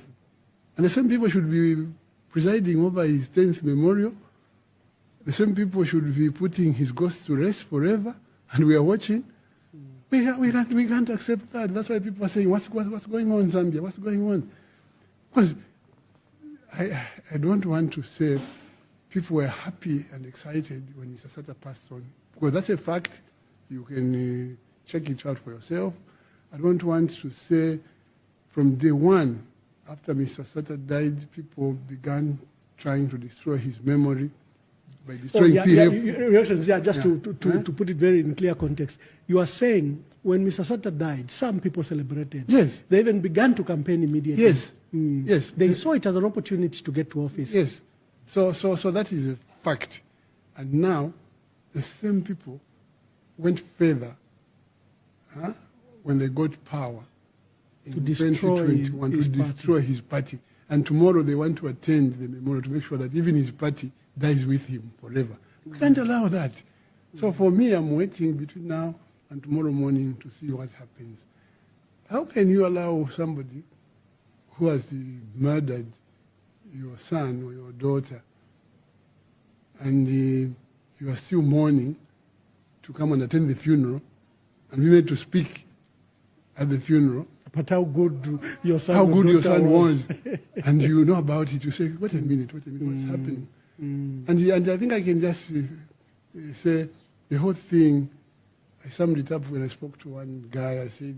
And the same people should be presiding over his 10th memorial. The same people should be putting his ghost to rest forever, and we are watching. We can't accept that. That's why people are saying, what's going on in Zambia? What's going on? Because I don't want to say people were happy and excited when Mr. Sata passed on, because that's a fact. You can check it out for yourself. I don't want to say from day one, after Mr. Sata died, people began trying to destroy his memory by destroying PF. Just to put it very in clear context, you are saying when Mr. Sata died, some people celebrated. Yes. They even began to campaign immediately. Yes. Yes. They saw it as an opportunity to get to office. Yes. So that is a fact. And now, the same people went further when they got power in 2021 to destroy his party. And tomorrow they want to attend the memorial to make sure that even his party dies with him forever. We can't allow that. So for me, I'm waiting between now and tomorrow morning to see what happens. How can you allow somebody who has murdered your son or your daughter and you are still mourning to come and attend the funeral and be made to speak at the funeral? But how good your son was. And you know about it, you say, wait a minute, what's happening? And I think I can just say the whole thing, I summed it up when I spoke to one guy. I said,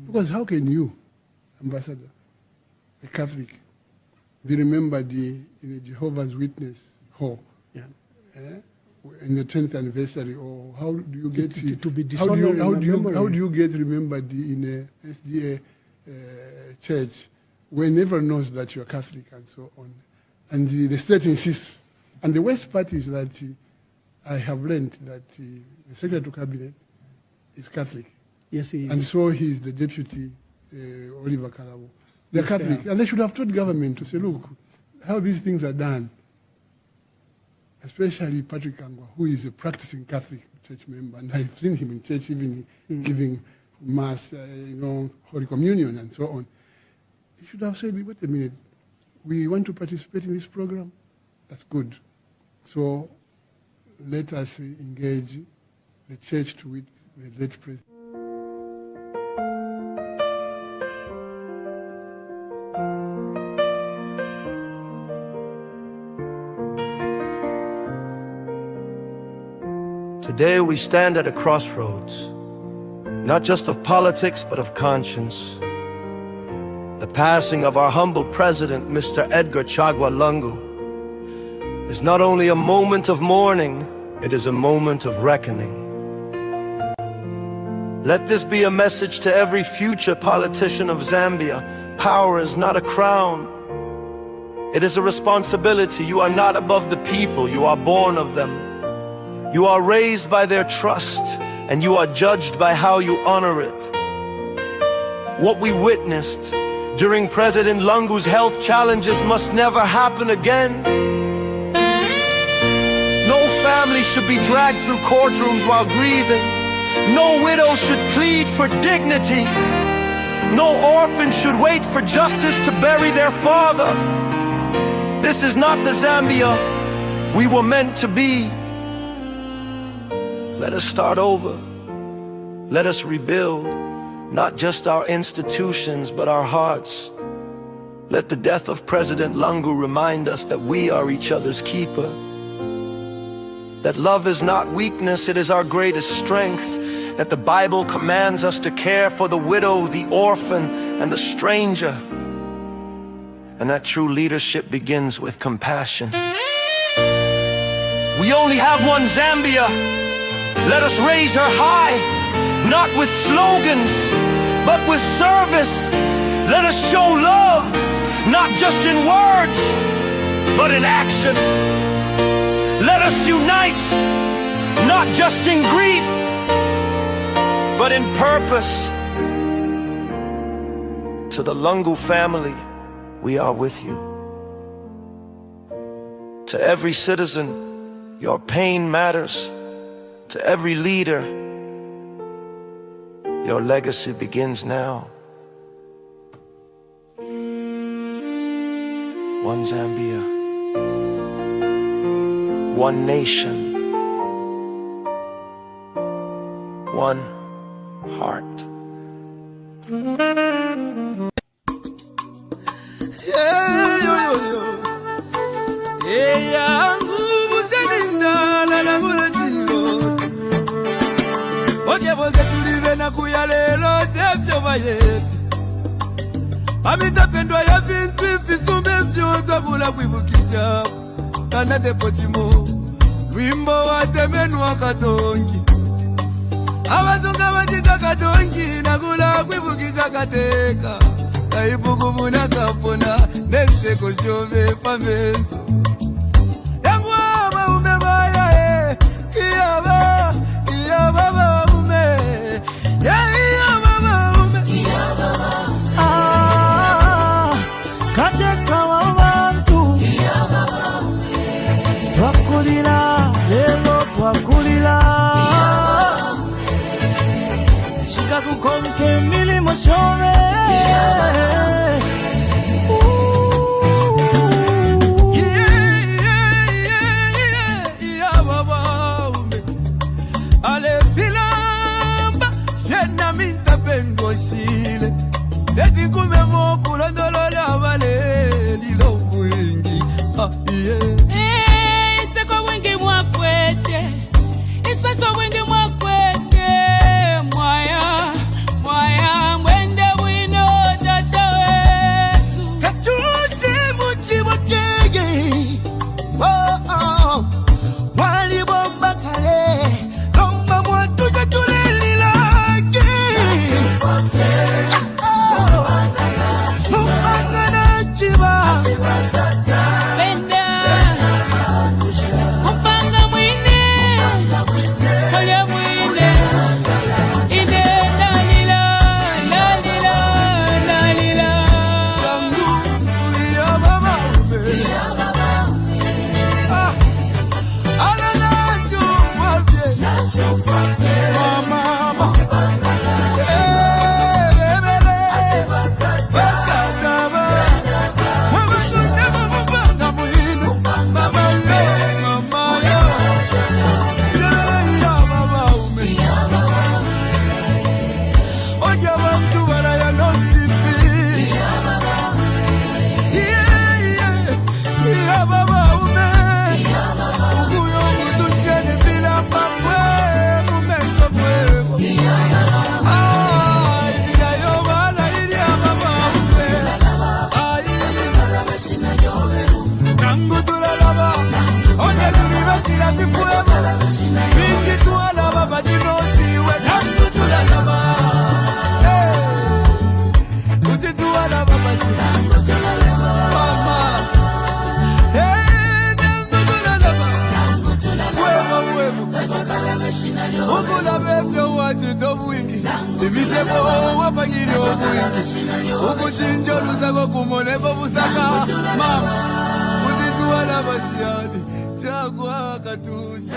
because how can you, Ambassador, a Catholic, be remembered in a Jehovah's Witness hall? Yeah. In the 10th anniversary, or how do you get to be dishonored? How do you get remembered in a SDA church when everyone knows that you're Catholic and so on? And the state insists. And the worst part is that I have learned that the Secretary to Cabinet is Catholic. Yes, he is. And so he's the Deputy Oliver Karabo. They're Catholic. And they should have told government to say, look, how these things are done. Especially Patrick Angwa, who is a practicing Catholic church member, and I've seen him in church even giving mass, Holy Communion and so on. He should have said, wait a minute, we want to participate in this program. That's good. So let us engage the church to it, the late president. Today we stand at a crossroads. not just of politics, but of conscience. The passing of our humble president, Mr. Edgar Chagwa Lungu, is not only a moment of mourning, it is a moment of reckoning. Let this be a message to every future politician of Zambia. Power is not a crown. It is a responsibility. You are not above the people, you are born of them. You are raised by their trust, and you are judged by how you honor it. What we witnessed during President Lungu's health challenges must never happen again. No family should be dragged through courtrooms while grieving. No widow should plead for dignity. No orphan should wait for justice to bury their father. This is not the Zambia we were meant to be. Let us start over. Let us rebuild, not just our institutions, but our hearts. Let the death of President Lungu remind us that we are each other's keeper. That love is not weakness, it is our greatest strength. That the Bible commands us to care for the widow, the orphan, and the stranger. And that true leadership begins with compassion. We only have one Zambia. Let us raise her high, not with slogans, but with service. Let us show love, not just in words, but in action. Let us unite, not just in grief, but in purpose. To the Lungu family, we are with you. To every citizen, your pain matters. To every leader, your legacy begins now. One Zambia, one nation, one heart. Amitapendwa ya vintu ifisumbe vyoto kula kuibukisha kana depotimo wimbo wa temenwa katongi abazunga batita katongi nakula kuibukisha kateka kaibukubuna kapona neseko syove pamenso yangu maume maya kiyaba maume ya kukonke milimo shove ale filamba yena minta pengo sile eti kume mokulo ndolola vale lilo wingi iseko wingi mwakwete iseko wingi mwakwete mwaya mwende wino tata ukula bebyo wachito bwingi ibisebo wapangiri obwingi ukuchinjo lusako kumonebo busaka mama utituwala basiyani chakwa katuse